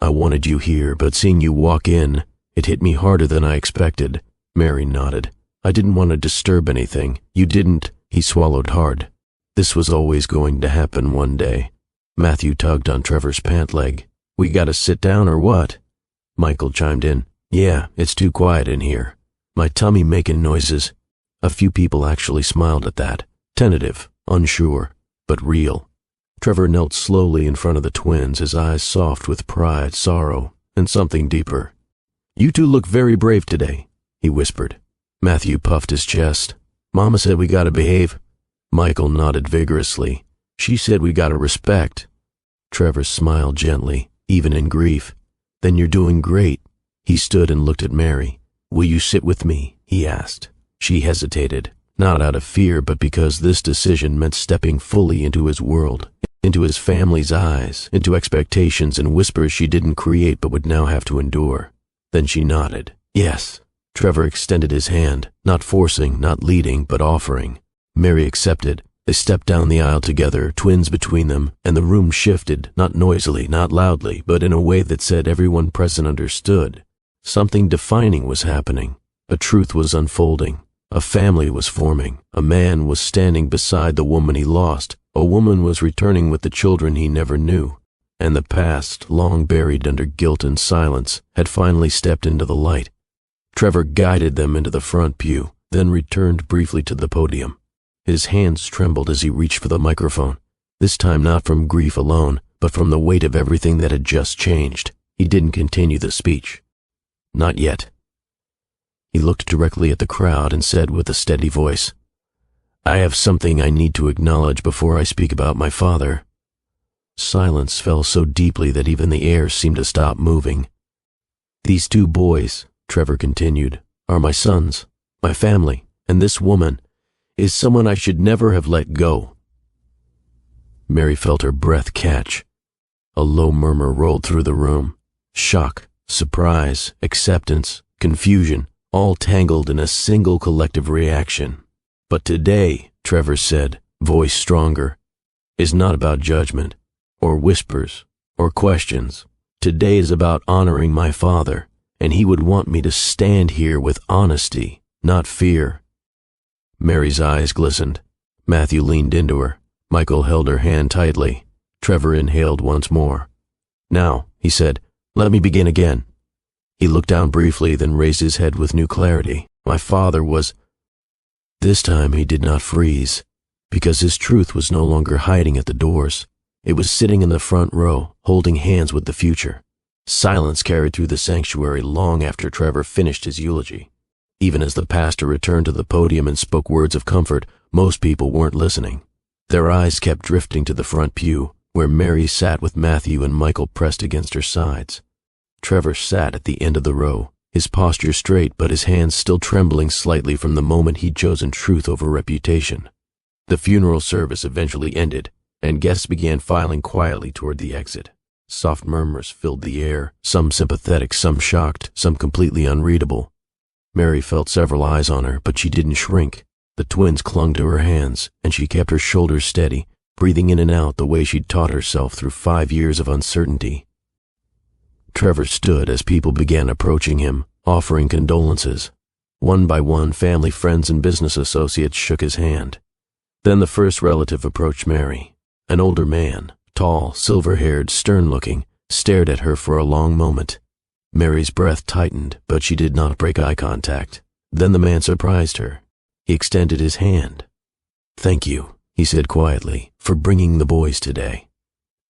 "I wanted you here, but seeing you walk in, it hit me harder than I expected." Mary nodded. "I didn't want to disturb anything. You didn't." He swallowed hard. This was always going to happen one day. Matthew tugged on Trevor's pant leg. "We gotta sit down or what?" Michael chimed in. "Yeah, it's too quiet in here. My tummy making noises." A few people actually smiled at that. Tentative, unsure, but real. Trevor knelt slowly in front of the twins, his eyes soft with pride, sorrow, and something deeper. "You two look very brave today," he whispered. Matthew puffed his chest. "Mama said we gotta behave." Michael nodded vigorously. "She said we gotta respect." Trevor smiled gently, even in grief. "Then you're doing great." He stood and looked at Mary. "Will you sit with me?" he asked. She hesitated, not out of fear, but because this decision meant stepping fully into his world, into his family's eyes, into expectations and whispers she didn't create but would now have to endure. Then she nodded. "Yes." Trevor extended his hand, not forcing, not leading, but offering. Mary accepted. They stepped down the aisle together, twins between them, and the room shifted, not noisily, not loudly, but in a way that said everyone present understood. Something defining was happening. A truth was unfolding. A family was forming. A man was standing beside the woman he lost. A woman was returning with the children he never knew. And the past, long buried under guilt and silence, had finally stepped into the light. Trevor guided them into the front pew. then returned briefly to the podium. His hands trembled as he reached for the microphone, this time not from grief alone, but from the weight of everything that had just changed. He didn't continue the speech. Not yet. He looked directly at the crowd and said with a steady voice, "I have something I need to acknowledge before I speak about my father." Silence fell so deeply that even the air seemed to stop moving. "These two boys," Trevor continued, "are my sons, my family, and this woman is someone I should never have let go." Mary felt her breath catch. A low murmur rolled through the room. Shock, surprise, acceptance, confusion, all tangled in a single collective reaction. "But today," Trevor said, voice stronger, "is not about judgment, or whispers, or questions. Today is about honoring my father, and he would want me to stand here with honesty, not fear." Mary's eyes glistened. Matthew leaned into her. Michael held her hand tightly. Trevor inhaled once more. "Now," he said, "let me begin again." He looked down briefly, then raised his head with new clarity. "My father was—" This time he did not freeze, because his truth was no longer hiding at the doors. It was sitting in the front row, holding hands with the future. Silence carried through the sanctuary long after Trevor finished his eulogy. Even as the pastor returned to the podium and spoke words of comfort, most people weren't listening. Their eyes kept drifting to the front pew, where Mary sat with Matthew and Michael pressed against her sides. Trevor sat at the end of the row, his posture straight but his hands still trembling slightly from the moment he'd chosen truth over reputation. The funeral service eventually ended, and guests began filing quietly toward the exit. Soft murmurs filled the air, some sympathetic, some shocked, some completely unreadable. Mary felt several eyes on her, but she didn't shrink. The twins clung to her hands, and she kept her shoulders steady, breathing in and out the way she'd taught herself through 5 years of uncertainty. Trevor stood as people began approaching him, offering condolences. One by one, family, friends, and business associates shook his hand. Then the first relative approached Mary. An older man, tall, silver-haired, stern-looking, stared at her for a long moment. Mary's breath tightened, but she did not break eye contact. Then the man surprised her. He extended his hand. "Thank you," he said quietly, "for bringing the boys today."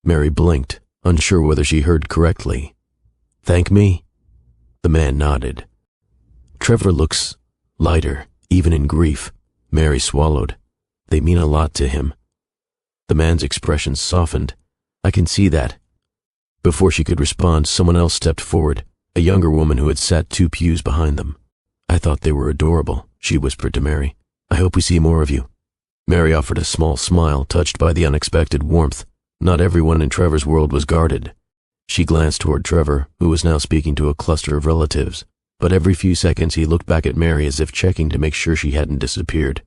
Mary blinked, unsure whether she heard correctly. "Thank me?" The man nodded. "Trevor looks lighter, even in grief." Mary swallowed. "They mean a lot to him." The man's expression softened. "I can see that." Before she could respond, someone else stepped forward, a younger woman who had sat 2 pews behind them. "I thought they were adorable," she whispered to Mary. "I hope we see more of you." Mary offered a small smile, touched by the unexpected warmth. Not everyone in Trevor's world was guarded. She glanced toward Trevor, who was now speaking to a cluster of relatives, but every few seconds he looked back at Mary as if checking to make sure she hadn't disappeared.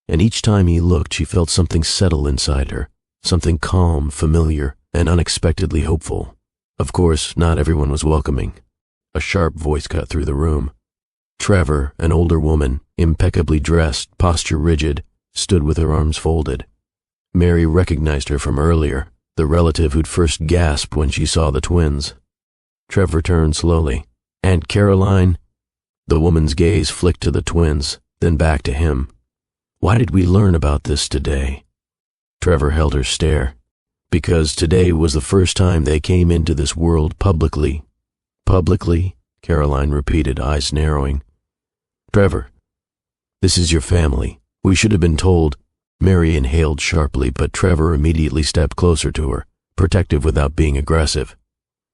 And each time he looked, she felt something settle inside her, something calm, familiar, and unexpectedly hopeful. Of course, not everyone was welcoming. A sharp voice cut through the room. Trevor, an older woman, impeccably dressed, posture rigid, stood with her arms folded. Mary recognized her from earlier, the relative who'd first gasped when she saw the twins. Trevor turned slowly. "Aunt Caroline?" The woman's gaze flicked to the twins, then back to him. "Why did we learn about this today?" Trevor held her stare. "Because today was the first time they came into this world publicly." "Publicly?" Caroline repeated, eyes narrowing. "Trevor, this is your family. We should have been told." Mary inhaled sharply, but Trevor immediately stepped closer to her, protective without being aggressive.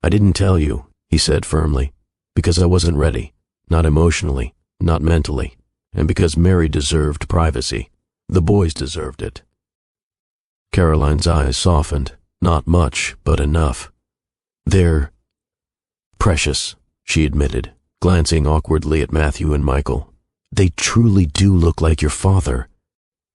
"I didn't tell you," he said firmly, "because I wasn't ready. Not emotionally, not mentally. And because Mary deserved privacy. The boys deserved it." Caroline's eyes softened. Not much, but enough. "They're precious," she admitted, glancing awkwardly at Matthew and Michael. "They truly do look like your father."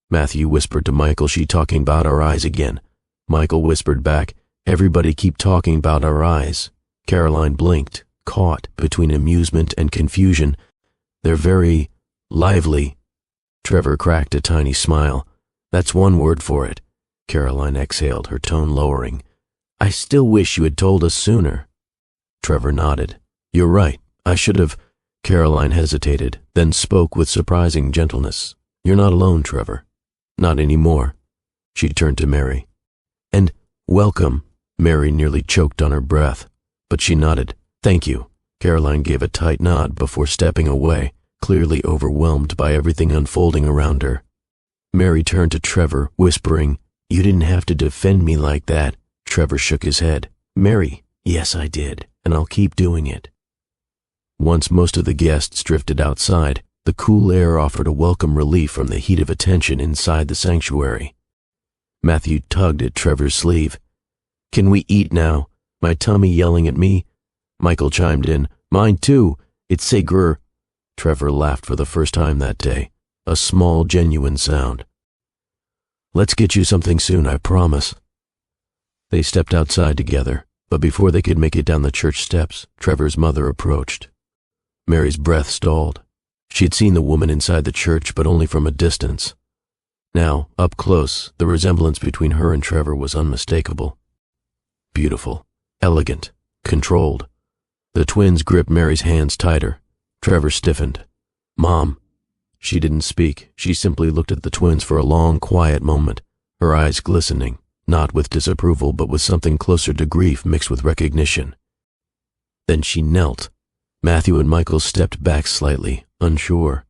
Matthew whispered to Michael, "She talking about our eyes again." Michael whispered back, "Everybody keep talking about our eyes." Caroline blinked, caught between amusement and confusion. "They're very lively." Trevor cracked a tiny smile. "That's one word for it." Caroline exhaled, her tone lowering. "I still wish you had told us sooner." Trevor nodded. "You're right. I should have." Caroline hesitated, then spoke with surprising gentleness. You're not alone, Trevor. Not anymore. She turned to Mary. And welcome. Mary nearly choked on her breath, but she nodded. Thank you. Caroline gave a tight nod before stepping away, clearly overwhelmed by everything unfolding around her. Mary turned to Trevor, whispering, You didn't have to defend me like that. Trevor shook his head. Mary, yes, I did, and I'll keep doing it. Once most of the guests drifted outside, the cool air offered a welcome relief from the heat of attention inside the sanctuary. Matthew tugged at Trevor's sleeve. Can we eat now? My tummy yelling at me. Michael chimed in. Mine too. It's sacre. Trevor laughed for the first time that day, a small, genuine sound. Let's get you something soon, I promise. They stepped outside together, but before they could make it down the church steps, Trevor's mother approached. Mary's breath stalled. She had seen the woman inside the church, but only from a distance. Now, up close, the resemblance between her and Trevor was unmistakable. Beautiful, elegant, controlled. The twins gripped Mary's hands tighter. Trevor stiffened. Mom. She didn't speak. She simply looked at the twins for a long, quiet moment, her eyes glistening, not with disapproval, but with something closer to grief mixed with recognition. Then she knelt. Matthew and Michael stepped back slightly, unsure.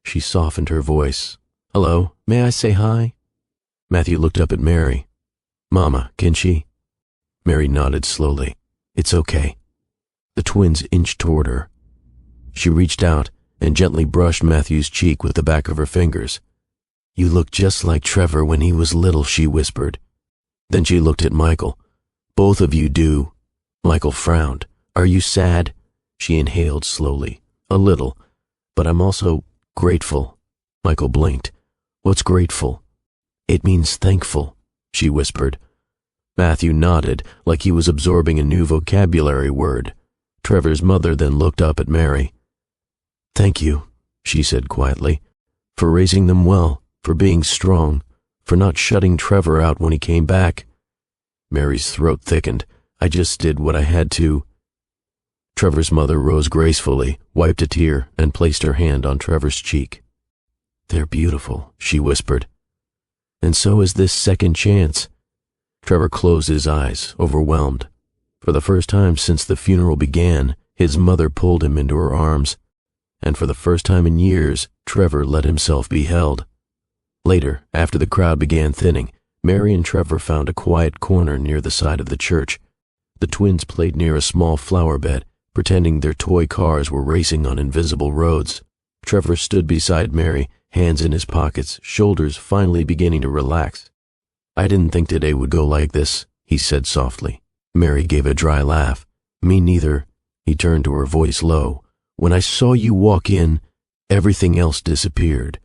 She softened her voice. Hello, may I say hi? Matthew looked up at Mary. Mama, can she? Mary nodded slowly. It's okay. The twins inched toward her. She reached out and gently brushed Matthew's cheek with the back of her fingers. You look just like Trevor when he was little, she whispered. Then she looked at Michael. Both of you do. Michael frowned. Are you sad? She inhaled slowly. A little. But I'm also grateful. Michael blinked. What's grateful? It means thankful, she whispered. Matthew nodded, like he was absorbing a new vocabulary word. Trevor's mother then looked up at Mary. Thank you, she said quietly, for raising them well, for being strong, for not shutting Trevor out when he came back. Mary's throat thickened. I just did what I had to. Trevor's mother rose gracefully, wiped a tear, and placed her hand on Trevor's cheek. They're beautiful, she whispered. And so is this second chance. Trevor closed his eyes, overwhelmed. For the first time since the funeral began, his mother pulled him into her arms. And for the first time in years, Trevor let himself be held. Later, after the crowd began thinning, Mary and Trevor found a quiet corner near the side of the church. The twins played near a small flower bed, pretending their toy cars were racing on invisible roads. Trevor stood beside Mary, hands in his pockets, shoulders finally beginning to relax. I didn't think today would go like this, he said softly. Mary gave a dry laugh. Me neither. He turned to her, voice low. When I saw you walk in, everything else disappeared.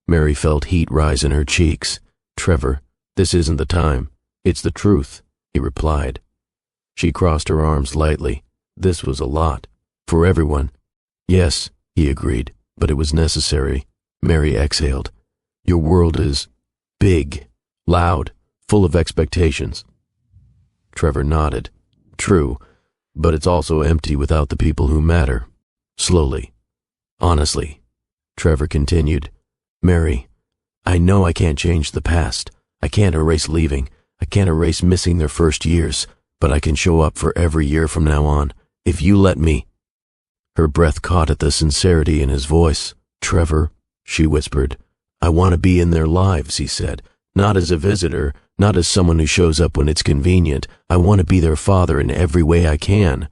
Mary felt heat rise in her cheeks. Trevor, this isn't the time. It's the truth, he replied. She crossed her arms lightly. This was a lot. For everyone. Yes, he agreed, but it was necessary. Mary exhaled. Your world is big, loud, full of expectations. Trevor nodded. True, but it's also empty without the people who matter. Slowly. Honestly. Trevor continued. Mary, I know I can't change the past. I can't erase leaving. I can't erase missing their first years, but I can show up for every year from now on. If you let me. Her breath caught at the sincerity in his voice. Trevor, she whispered. I want to be in their lives, he said. Not as a visitor, not as someone who shows up when it's convenient. I want to be their father in every way I can.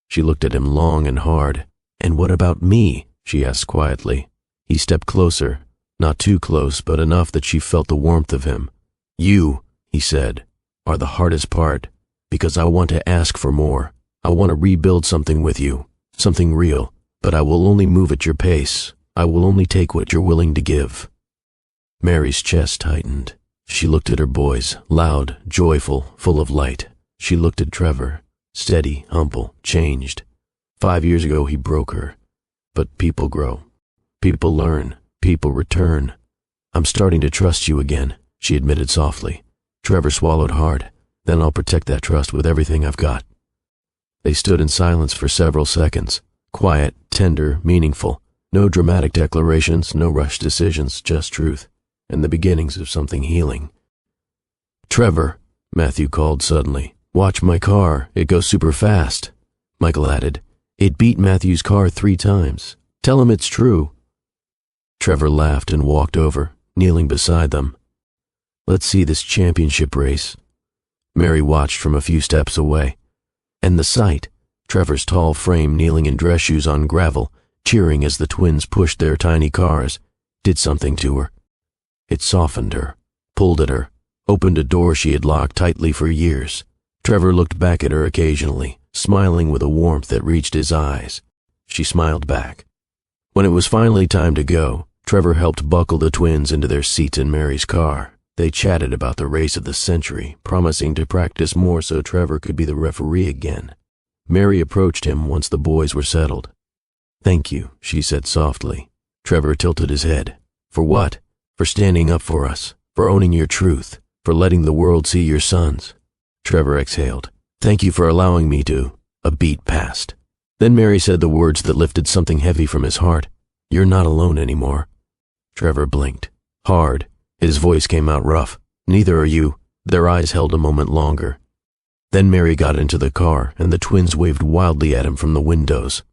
She looked at him long and hard. And what about me? She asked quietly. He stepped closer, not too close, but enough that she felt the warmth of him. You, he said, are the hardest part, because I want to ask for more. I want to rebuild something with you, something real, but I will only move at your pace. I will only take what you're willing to give. Mary's chest tightened. She looked at her boys, loud, joyful, full of light. She looked at Trevor, steady, humble, changed. 5 years ago he broke her. But people grow. People learn. People return. I'm starting to trust you again, she admitted softly. Trevor swallowed hard. Then I'll protect that trust with everything I've got. They stood in silence for several seconds. Quiet, tender, meaningful. No dramatic declarations, no rushed decisions, just truth, and the beginnings of something healing. "Trevor," Matthew called suddenly. "Watch my car. It goes super fast." Michael added, "It beat Matthew's car 3 times. Tell him it's true." Trevor laughed and walked over, kneeling beside them. "Let's see this championship race." Mary watched from a few steps away. And the sight, Trevor's tall frame kneeling in dress shoes on gravel, cheering as the twins pushed their tiny cars, did something to her. It softened her, pulled at her, opened a door she had locked tightly for years. Trevor looked back at her occasionally, smiling with a warmth that reached his eyes. She smiled back. When it was finally time to go, Trevor helped buckle the twins into their seats in Mary's car. They chatted about the race of the century, promising to practice more so Trevor could be the referee again. Mary approached him once the boys were settled. "Thank you," she said softly. Trevor tilted his head. "For what?" "For standing up for us, for owning your truth, for letting the world see your sons." Trevor exhaled. "Thank you for allowing me to." A beat passed. Then Mary said the words that lifted something heavy from his heart. "You're not alone anymore." Trevor blinked. Hard. His voice came out rough. "Neither are you." Their eyes held a moment longer. Then Mary got into the car, and the twins waved wildly at him from the windows.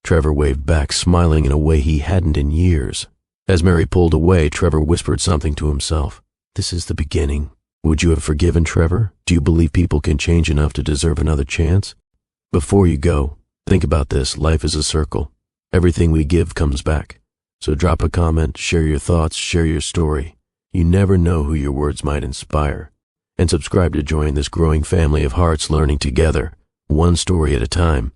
Trevor waved back, smiling in a way he hadn't in years. As Mary pulled away, Trevor whispered something to himself. "This is the beginning." Would you have forgiven Trevor? Do you believe people can change enough to deserve another chance? Before you go, think about this. Life is a circle. Everything we give comes back. So drop a comment, share your thoughts, share your story. You never know who your words might inspire. And subscribe to join this growing family of hearts learning together, one story at a time.